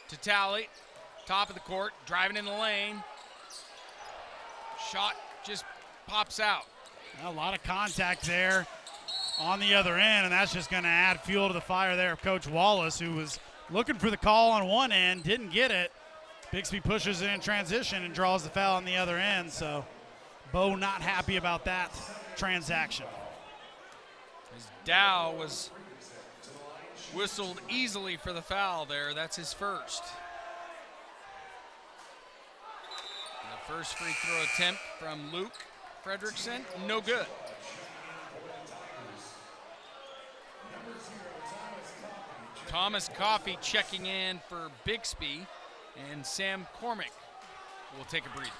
To Talley. Top of the court. Driving in the lane. Shot just pops out. A lot of contact there on the other end, and that's just going to add fuel to the fire there of Coach Wallace, who was looking for the call on one end, didn't get it. Bixby pushes it in transition and draws the foul on the other end, so Bo not happy about that transaction. As Dow was whistled easily for the foul there. That's his first. And the first free throw attempt from Luke Frederickson, no good. Thomas Coffey checking in for Bixby, and Sam Cormick will take a breather.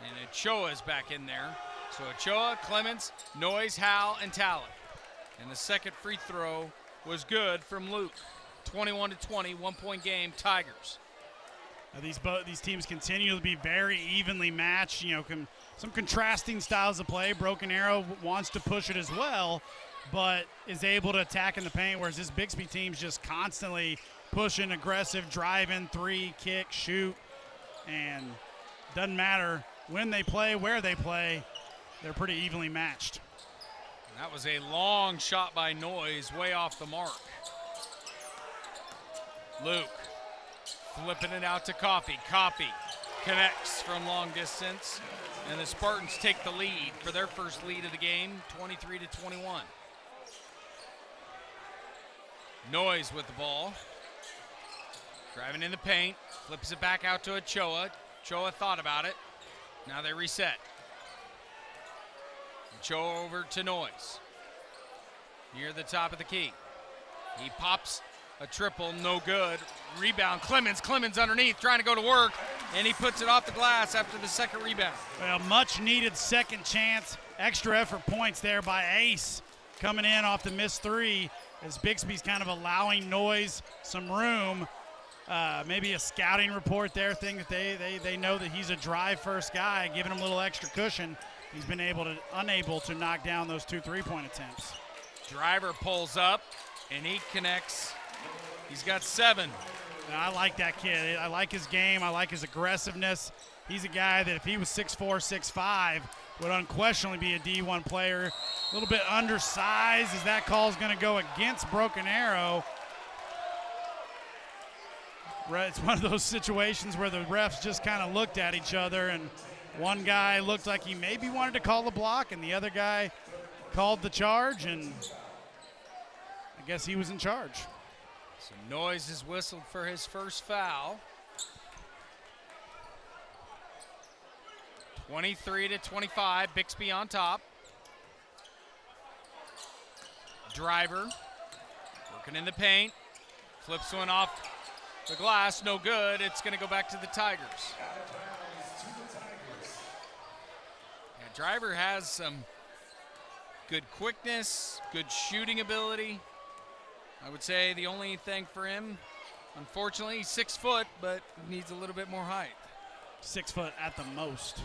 And Ochoa's back in there. So Ochoa, Clemens, Noise, Hal, and Talley. And the second free throw was good from Luke. 21-20, 1-point game, Tigers. Now these teams continue to be very evenly matched. You know, some contrasting styles of play. Broken Arrow wants to push it as well, but is able to attack in the paint, whereas this Bixby team's just constantly pushing, aggressive, driving, three, kick, shoot, and doesn't matter when they play, where they play, they're pretty evenly matched. And that was a long shot by Noise, way off the mark. Luke Flipping it out to Coffey. Coffey connects from long distance, and the Spartans take the lead for their first lead of the game, 23-21. Noyes with the ball. Driving in the paint, flips it back out to Ochoa. Ochoa thought about it. Now they reset. Ochoa over to Noyes. Near the top of the key. He pops a triple, no good. Rebound, Clemens. Clemens underneath, trying to go to work, and he puts it off the glass after the second rebound. Well, much needed second chance. Extra effort points there by Ace coming in off the missed three as Bixby's kind of allowing Noyes some room. Maybe a scouting report there, thing that they know that he's a drive first guy, giving him a little extra cushion. He's been unable to knock down those 2 3-point attempts. Driver pulls up, and he connects. He's got 7. I like that kid. I like his game. I like his aggressiveness. He's a guy that if he was 6'4", 6'5", would unquestionably be a D1 player. A little bit undersized as that call is going to go against Broken Arrow. It's one of those situations where the refs just kind of looked at each other, and one guy looked like he maybe wanted to call the block, and the other guy called the charge, and I guess he was in charge. So Noyes is whistled for his first foul. 23-25, Bixby on top. Driver working in the paint, flips one off the glass, no good. It's going to go back to the Tigers. Yeah, Driver has some good quickness, good shooting ability. I would say the only thing for him, unfortunately, he's 6 foot, but needs a little bit more height. 6 foot at the most.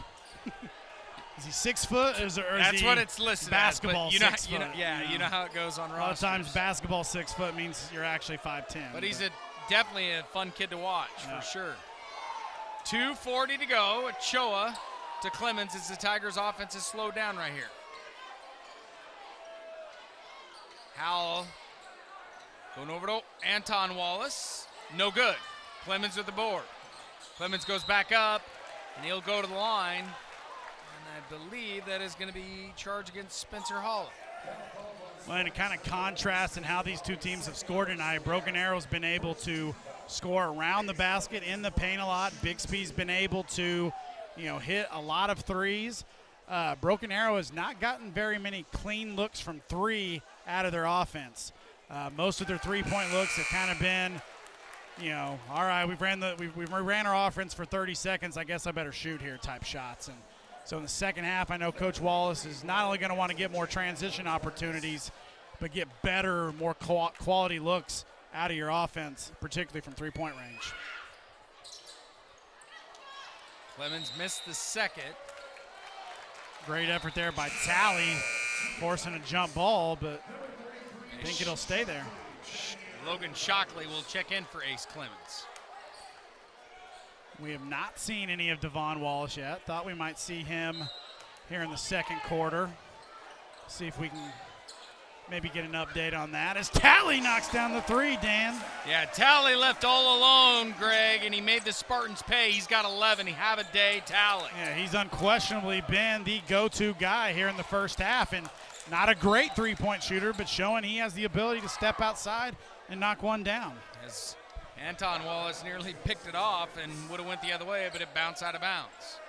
Is he 6 foot? That's what it's listed basketball as. Basketball 6 foot. You know how it goes on rosters. A lot of times basketball 6 foot means you're actually 5'10". But he's definitely a fun kid to watch, for sure. 2:40 to go. Ochoa to Clemens as the Tigers' offense is slowed down right here. Howell going over to Anton Wallace. No good. Clemens with the board. Clemens goes back up, and he'll go to the line. And I believe that is going to be charged against Spencer Hawley. Well, and it kind of contrasts in how these two teams have scored tonight. Broken Arrow's been able to score around the basket, in the paint a lot. Bixby's been able to, hit a lot of threes. Broken Arrow has not gotten very many clean looks from three out of their offense. Most of their three-point looks have kind of been, all right, we ran our offense for 30 seconds. I guess I better shoot here type shots. And so in the second half, I know Coach Wallace is not only going to want to get more transition opportunities, but get better, more quality looks out of your offense, particularly from three-point range. Clemens missed the second. Great effort there by Talley, forcing a jump ball, but I think it'll stay there. Logan Shockley will check in for Ace Clemens. We have not seen any of Devon Wallace yet. Thought we might see him here in the second quarter. See if we can maybe get an update on that as Talley knocks down the three, Dan. Yeah, Talley left all alone, Greg, and he made the Spartans pay. He's got 11. He have a day, Talley. Yeah, he's unquestionably been the go-to guy here in the first half, and not a great three-point shooter, but showing he has the ability to step outside and knock one down. As Anton Wallace nearly picked it off and would have went the other way, but it bounced out of bounds.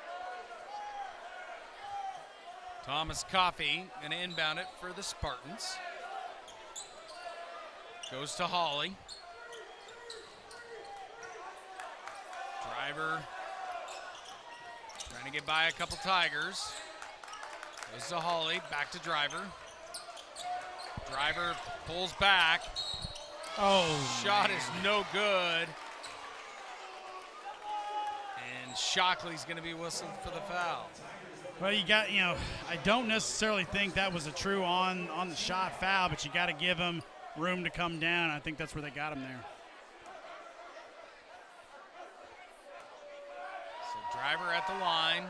Thomas Coffey going to inbound it for the Spartans. Goes to Hawley. Driver trying to get by a couple Tigers. Goes to Hawley, back to Driver. Driver pulls back. Shot is no good. And Shockley's going to be whistled for the foul. Well, you got, I don't necessarily think that was a true on the shot foul, but you got to give him room to come down. I think that's where they got him there. So Driver at the line.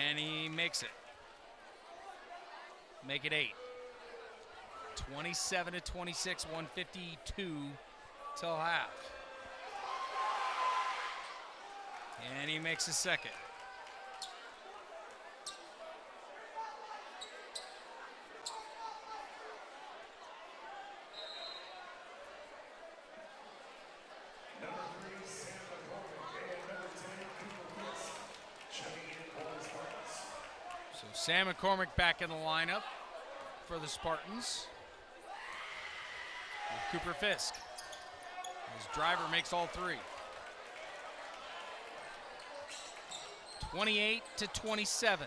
And he makes it. Make it 8. 27-26, 152 till half. And he makes a second. So Sam McCormick back in the lineup for the Spartans. With Cooper Fisk. His driver makes all three. 28-27.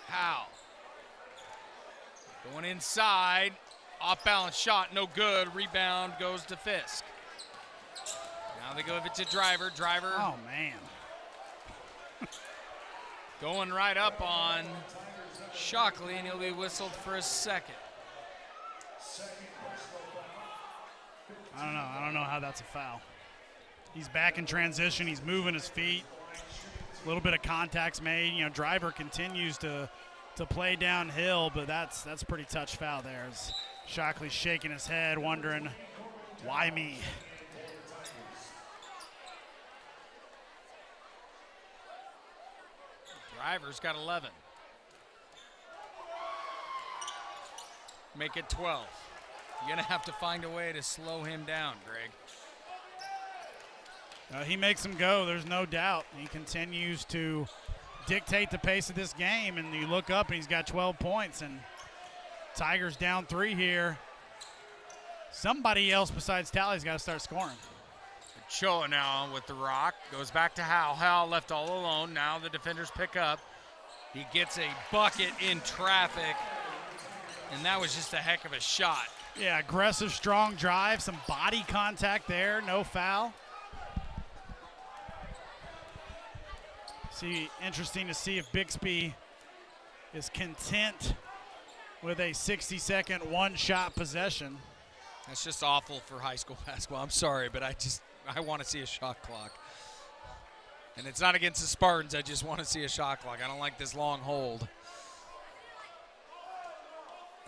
Howe. Going inside. Off balance shot, no good. Rebound goes to Fisk. Now they give it to Driver. Driver. Oh, man. Going right up on Shockley, and he'll be whistled for a second. I don't know how that's a foul. He's back in transition. He's moving his feet. A little bit of contact's made. You know, Driver continues to play downhill, but that's a pretty touch foul there. As Shockley's shaking his head, wondering, why me? Driver's got 11. Make it 12. You're going to have to find a way to slow him down, Greg. He makes him go, there's no doubt. He continues to dictate the pace of this game, and you look up and he's got 12 points, and Tigers down 3 here. Somebody else besides Talley's got to start scoring. Ochoa now with the rock. Goes back to Howe. Howe left all alone. Now the defenders pick up. He gets a bucket in traffic, and that was just a heck of a shot. Yeah, aggressive, strong drive, some body contact there, no foul. Interesting to see if Bixby is content with a 60-second one-shot possession. That's just awful for high school basketball. I'm sorry, but I want to see a shot clock. And it's not against the Spartans. I just want to see a shot clock. I don't like this long hold.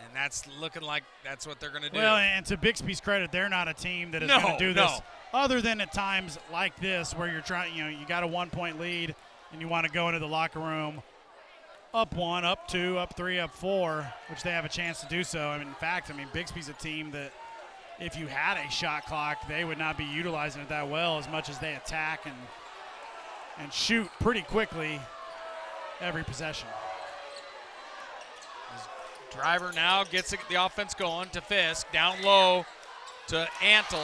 And that's looking like that's what they're going to do. Well, and to Bixby's credit, they're not a team that is going to do this other than at times like this where you're trying, you got a 1-point lead and you want to go into the locker room up 1, up 2, up 3, up 4, which they have a chance to do so. In fact, Bixby's a team that if you had a shot clock, they would not be utilizing it that well as much as they attack and shoot pretty quickly every possession. Driver now gets the offense going to Fisk, down low to Antle.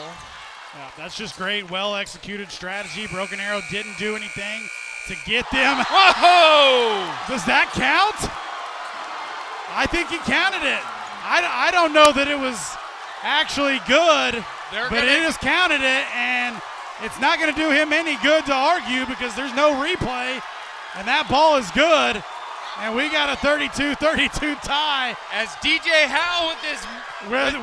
Yeah, that's just great, well-executed strategy. Broken Arrow didn't do anything to get them. Whoa! Does that count? I think he counted it. I don't know that it was actually good, but it has counted it, and it's not going to do him any good to argue because there's no replay, and that ball is good. And we got a 32-32 tie. As DJ Howe with his...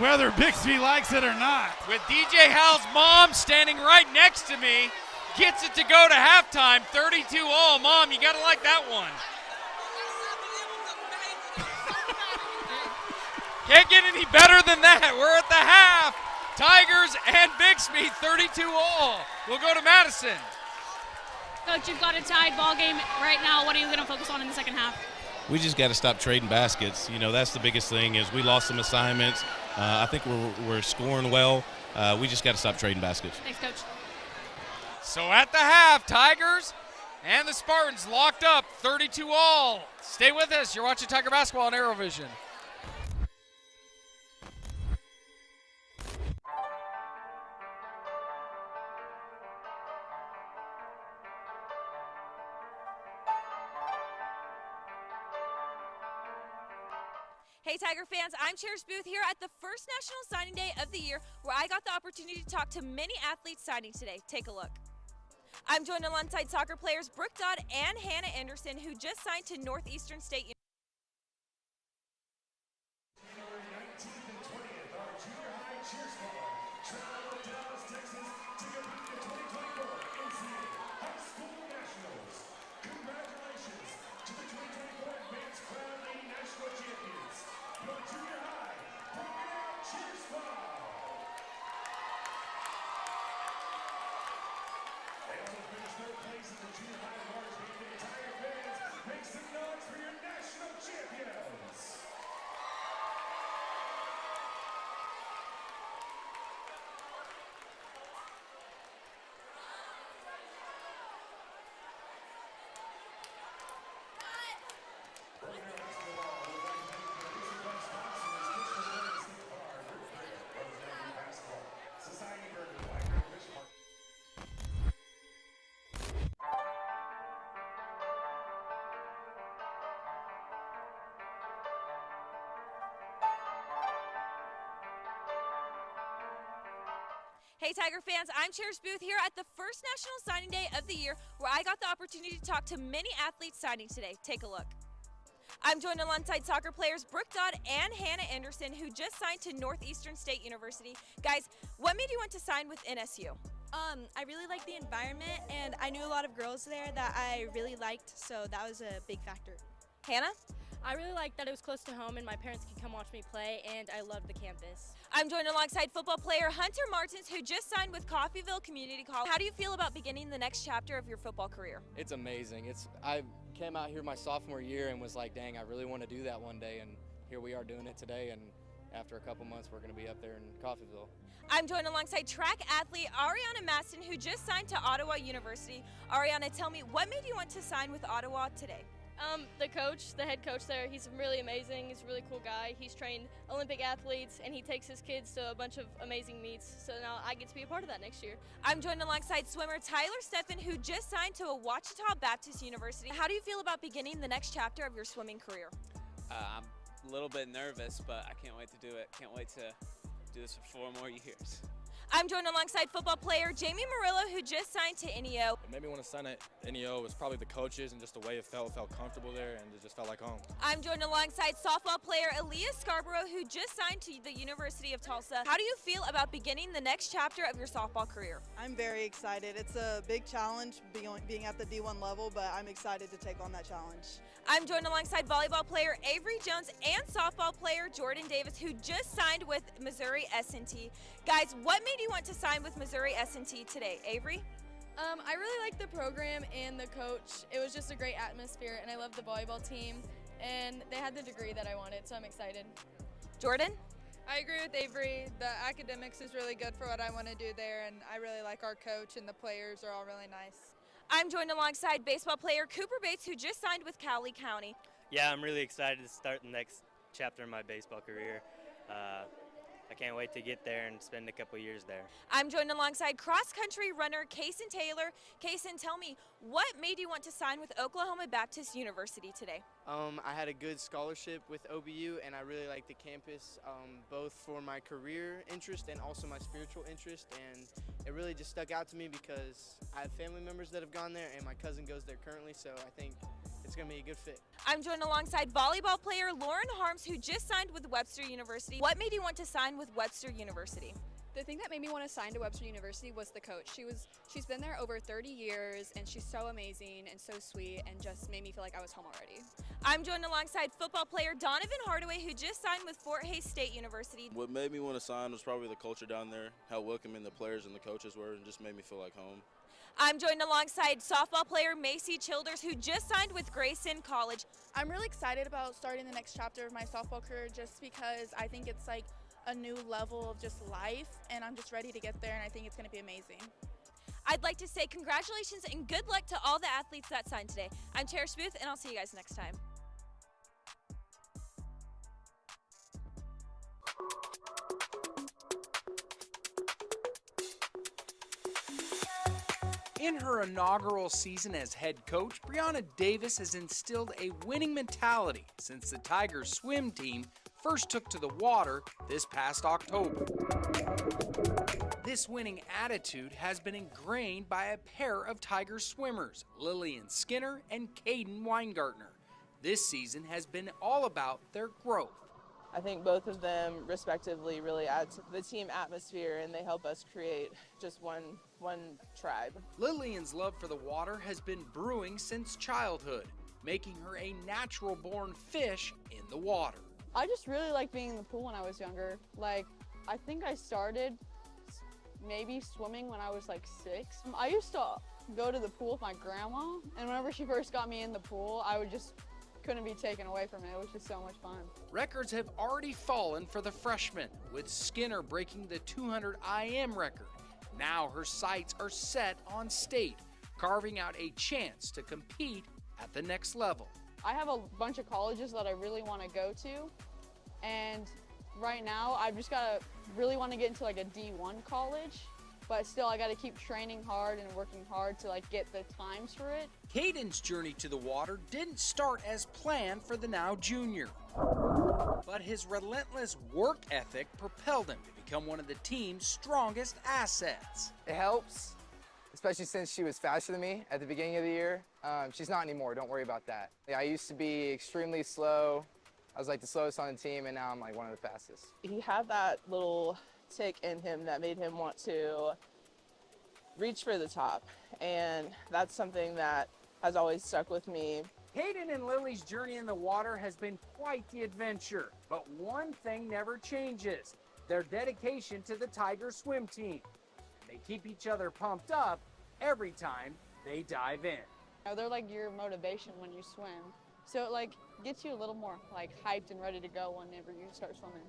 Whether Bixby likes it or not. With DJ Howe's mom standing right next to me, gets it to go to halftime, 32-all. Mom, you got to like that one. Can't get any better than that. We're at the half. Tigers and Bixby, 32-all. We'll go to Madison. Coach, you've got a tied ball game right now. What are you going to focus on in the second half? We just got to stop trading baskets. That's the biggest thing is we lost some assignments. I think we're scoring well. We just got to stop trading baskets. Thanks, Coach. So at the half, Tigers and the Spartans locked up 32-all. Stay with us. You're watching Tiger Basketball on ArrowVision. Hey Tiger fans, I'm Cherish Booth here at the first National Signing Day of the year where I got the opportunity to talk to many athletes signing today. Take a look. I'm joined alongside soccer players Brooke Dodd and Hannah Anderson who just signed to Northeastern State University. Hey Tiger fans, I'm Cherish Booth here at the first National Signing Day of the year, where I got the opportunity to talk to many athletes signing today. Take a look. I'm joined alongside soccer players Brooke Dodd and Hannah Anderson, who just signed to Northeastern State University. Guys, what made you want to sign with NSU? I really liked the environment, and I knew a lot of girls there that I really liked, so that was a big factor. Hannah? I really liked that it was close to home and my parents could come watch me play, and I loved the campus. I'm joined alongside football player Hunter Martins, who just signed with Coffeyville Community College. How do you feel about beginning the next chapter of your football career? It's amazing. I came out here my sophomore year and was like, dang, I really want to do that one day, and here we are doing it today, and after a couple months we're going to be up there in Coffeyville. I'm joined alongside track athlete Ariana Maston, who just signed to Ottawa University. Ariana, tell me, what made you want to sign with Ottawa today? The head coach there, he's really amazing. He's a really cool guy. He's trained Olympic athletes, and he takes his kids to a bunch of amazing meets. So now I get to be a part of that next year. I'm joined alongside swimmer Tyler Steffen, who just signed to a Ouachita Baptist University. How do you feel about beginning the next chapter of your swimming career? I'm a little bit nervous, but I can't wait to do it. Can't wait to do this for 4 more years. I'm joined alongside football player Jamie Murillo, who just signed to NEO. What made me want to sign at NEO was probably the coaches and just the way it felt comfortable there, and it just felt like home. I'm joined alongside softball player Aaliyah Scarborough, who just signed to the University of Tulsa. How do you feel about beginning the next chapter of your softball career? I'm very excited. It's a big challenge being at the D1 level, but I'm excited to take on that challenge. I'm joined alongside volleyball player Avery Jones and softball player Jordan Davis, who just signed with Missouri S&T. Guys, what made you want to sign with Missouri S&T today? Avery? I really liked the program and the coach. It was just a great atmosphere, and I loved the volleyball team, and they had the degree that I wanted, so I'm excited. Jordan? I agree with Avery. The academics is really good for what I want to do there, and I really like our coach, and the players are all really nice. I'm joined alongside baseball player Cooper Bates, who just signed with Cowley County. Yeah, I'm really excited to start the next chapter of my baseball career. I can't wait to get there and spend a couple years there. I'm joined alongside cross-country runner Kaysen Taylor. Kaysen, tell me, what made you want to sign with Oklahoma Baptist University today? I had a good scholarship with OBU, and I really liked the campus, both for my career interest and also my spiritual interest, and it really just stuck out to me because I have family members that have gone there, and my cousin goes there currently, so I think it's going to be a good fit. I'm joined alongside volleyball player Lauren Harms, who just signed with Webster University. What made you want to sign with Webster University? The thing that made me want to sign to Webster University was the coach. She's been there over 30 years, and she's so amazing and so sweet, and just made me feel like I was home already. I'm joined alongside football player Donovan Hardaway, who just signed with Fort Hays State University. What made me want to sign was probably the culture down there, how welcoming the players and the coaches were, and just made me feel like home. I'm joined alongside softball player Macy Childers, who just signed with Grayson College. I'm really excited about starting the next chapter of my softball career just because I think it's like a new level of just life, and I'm just ready to get there, and I think it's going to be amazing. I'd like to say congratulations and good luck to all the athletes that signed today. I'm Cherish Booth, and I'll see you guys next time. In her inaugural season as head coach, Brianna Davis has instilled a winning mentality since the Tigers swim team first took to the water this past October. This winning attitude has been ingrained by a pair of Tiger swimmers, Lillian Skinner and Caden Weingartner. This season has been all about their growth. I think both of them respectively really add to the team atmosphere, and they help us create just one tribe. Lillian's love for the water has been brewing since childhood, making her a natural-born fish in the water. I just really liked being in the pool when I was younger. Like, I think I started maybe swimming when I was like 6. I used to go to the pool with my grandma, and whenever she first got me in the pool, I couldn't be taken away from it. It was just so much fun. Records have already fallen for the freshman, with Skinner breaking the 200 IM record. Now her sights are set on state, carving out a chance to compete at the next level. I have a bunch of colleges that I really want to go to, and right now I've just really want to get into like a D1 college, but still I got to keep training hard and working hard to like get the times for it. Caden's journey to the water didn't start as planned for the now junior. But his relentless work ethic propelled him to become one of the team's strongest assets. It helps, especially since she was faster than me at the beginning of the year. She's not anymore, don't worry about that. I used to be extremely slow. I was like the slowest on the team, and now I'm like one of the fastest. He had that little tick in him that made him want to reach for the top, and that's something that has always stuck with me. Hayden and Lily's journey in the water has been quite the adventure, but one thing never changes: their dedication to the Tiger swim team. They keep each other pumped up every time they dive in. They're like your motivation when you swim. So it like gets you a little more like hyped and ready to go whenever you start swimming.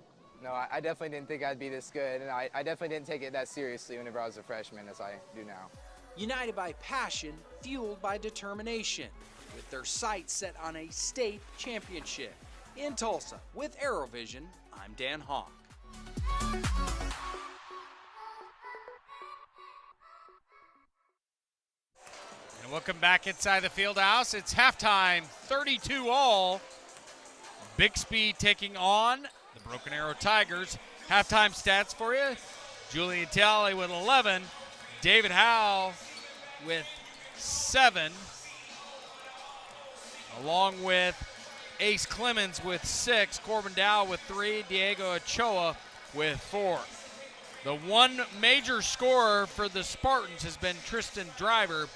No, I definitely didn't think I'd be this good, and I definitely didn't take it that seriously whenever I was a freshman as I do now. United by passion, fueled by determination, with their sights set on a state championship. In Tulsa, with ArrowVision, I'm Dan Hawk. And welcome back inside the field house. It's halftime, 32-all. Bixby taking on the Broken Arrow Tigers. Halftime stats for you: Julian Talley with 11, David Howe with 7, along with Ace Clemens with 6, Corbin Dow with 3, Diego Ochoa with 4. The one major scorer for the Spartans has been Tristan Driver.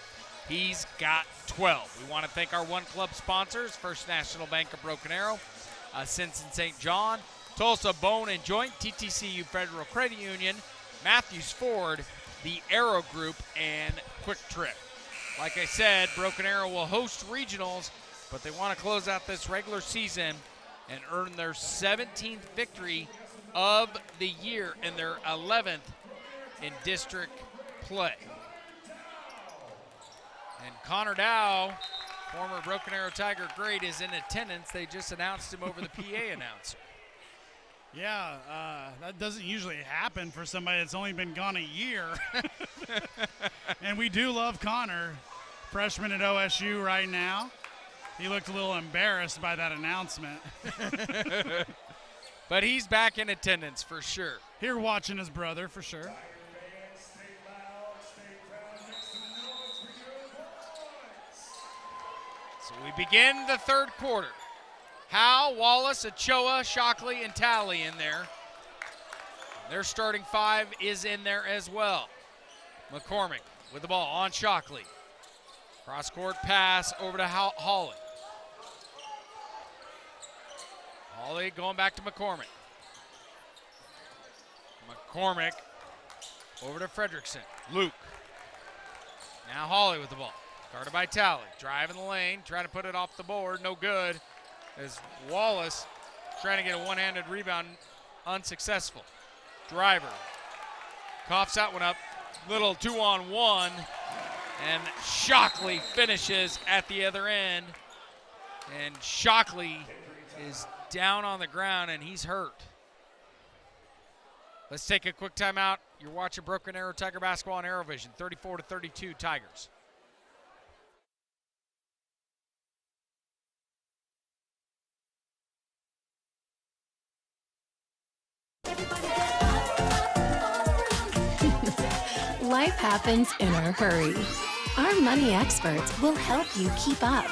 He's got 12. We want to thank our One Club sponsors: First National Bank of Broken Arrow, Simpson St. John, Tulsa Bone and Joint, TTCU Federal Credit Union, Matthews Ford, the Arrow Group, and Quick Trip. Like I said, Broken Arrow will host regionals, but they want to close out this regular season and earn their 17th victory of the year and their 11th in district play. And Connor Dow, former Broken Arrow Tiger great, is in attendance. They just announced him over the PA announcer. Yeah, that doesn't usually happen for somebody that's only been gone a year. And we do love Connor, freshman at OSU right now. He looked a little embarrassed by that announcement. But he's back in attendance for sure. Here watching his brother for sure. So we begin the third quarter. Howe, Wallace, Ochoa, Shockley, and Talley in there. Their starting five is in there as well. McCormick with the ball on Shockley. Cross-court pass over to Hawley. Hawley going back to McCormick. McCormick over to Fredrickson. Luke. Now Hawley with the ball. Guarded by Talley. Driving the lane, trying to put it off the board. No good. As Wallace trying to get a one-handed rebound, unsuccessful. Driver coughs that one up. Little 2-on-1. And Shockley finishes at the other end. And Shockley is down on the ground and he's hurt. Let's take a quick timeout. You're watching Broken Arrow Tiger basketball on ArrowVision. 34-32 Tigers. Life happens in a hurry. Our money experts will help you keep up.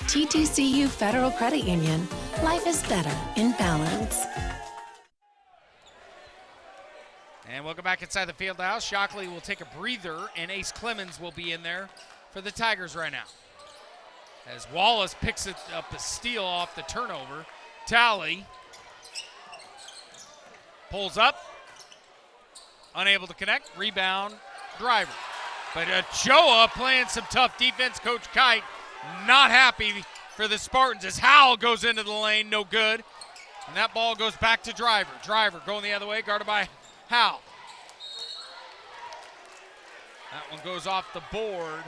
TTCU Federal Credit Union. Life is better in balance. And welcome back inside the field house. Shockley will take a breather, and Ace Clemens will be in there for the Tigers right now. As Wallace picks it up a steal off the turnover. Talley pulls up. Unable to connect. Rebound, Driver. But Ochoa playing some tough defense. Coach Kite not happy for the Spartans as Howell goes into the lane. No good. And that ball goes back to Driver. Driver going the other way, guarded by Howell. That one goes off the board.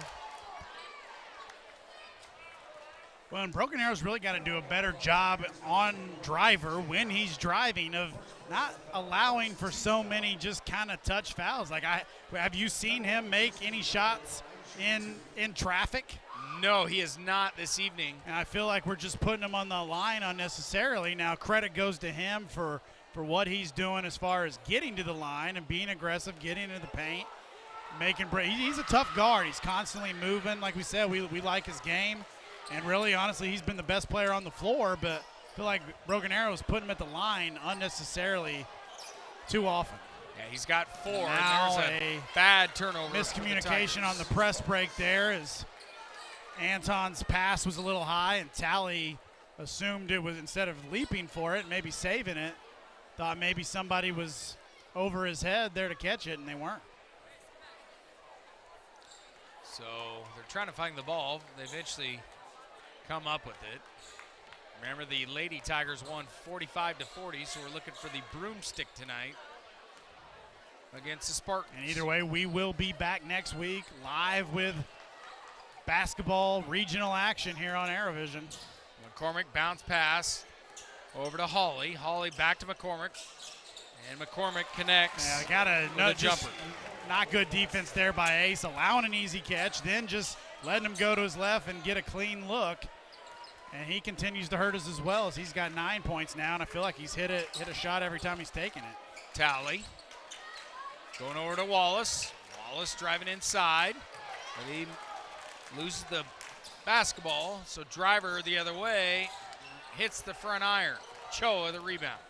Well, and Broken Arrow's really got to do a better job on Driver when he's driving of not allowing for so many just kind of touch fouls. Like, have you seen him make any shots in traffic? No, he is not this evening. And I feel like we're just putting him on the line unnecessarily. Now, credit goes to him for what he's doing as far as getting to the line and being aggressive, getting into the paint, making break. He's a tough guard. He's constantly moving. Like we said, we like his game. And really, honestly, he's been the best player on the floor, but I feel like Broken Arrow's putting him at the line unnecessarily too often. Yeah, he's got 4. Now and there's a bad turnover. Miscommunication on the press break there as Anton's pass was a little high, and Tally assumed it was, instead of leaping for it, maybe saving it, thought maybe somebody was over his head there to catch it, and they weren't. So they're trying to find the ball. They eventually come up with it. Remember, the Lady Tigers won 45-40, so we're looking for the broomstick tonight against the Spartans. And either way, we will be back next week live with basketball regional action here on ArrowVision. McCormick bounce pass over to Hawley. Hawley back to McCormick. And McCormick connects. Yeah, with a jumper. Not good defense there by Ace, allowing an easy catch, then just letting him go to his left and get a clean look. And he continues to hurt us as well, as he's got 9 points now, and I feel like he's hit a shot every time he's taken it. Tally going over to Wallace. Wallace driving inside, but he loses the basketball, so driver the other way hits the front iron. Choa the rebound.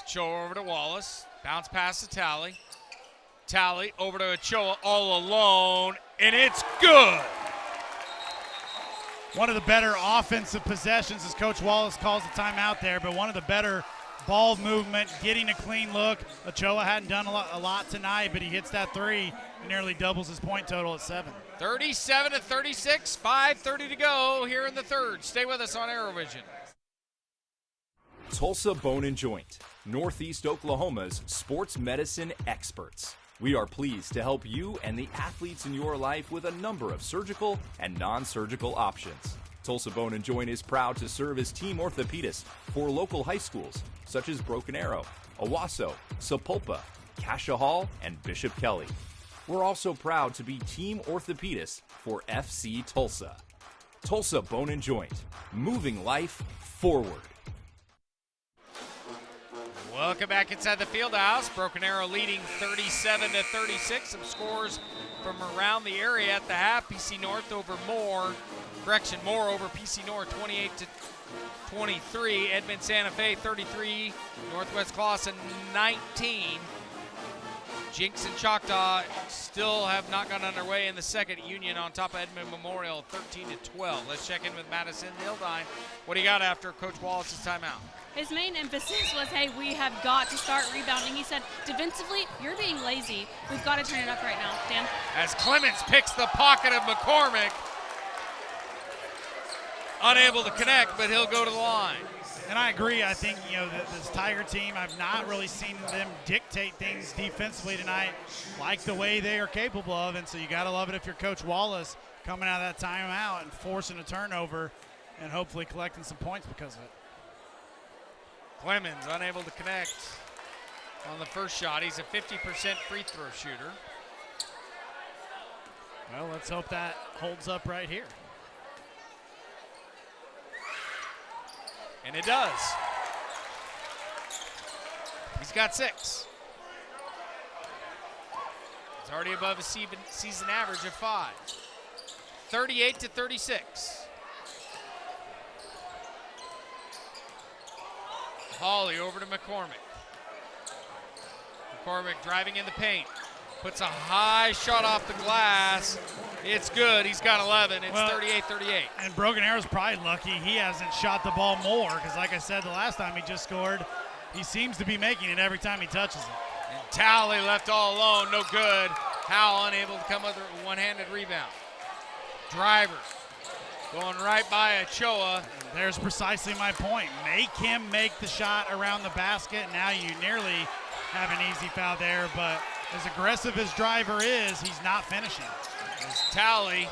Choa over to Wallace. Bounce pass to Tally. Tally over to Ochoa all alone, and it's good. One of the better offensive possessions, as Coach Wallace calls the timeout there, but one of the better ball movement, getting a clean look. Ochoa hadn't done a lot tonight, but he hits that three and nearly doubles his point total at 7. 37-36, 5:30 to go here in the third. Stay with us on ArrowVision. Tulsa Bone and Joint, Northeast Oklahoma's sports medicine experts. We are pleased to help you and the athletes in your life with a number of surgical and non-surgical options. Tulsa Bone and Joint is proud to serve as team orthopedist for local high schools such as Broken Arrow, Owasso, Sapulpa, Cascia Hall, and Bishop Kelly. We're also proud to be team orthopedist for FC Tulsa. Tulsa Bone and Joint, moving life forward. Welcome back inside the field house. Broken Arrow leading 37-36. Some scores from around the area at the half. PC North over Moore. Moore over PC North 28-23. Edmond Santa Fe 33. Northwest Clawson 19. Jinx and Choctaw still have not gone underway in the second. Union on top of Edmond Memorial 13-12. Let's check in with Madison Dildine. What do you got after Coach Wallace's timeout? His main emphasis was, hey, we have got to start rebounding. He said, defensively, you're being lazy. We've got to turn it up right now. Dan? As Clemens picks the pocket of McCormick. Unable to connect, but he'll go to the line. And I agree. I think, this Tiger team, I've not really seen them dictate things defensively tonight like the way they are capable of. And so you got to love it if you're Coach Wallace coming out of that timeout and forcing a turnover and hopefully collecting some points because of it. Clemens unable to connect on the first shot. He's a 50% free throw shooter. Well, let's hope that holds up right here. And it does. He's got 6. He's already above a season average of 5. 38-36. Hawley over to McCormick. McCormick driving in the paint. Puts a high shot off the glass. It's good. He's got 11. It's 38-38. And Broken Arrow's probably lucky he hasn't shot the ball more because, like I said, the last time he just scored, he seems to be making it every time he touches it. And Tally left all alone. No good. Howell unable to come with a one-handed rebound. Driver going right by Ochoa. There's precisely my point. Make him make the shot around the basket. Now you nearly have an easy foul there, but as aggressive as Driver is, he's not finishing. As Tally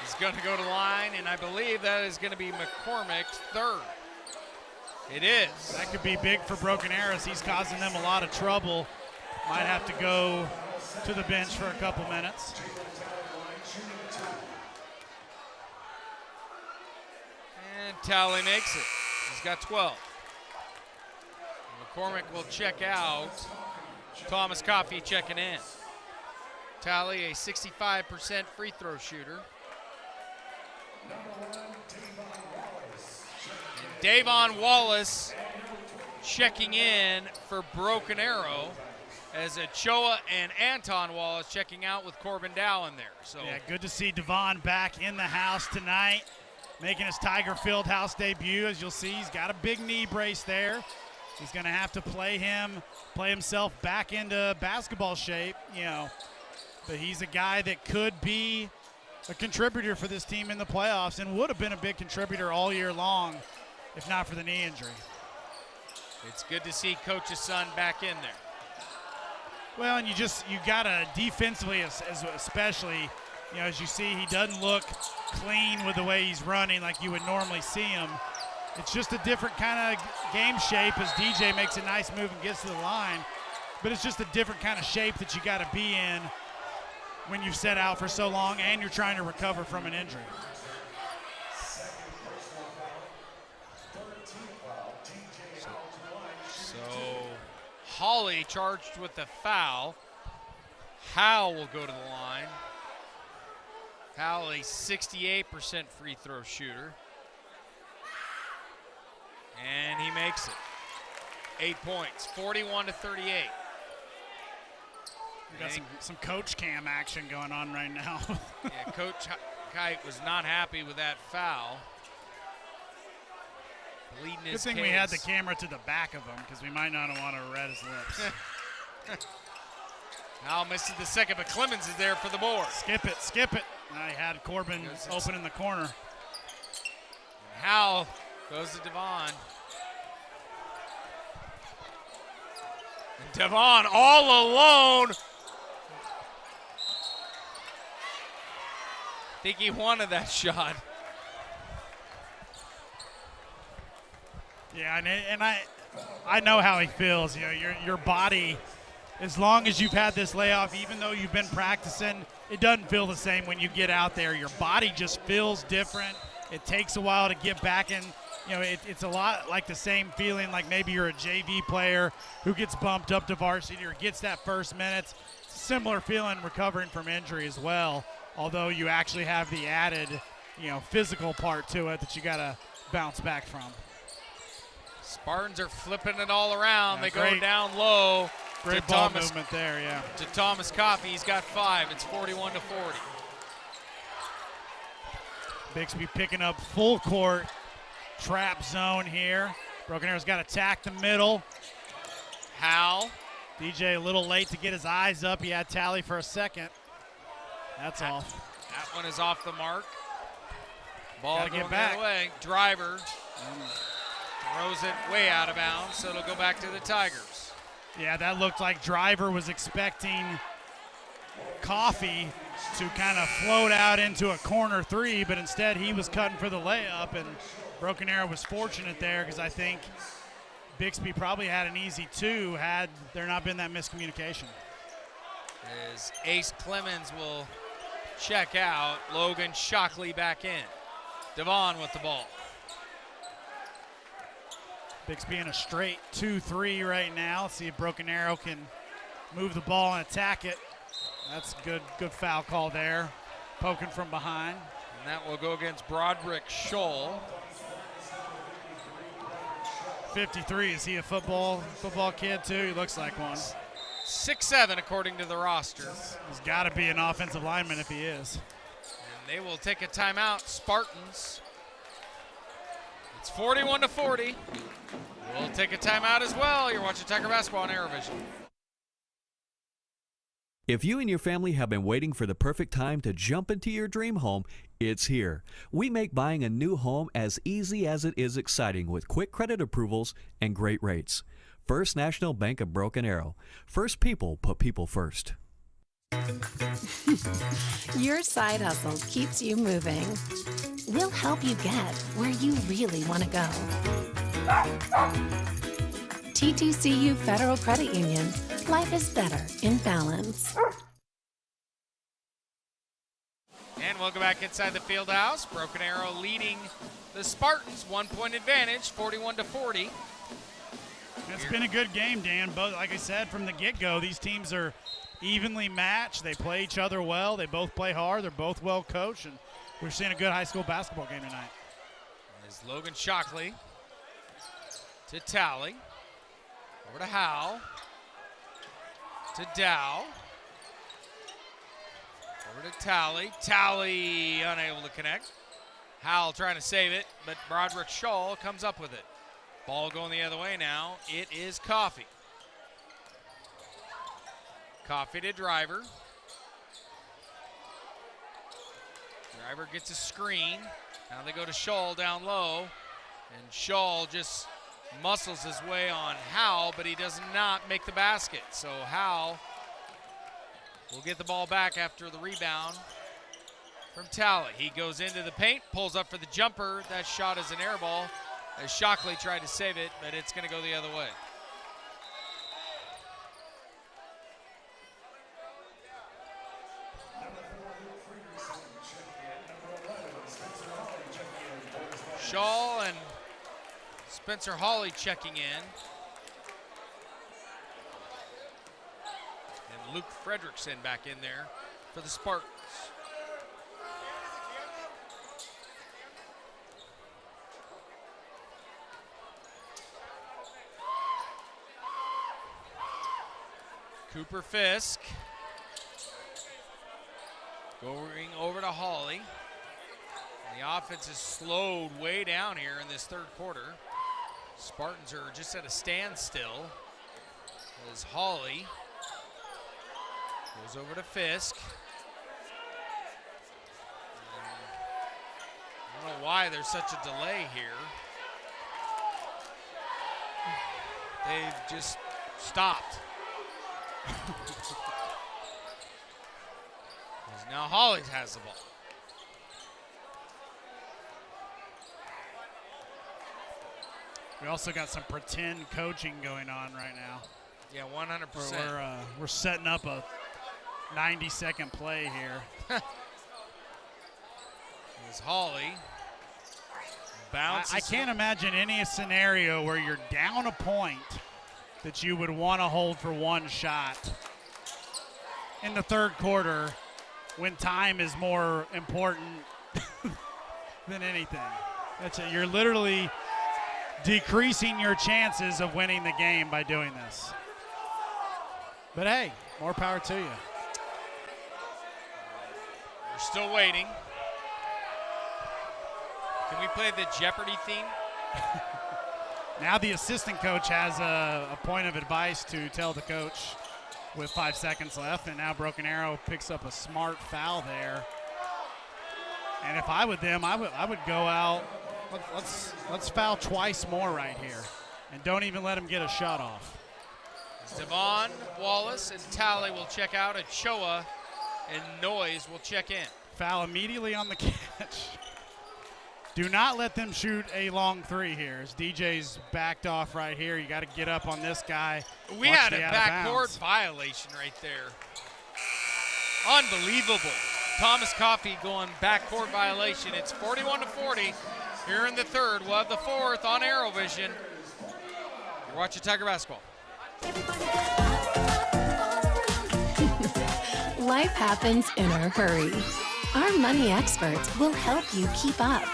is going to go to the line, and I believe that is going to be McCormick's third. It is. That could be big for Broken Arrows. He's causing them a lot of trouble. Might have to go to the bench for a couple minutes. And Tally makes it. He's got 12. McCormick will check out. Thomas Coffey checking in. Tally, a 65% free throw shooter. And Davon Wallace checking in for Broken Arrow, as Ochoa and Anton Wallace checking out with Corbin Dow in there. So yeah, good to see Devon back in the house tonight, making his Tiger Fieldhouse debut. As you'll see, he's got a big knee brace there. He's going to have to play himself back into basketball shape, But he's a guy that could be a contributor for this team in the playoffs and would have been a big contributor all year long if not for the knee injury. It's good to see Coach's son back in there. Well, and you got to defensively, especially, as you see, he doesn't look clean with the way he's running like you would normally see him. It's just a different kind of game shape as DJ makes a nice move and gets to the line. But it's just a different kind of shape that you got to be in when you've set out for so long and you're trying to recover from an injury. So Hawley charged with the foul. Howell will go to the line. Howell, a 68% free throw shooter. And he makes it. 8 points, 41-38. We've got some coach cam action going on right now. Yeah, Coach Kite was not happy with that foul. Bleeding Good his thing case. we had the camera to the back of him because we might not want to read his lips. Howell misses the second, but Clemens is there for the board. Skip it. I had Corbin open in the corner. And Howell goes to Devon. And Devon all alone. I think he wanted that shot. Yeah, and I know how he feels. Your body, as long as you've had this layoff, even though you've been practicing, it doesn't feel the same when you get out there. Your body just feels different. It takes a while to get back in. It's a lot like the same feeling like maybe you're a JV player who gets bumped up to varsity or gets that first minutes. Similar feeling recovering from injury as well, although you actually have the added, physical part to it that you got to bounce back from. Spartans are flipping it all around. Yeah, they go down low. Great ball movement there, yeah. To Thomas Coffey. He's got 5. It's 41-40. Bixby picking up full court trap zone here. Broken Arrow's got to attack the middle. Howell. DJ a little late to get his eyes up. He had Tally for a second. That's off. That one is off the mark. Ball Gotta going get back. the other way. Driver throws it way out of bounds, so it'll go back to the Tigers. Yeah, that looked like Driver was expecting Coffey to kind of float out into a corner three, but instead he was cutting for the layup, and Broken Arrow was fortunate there because I think Bixby probably had an easy 2 had there not been that miscommunication. As Ace Clemens will check out, Logan Shockley back in. Devon with the ball. Bixby in a straight 2-3 right now. Let's see if Broken Arrow can move the ball and attack it. That's good foul call there. Poking from behind. And that will go against Broderick Scholl. 53, is he a football kid too? He looks like one. 6'7" according to the roster. He's got to be an offensive lineman if he is. And they will take a timeout, Spartans. It's 41-40. We'll take a timeout as well. You're watching Tiger Basketball on ArrowVision. If you and your family have been waiting for the perfect time to jump into your dream home, it's here. We make buying a new home as easy as it is exciting with quick credit approvals and great rates. First National Bank of Broken Arrow. First people put people first. Your side hustle keeps you moving. We'll help you get where you really want to go. T2CU Federal Credit Union. Life is better in balance. And we'll go back inside the field house. Broken Arrow leading the Spartans, 1-point advantage, 41-40. It's been a good game, Dan. Both, like I said, from the get-go, these teams are evenly matched. They play each other well. They both play hard. They're both well coached, and we're seeing a good high school basketball game tonight. As Logan Shockley to Talley. Over to Howe. To Dow. Over to Talley. Talley unable to connect. Howell trying to save it, but Broderick Shaw comes up with it. Ball going the other way now. It is Coffey. Coffey to Driver. Driver gets a screen. Now they go to Shaw down low. And Shaw just muscles his way on Howell, but he does not make the basket. So Howell will get the ball back after the rebound from Talley. He goes into the paint, pulls up for the jumper. That shot is an air ball as Shockley tried to save it, but it's going to go the other way. Shaw and Spencer Hawley checking in. And Luke Fredrickson back in there for the Spartans. Cooper Fisk going over to Hawley. The offense is slowed way down here in this third quarter. Spartans are just at a standstill as Hawley goes over to Fisk. I don't know why there's such a delay here. They've just stopped. Now Hawley has the ball. We also got some pretend coaching going on right now. Yeah, 100%. We're setting up a 90-second play here. There's Hawley. Bounces. I can't imagine any scenario where you're down a point that you would want to hold for one shot in the third quarter when time is more important than anything. That's it. You're literally decreasing your chances of winning the game by doing this. But hey, more power to you. We're still waiting. Can we play the Jeopardy theme? Now the assistant coach has a point of advice to tell the coach with 5 seconds left, and now Broken Arrow picks up a smart foul there. And if I were them, I would go out. Let's foul twice more right here, and don't even let him get a shot off. Devon, Wallace, and Talley will check out. Ochoa and Noyes will check in. Foul immediately on the catch. Do not let them shoot a long three here. As DJ's backed off right here, you got to get up on this guy. We had a backcourt violation right there. Unbelievable. Thomas Coffey going backcourt violation. It's 41-40 here in the third. We'll have the fourth on ArrowVision. You're watching Tiger Basketball. Life happens in a hurry. Our money experts will help you keep up.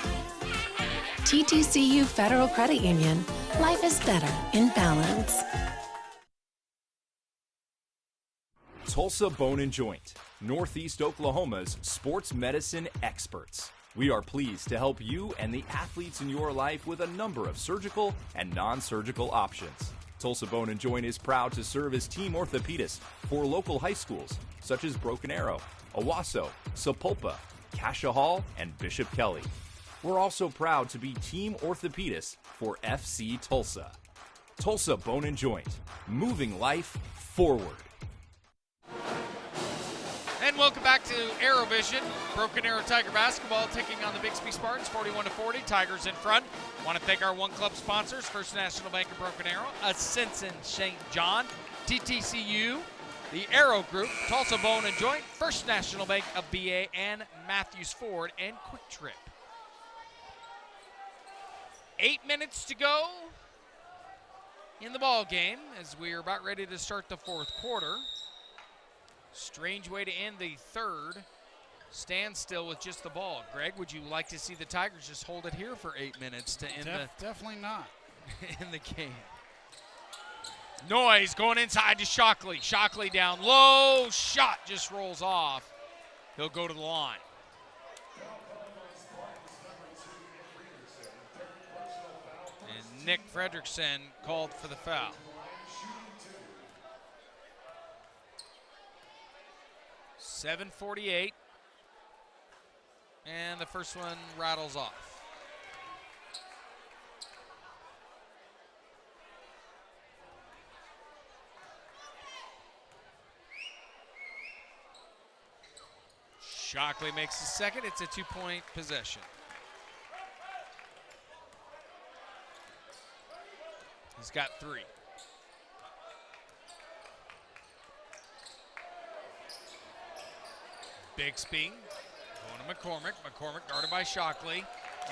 T2CU Federal Credit Union. Life is better in balance. Tulsa Bone and Joint, Northeast Oklahoma's sports medicine experts. We are pleased to help you and the athletes in your life with a number of surgical and non-surgical options. Tulsa Bone and Joint is proud to serve as team orthopedist for local high schools such as Broken Arrow, Owasso, Sapulpa, Cascia Hall, and Bishop Kelly. We're also proud to be team orthopedist for FC Tulsa. Tulsa Bone and Joint, moving life forward. And welcome back to ArrowVision. Broken Arrow Tiger basketball taking on the Bixby Spartans, 41-40. Tigers in front. Want to thank our One Club sponsors, First National Bank of Broken Arrow, Ascension St. John, TTCU, the Arrow Group, Tulsa Bone and Joint, First National Bank of BA, and Matthews Ford and Quick Trip. 8 minutes to go in the ball game as we are about ready to start the fourth quarter. Strange way to end the third. Stand still with just the ball. Greg, would you like to see the Tigers just hold it here for 8 minutes to end Definitely not. in the game? Noise going inside to Shockley. Shockley down low. Shot just rolls off. He'll go to the line. And Nick Fredrickson called for the foul. .748. And the first one rattles off. Shockley makes the second. It's a 2-point possession. He's got 3. Bixby going to McCormick. McCormick guarded by Shockley.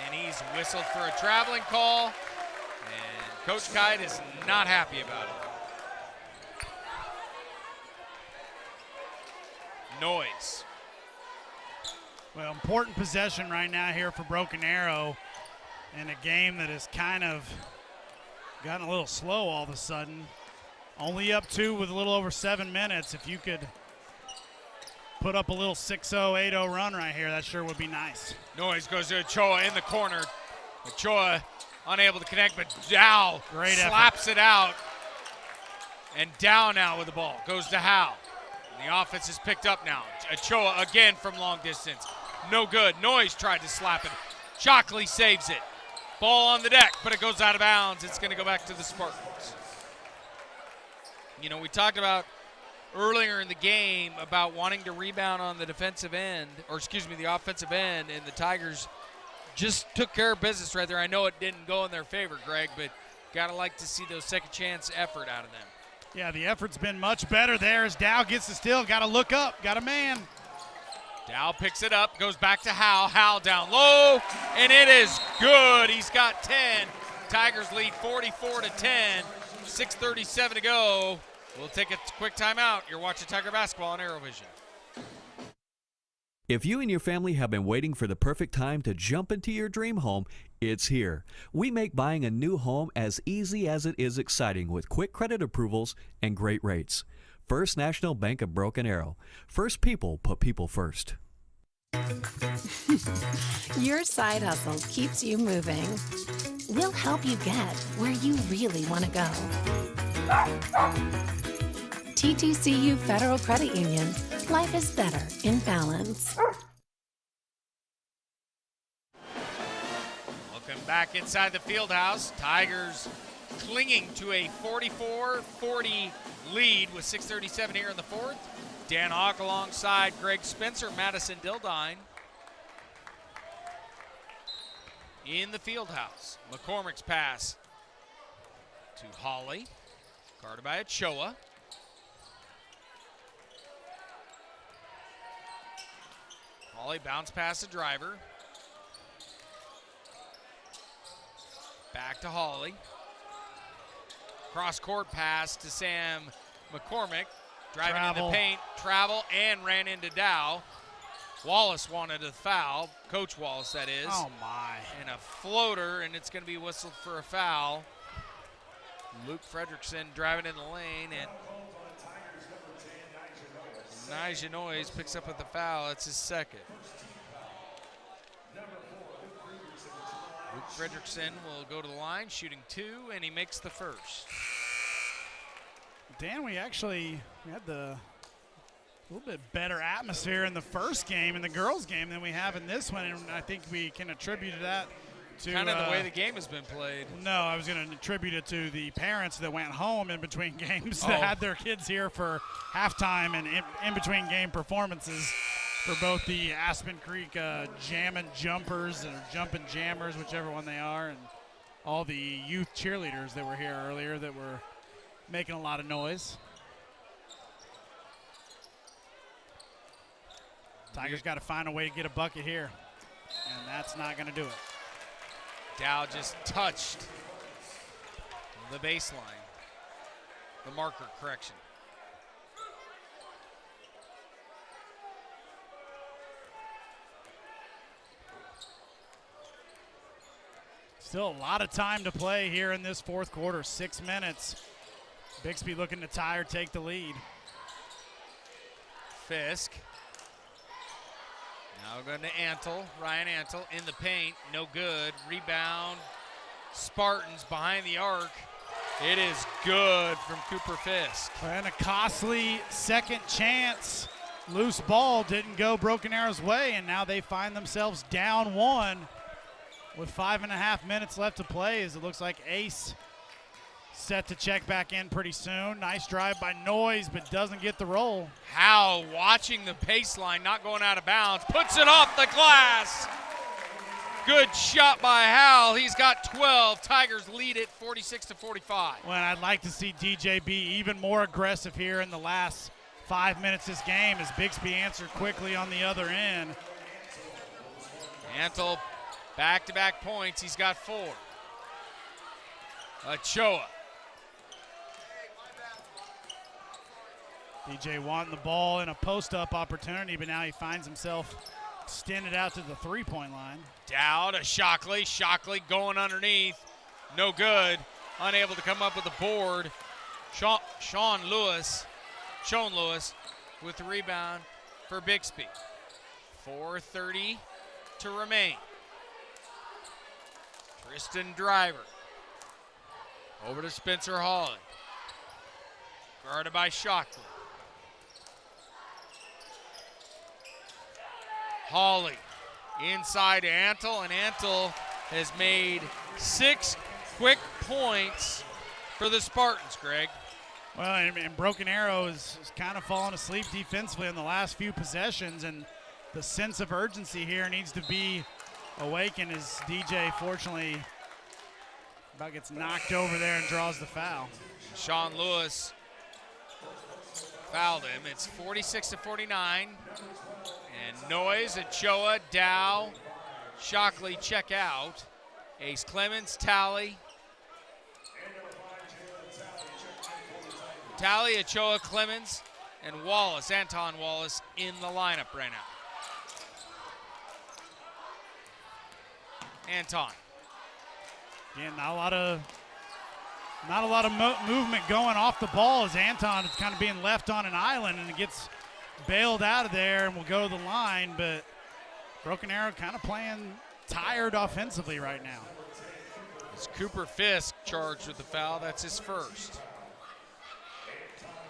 And he's whistled for a traveling call. And Coach Kite is not happy about it. Noise. Well, important possession right now here for Broken Arrow in a game that has kind of gotten a little slow all of a sudden. Only up 2 with a little over 7 minutes. If you could put up a little 6-0, 8-0 run right here, that sure would be nice. Noise goes to Ochoa in the corner. Ochoa unable to connect, but Dow slaps it out. And Dow now with the ball. Goes to Howe. And the offense is picked up now. Ochoa again from long distance. No good. Noise tried to slap it. Shockley saves it. Ball on the deck, but it goes out of bounds. It's going to go back to the Spartans. You know, we talked about earlier in the game about wanting to rebound on the defensive end, or excuse me, the offensive end, and the Tigers just took care of business right there. I know it didn't go in their favor, Greg, but got to like to see those second chance effort out of them. Yeah, the effort's been much better there as Dow gets the steal. Got to look up, got a man. Dow picks it up, goes back to Howe. Howe down low, and it is good. He's got 10. Tigers lead 44-10. 6:37 to go. We'll take a quick timeout. You're watching Tiger basketball on ArrowVision. If you and your family have been waiting for the perfect time to jump into your dream home, it's here. We make buying a new home as easy as it is exciting with quick credit approvals and great rates. First National Bank of Broken Arrow. First people put people first. Your side hustle keeps you moving. We'll help you get where you really want to go. TTCU Federal Credit Union. Life is better in balance. Welcome back inside the field house. Tigers clinging to a 44-40 lead with 6:37 here in the fourth. Dan Hawk alongside Greg Spencer, Madison Dildine in the field house. McCormick's pass to Hawley, guarded by Ochoa. Hawley bounce pass to Driver. Back to Hawley. Cross-court pass to Sam McCormick. Driving in the paint, travel, and ran into Dow. Wallace wanted a foul. Coach Wallace, that is. Oh, my. And a floater, and it's going to be whistled for a foul. Luke Fredrickson driving in the lane, and Nigel Noyes picks up with the foul. It's his second. Luke Fredrickson will go to the line, shooting 2, and he makes the first. Dan, we had a little bit better atmosphere in the first game, in the girls' game, than we have in this one, and I think we can attribute that to kind of the way the game has been played. No, I was going to attribute it to the parents that went home in between games that had their kids here for halftime and in between game performances for both the Aspen Creek Jammin' Jumpers or Jumpin' Jammers, whichever one they are, and all the youth cheerleaders that were here earlier that were making a lot of noise. Tigers got to find a way to get a bucket here, and that's not going to do it. Dow just touched the baseline, the marker, correction. Still a lot of time to play here in this fourth quarter, 6 minutes. Bixby looking to tie or take the lead. Fisk. Now going to Antle, Ryan Antle in the paint, no good. Rebound, Spartans behind the arc. It is good from Cooper Fisk. And a costly second chance. Loose ball didn't go Broken Arrow's way, and now they find themselves down one with 5.5 minutes left to play, as it looks like Ace set to check back in pretty soon. Nice drive by Noyes, but doesn't get the roll. Howe watching the baseline, not going out of bounds, puts it off the glass. Good shot by Howe. He's got 12. Tigers lead it 46-45. Well, I'd like to see DJ be even more aggressive here in the last 5 minutes of this game as Bixby answered quickly on the other end. Antle, back-to-back points. He's got 4. Ochoa. DJ wanting the ball in a post-up opportunity, but now he finds himself extended out to the three-point line. Dow to Shockley. Shockley going underneath. No good. Unable to come up with the board. Sean Lewis with the rebound for Bixby. 4:30 to remain. Tristan Driver. Over to Spencer Holland. Guarded by Shockley. Hawley inside to Antle, and Antle has made 6 quick points for the Spartans, Greg. Well, and Broken Arrow is kind of fallen asleep defensively in the last few possessions, and the sense of urgency here needs to be awakened as DJ, fortunately, about gets knocked over there and draws the foul. Sean Lewis fouled him. It's 46-49. And Noyes, Ochoa, Dow, Shockley check out. Ace Clemens, Talley, Ochoa, Clemens, and Wallace, Anton Wallace, in the lineup right now. Anton. Again, not a lot of movement going off the ball as Anton is kind of being left on an island, and it gets bailed out of there and will go to the line, but Broken Arrow kind of playing tired offensively right now. It's Cooper Fisk charged with the foul. That's his first.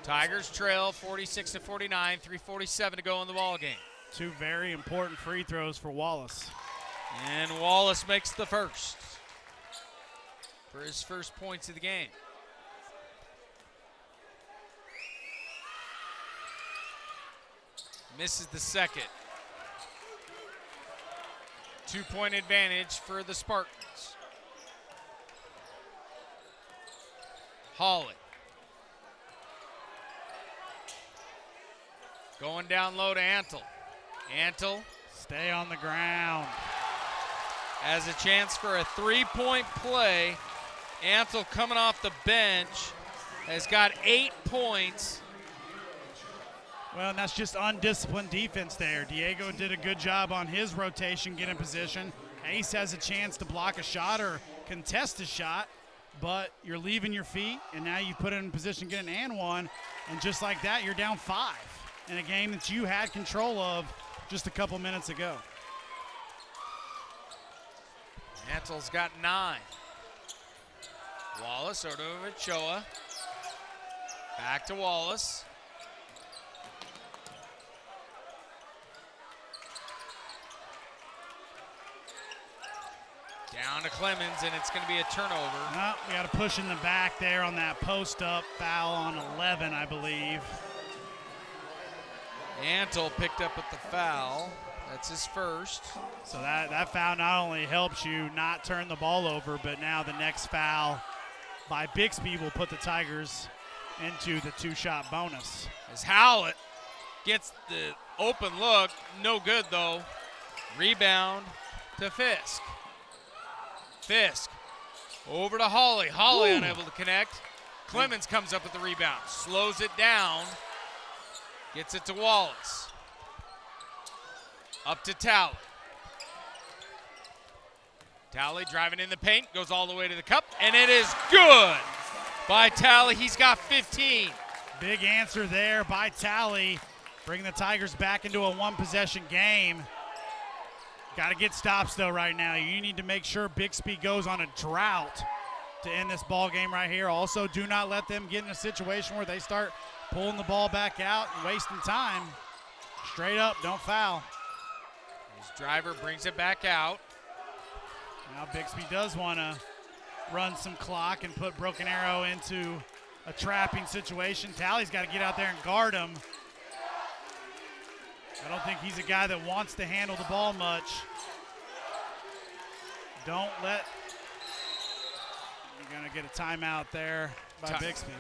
Tigers trail 46-49, 3:47 to go in the ball game. 2 very important free throws for Wallace. And Wallace makes the first for his first points of the game. Misses the second. 2-point advantage for the Spartans. Hawley. Going down low to Antle. Antle. Stay on the ground. Has a chance for a 3-point play. Antle coming off the bench has got 8 points. Well, and that's just undisciplined defense there. Diego did a good job on his rotation, get in position. Ace has a chance to block a shot or contest a shot, but you're leaving your feet, and now you put it in position to get an and one, and just like that, you're down 5 in a game that you had control of just a couple minutes ago. Antle's got 9. Wallace over to Ochoa. Back to Wallace. Down to Clemens, and it's going to be a turnover. Oh, we got a push in the back there on that post-up foul on 11, I believe. Antle picked up with the foul. That's his first. So that foul not only helps you not turn the ball over, but now the next foul by Bixby will put the Tigers into the 2-shot bonus. As Howlett gets the open look, no good though. Rebound to Fisk. Fisk over to Hawley. Hawley unable to connect. Clemens comes up with the rebound, slows it down, gets it to Wallace. Up to Talley. Talley driving in the paint, goes all the way to the cup, and it is good by Talley. He's got 15. Big answer there by Talley. Bring the Tigers back into a one-possession game. Got to get stops, though, right now. You need to make sure Bixby goes on a drought to end this ball game right here. Also, do not let them get in a situation where they start pulling the ball back out and wasting time. Straight up, don't foul. His driver brings it back out. Now Bixby does want to run some clock and put Broken Arrow into a trapping situation. Talley's got to get out there and guard him. I don't think he's a guy that wants to handle the ball much. Don't let. You're going to get a timeout there by Bixby.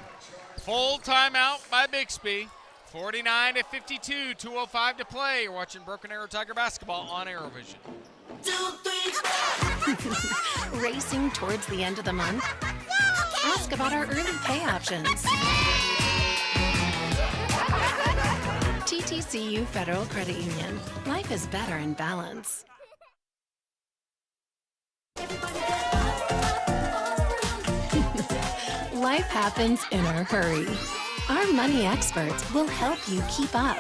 Full timeout by Bixby. 49-52, 2:05 to play. You're watching Broken Arrow Tiger basketball on ArrowVision. Racing towards the end of the month? Ask about our early pay options. TTCU Federal Credit Union. Life is better in balance. Life happens in a hurry. Our money experts will help you keep up.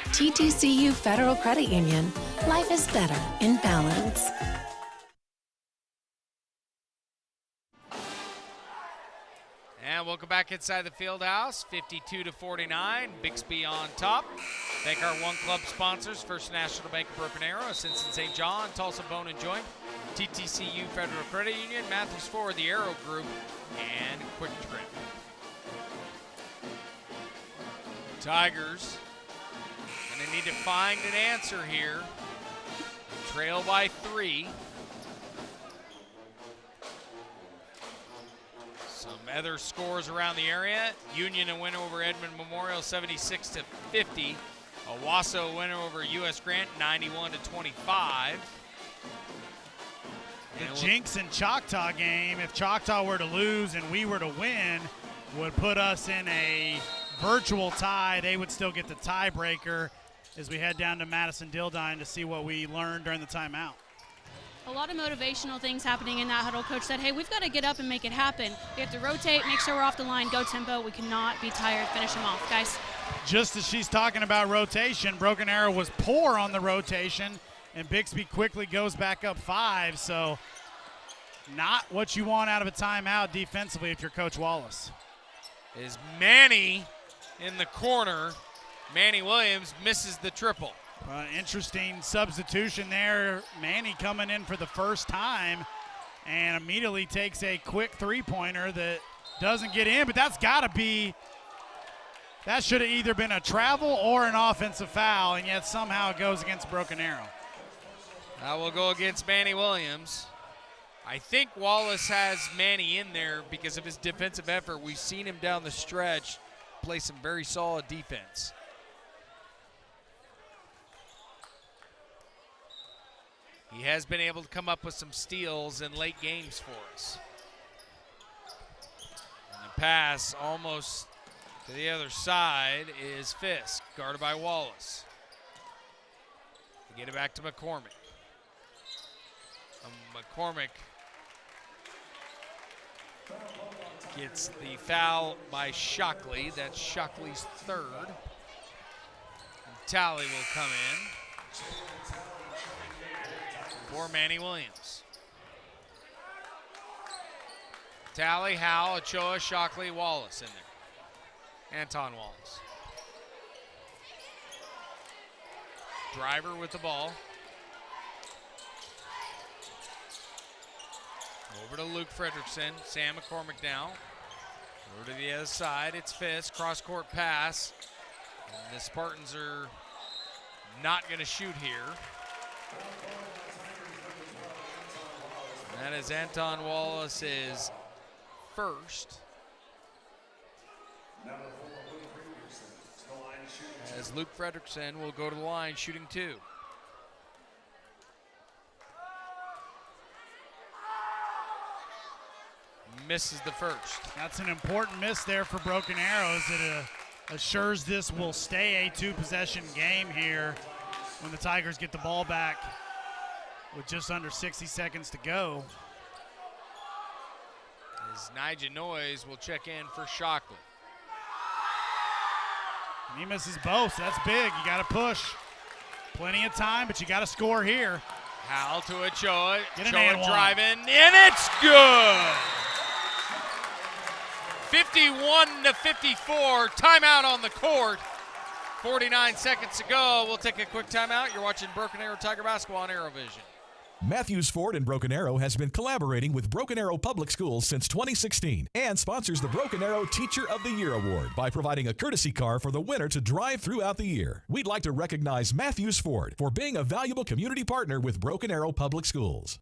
TTCU Federal Credit Union. Life is better in balance. And welcome back inside the field house, 52-49, Bixby on top. Thank our One Club sponsors, First National Bank of Broken Arrow, Simpson St. John, Tulsa Bone and Joint, TTCU Federal Credit Union, Matthews Ford, the Arrow Group, and Quick Trip. Tigers gonna need to find an answer here. Trail by 3. Some other scores around the area. Union a win over Edmond Memorial 76-50. Owasso win over U.S. Grant 91-25. The Jinx and Choctaw game, if Choctaw were to lose and we were to win, would put us in a virtual tie. They would still get the tiebreaker as we head down to Madison-Dildine to see what we learned during the timeout. A lot of motivational things happening in that huddle. Coach said, hey, we've got to get up and make it happen. We have to rotate, make sure we're off the line, go tempo. We cannot be tired. Finish them off, guys. Just as she's talking about rotation, Broken Arrow was poor on the rotation, and Bixby quickly goes back up 5. So not what you want out of a timeout defensively if you're Coach Wallace. Is Manny in the corner. Manny Williams misses the triple. Interesting substitution there. Manny coming in for the first time and immediately takes a quick three-pointer that doesn't get in, but that's got to be – that should have either been a travel or an offensive foul, and yet somehow it goes against Broken Arrow. That will go against Manny Williams. I think Wallace has Manny in there because of his defensive effort. We've seen him down the stretch play some very solid defense. He has been able to come up with some steals in late games for us. And the pass almost to the other side is Fisk, guarded by Wallace. They get it back to McCormick. McCormick gets the foul by Shockley. That's Shockley's third. And Talley will come in for Manny Williams. Talley, Howell, Ochoa, Shockley, Wallace in there. Anton Wallace. Driver with the ball. Over to Luke Frederickson. Sam McCormick now. Over to the other side. It's Fisk. Cross-court pass. And the Spartans are not going to shoot here. That is Anton Wallace's first. As Luke Frederickson will go to the line shooting 2. Misses the first. That's an important miss there for Broken Arrows. It assures this will stay a 2-possession game here when the Tigers get the ball back with just under 60 seconds to go. As Nigel Noyes will check in for Shockley. And he misses both, so that's big. You got to push. Plenty of time, but you got to score here. Hal to Ochoa. Get an Ochoa and one. driving, and it's good. 51-54, timeout on the court. 49 seconds to go. We'll take a quick timeout. You're watching Broken Arrow Tiger Basketball on ArrowVision. Matthews Ford in Broken Arrow has been collaborating with Broken Arrow Public Schools since 2016 and sponsors the Broken Arrow Teacher of the Year Award by providing a courtesy car for the winner to drive throughout the year. We'd like to recognize Matthews Ford for being a valuable community partner with Broken Arrow Public Schools.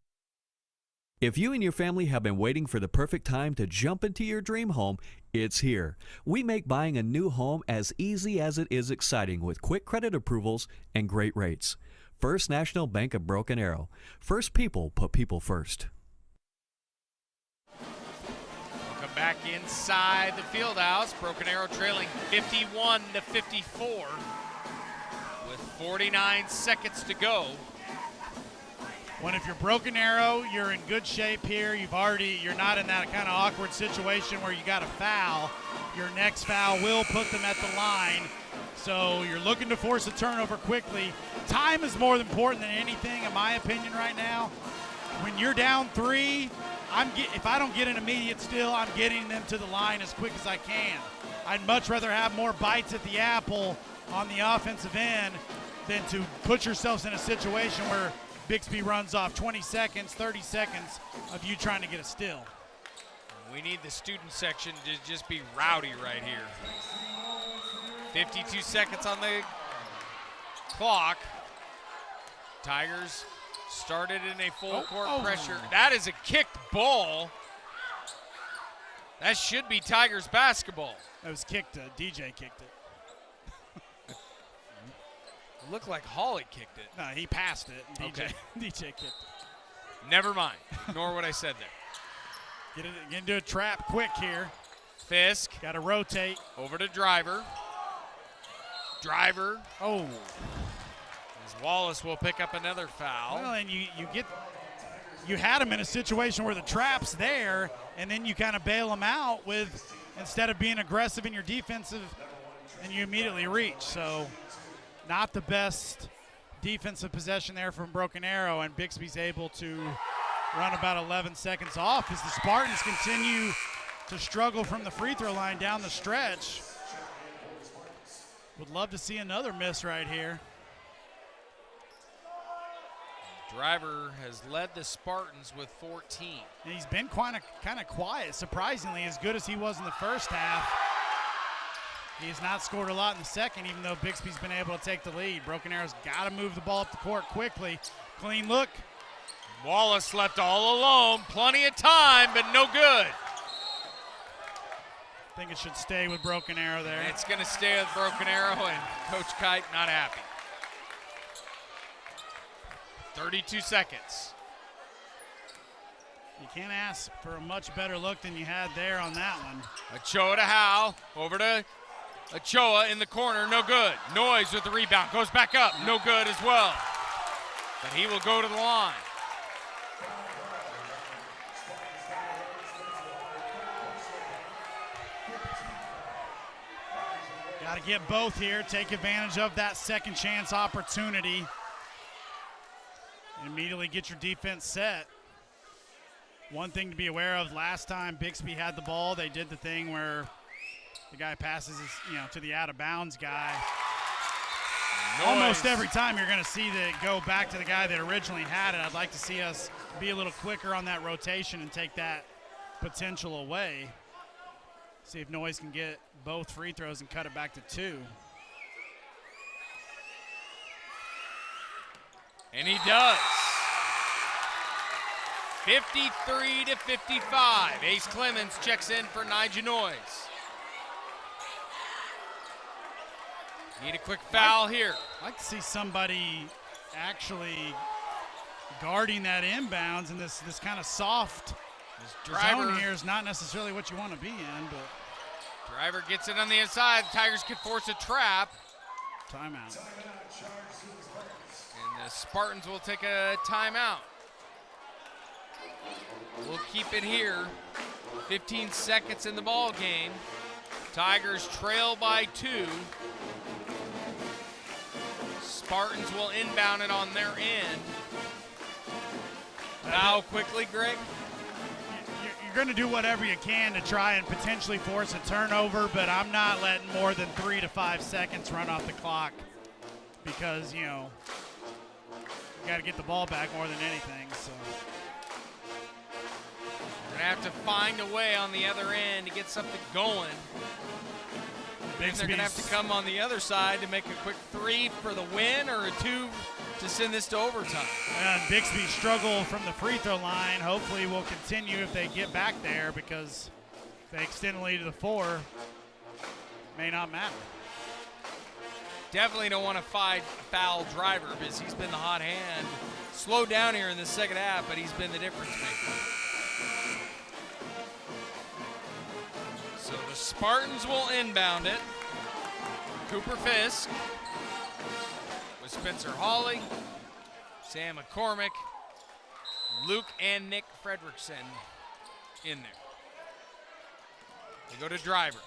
If you and your family have been waiting for the perfect time to jump into your dream home, it's here. We make buying a new home as easy as it is exciting with quick credit approvals and great rates. First National Bank of Broken Arrow. First people put people first. Welcome back inside the field house. Broken Arrow trailing 51-54 with 49 seconds to go. When if you're Broken Arrow, you're in good shape here. You're not in that kind of awkward situation where you got to foul. Your next foul will put them at the line. So you're looking to force a turnover quickly. Time is more important than anything, in my opinion, right now. When you're down 3, if I don't get an immediate steal, I'm getting them to the line as quick as I can. I'd much rather have more bites at the apple on the offensive end than to put yourselves in a situation where Bixby runs off 20 seconds, 30 seconds of you trying to get a steal. We need the student section to just be rowdy right here. 52 seconds on the clock. Tigers started in a full court pressure. That is a kicked ball. That should be Tigers basketball. That was kicked. DJ kicked it. It looked like Hawley kicked it. No, he passed it. And Okay. DJ kicked it. Never mind. Nor what I said there. Get into a trap quick here. Fisk. Got to rotate. Over to Driver. Driver. Oh. As Wallace will pick up another foul. Well, and you had him in a situation where the trap's there, and then you kind of bail him out with, instead of being aggressive in your defensive, and you immediately reach. So not the best defensive possession there from Broken Arrow, and Bixby's able to run about 11 seconds off as the Spartans continue to struggle from the free throw line down the stretch. Would love to see another miss right here. Driver has led the Spartans with 14. And he's been kind of quiet, surprisingly, as good as he was in the first half. He has not scored a lot in the second, even though Bixby's been able to take the lead. Broken Arrow's got to move the ball up the court quickly. Clean look. Wallace left all alone. Plenty of time, but no good. I think it should stay with Broken Arrow there. It's going to stay with Broken Arrow, and Coach Kite not happy. 32 seconds. You can't ask for a much better look than you had there on that one. Ochoa to Howe. Over to Ochoa in the corner. No good. Noyes with the rebound. Goes back up. No good as well. But he will go to the line. Got to get both here. Take advantage of that second chance opportunity. And immediately get your defense set. One thing to be aware of, last time Bixby had the ball, they did the thing where the guy passes to the out-of-bounds guy. Almost every time you're going to see that go back to the guy that originally had it. I'd like to see us be a little quicker on that rotation and take that potential away. See if Noyes can get both free throws and cut it back to 2. And he does. 53-55. Ace Clemens checks in for Nigel Noyes. Need a quick foul here. I'd like to see somebody actually guarding that inbounds, and this kind of soft zone here is not necessarily what you want to be in. But Driver gets it on the inside. Tigers could force a trap. Timeout. And the Spartans will take a timeout. We'll keep it here. 15 seconds in the ball game. Tigers trail by 2. Spartans will inbound it on their end. Foul quickly, Greg. You're going to do whatever you can to try and potentially force a turnover, but I'm not letting more than 3 to 5 seconds run off the clock because, you know, you got to get the ball back more than anything. So we're going to have to find a way on the other end to get something going. They're going to have to come on the other side to make a quick 3 for the win or a 2 to send this to overtime. And Bixby struggle from the free throw line. Hopefully will continue if they get back there, because if they extend the lead to the 4, may not matter. Definitely don't want to foul Driver because he's been the hot hand. Slowed down here in the second half, but he's been the difference maker. So the Spartans will inbound it. Cooper Fisk with Spencer Hawley, Sam McCormick, Luke and Nick Fredrickson in there. They go to Driver.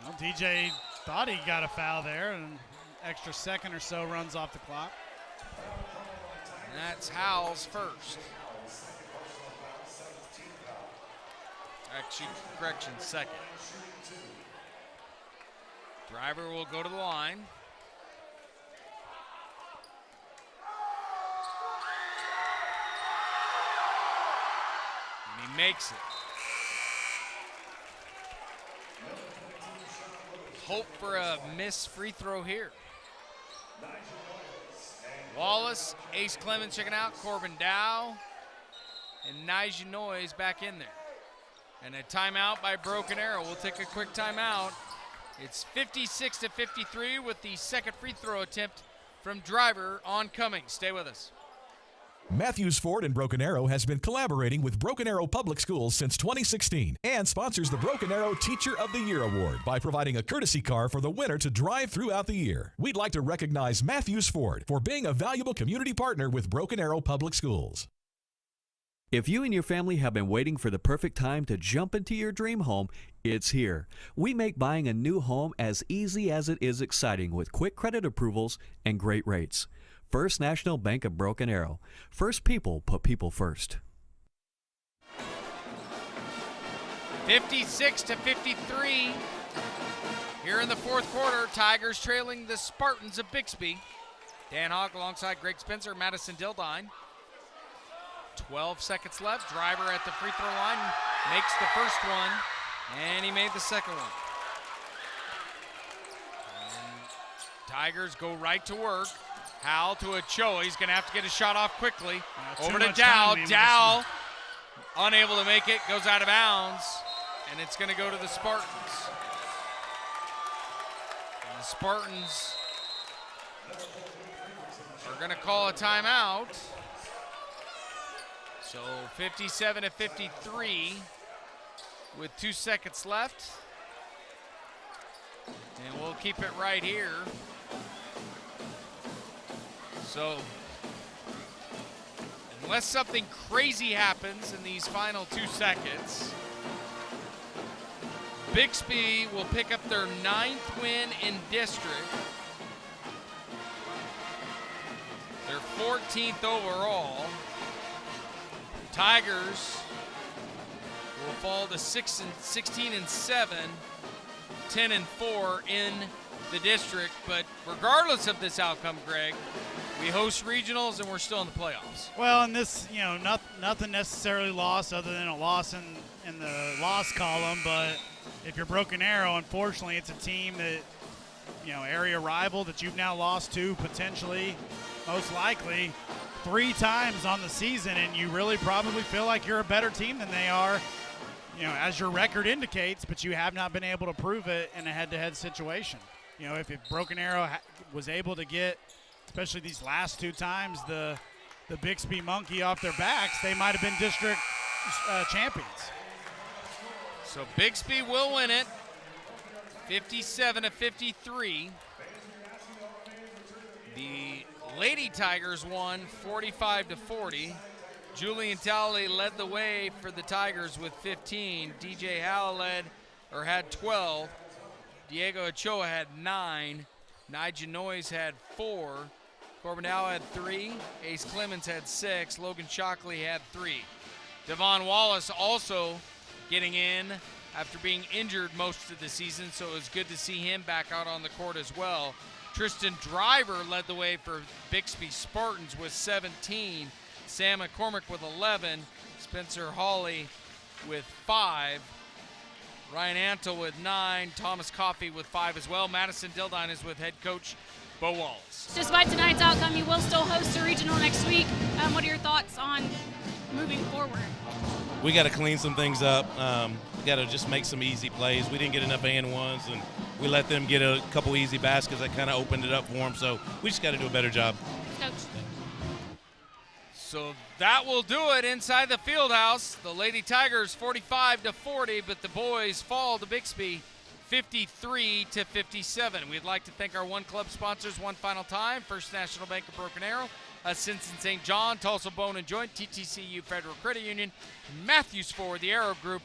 Well, DJ thought he got a foul there, and an extra second or so runs off the clock. And that's Howell's first. Actually, correction, second. Driver will go to the line. And he makes it. Hope for a missed free throw here. Wallace, Ace Clemens checking out, Corbin Dow, and Nigel Noyes back in there. And a timeout by Broken Arrow. We'll take a quick timeout. It's 56-53 with the second free throw attempt from Driver oncoming. Stay with us. Matthews Ford in Broken Arrow has been collaborating with Broken Arrow Public Schools since 2016 and sponsors the Broken Arrow Teacher of the Year Award by providing a courtesy car for the winner to drive throughout the year. We'd like to recognize Matthews Ford for being a valuable community partner with Broken Arrow Public Schools. If you and your family have been waiting for the perfect time to jump into your dream home, it's here. We make buying a new home as easy as it is exciting with quick credit approvals and great rates. First National Bank of Broken Arrow. First people put people first. 56-53 here in the fourth quarter. Tigers trailing the Spartans of Bixby. Dan Hogg alongside Greg Spencer, Madison Dildine. 12 seconds left. Driver at the free throw line makes the first one, and he made the second one. And Tigers go right to work. Howell to Ochoa. He's going to have to get a shot off quickly. Over to Dow. Dow, unable to make it, goes out of bounds, and it's going to go to the Spartans. And the Spartans are going to call a timeout. So 57-53 with 2 seconds left. And we'll keep it right here. So unless something crazy happens in these final 2 seconds, Bixby will pick up their 9th win in district. Their 14th overall. Tigers will fall to 16-7, 10-4 in the district. But regardless of this outcome, Greg, we host regionals and we're still in the playoffs. Well, and this, nothing necessarily lost other than a loss in the loss column. But if you're Broken Arrow, unfortunately, it's a team that, area rival that you've now lost to potentially, most likely, 3 times on the season, and you really probably feel like you're a better team than they are, as your record indicates, but you have not been able to prove it in a head-to-head situation. If Broken Arrow was able to get, especially these last 2 times, the Bixby monkey off their backs, they might have been district champions. So Bixby will win it, 57-53. The Lady Tigers won 45-40. Julian Talley led the way for the Tigers with 15. DJ Howell had 12. Diego Ochoa had 9. Nigel Noyes had 4. Corbin Dow had 3. Ace Clemens had 6. Logan Shockley had 3. Devon Wallace also getting in after being injured most of the season, so it was good to see him back out on the court as well. Tristan Driver led the way for Bixby Spartans with 17. Sam McCormick with 11. Spencer Hawley with 5. Ryan Antle with 9. Thomas Coffey with 5 as well. Madison Dildine is with head coach Bo Wallace. Despite tonight's outcome, you will still host a regional next week. What are your thoughts on moving forward? We got to clean some things up. Got to just make some easy plays. We didn't get enough and ones, and we let them get a couple easy baskets that kind of opened it up for them. So we just got to do a better job. Coach. So that will do it inside the field house. The Lady Tigers 45-40, but the boys fall to Bixby 53-57. We'd like to thank our One Club sponsors one final time. First National Bank of Broken Arrow, Simpson St. John, Tulsa Bone and Joint, TTCU Federal Credit Union, Matthews Ford, the Arrow Group,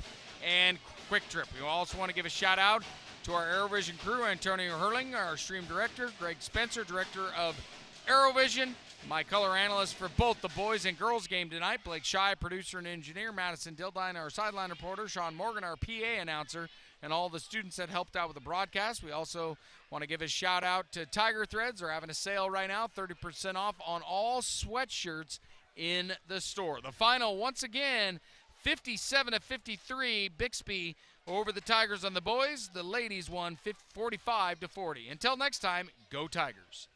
and Quick Trip. We also want to give a shout out to our ArrowVision crew, Antonio Hurling, our stream director, Greg Spencer, director of ArrowVision, my color analyst for both the boys and girls game tonight, Blake Shy, producer and engineer, Madison Dildine, our sideline reporter, Sean Morgan, our PA announcer, and all the students that helped out with the broadcast. We also want to give a shout out to Tiger Threads. They're having a sale right now, 30% off on all sweatshirts in the store. The final, once again, 57-53, Bixby over the Tigers on the boys. The ladies won 45-40. Until next time, go Tigers.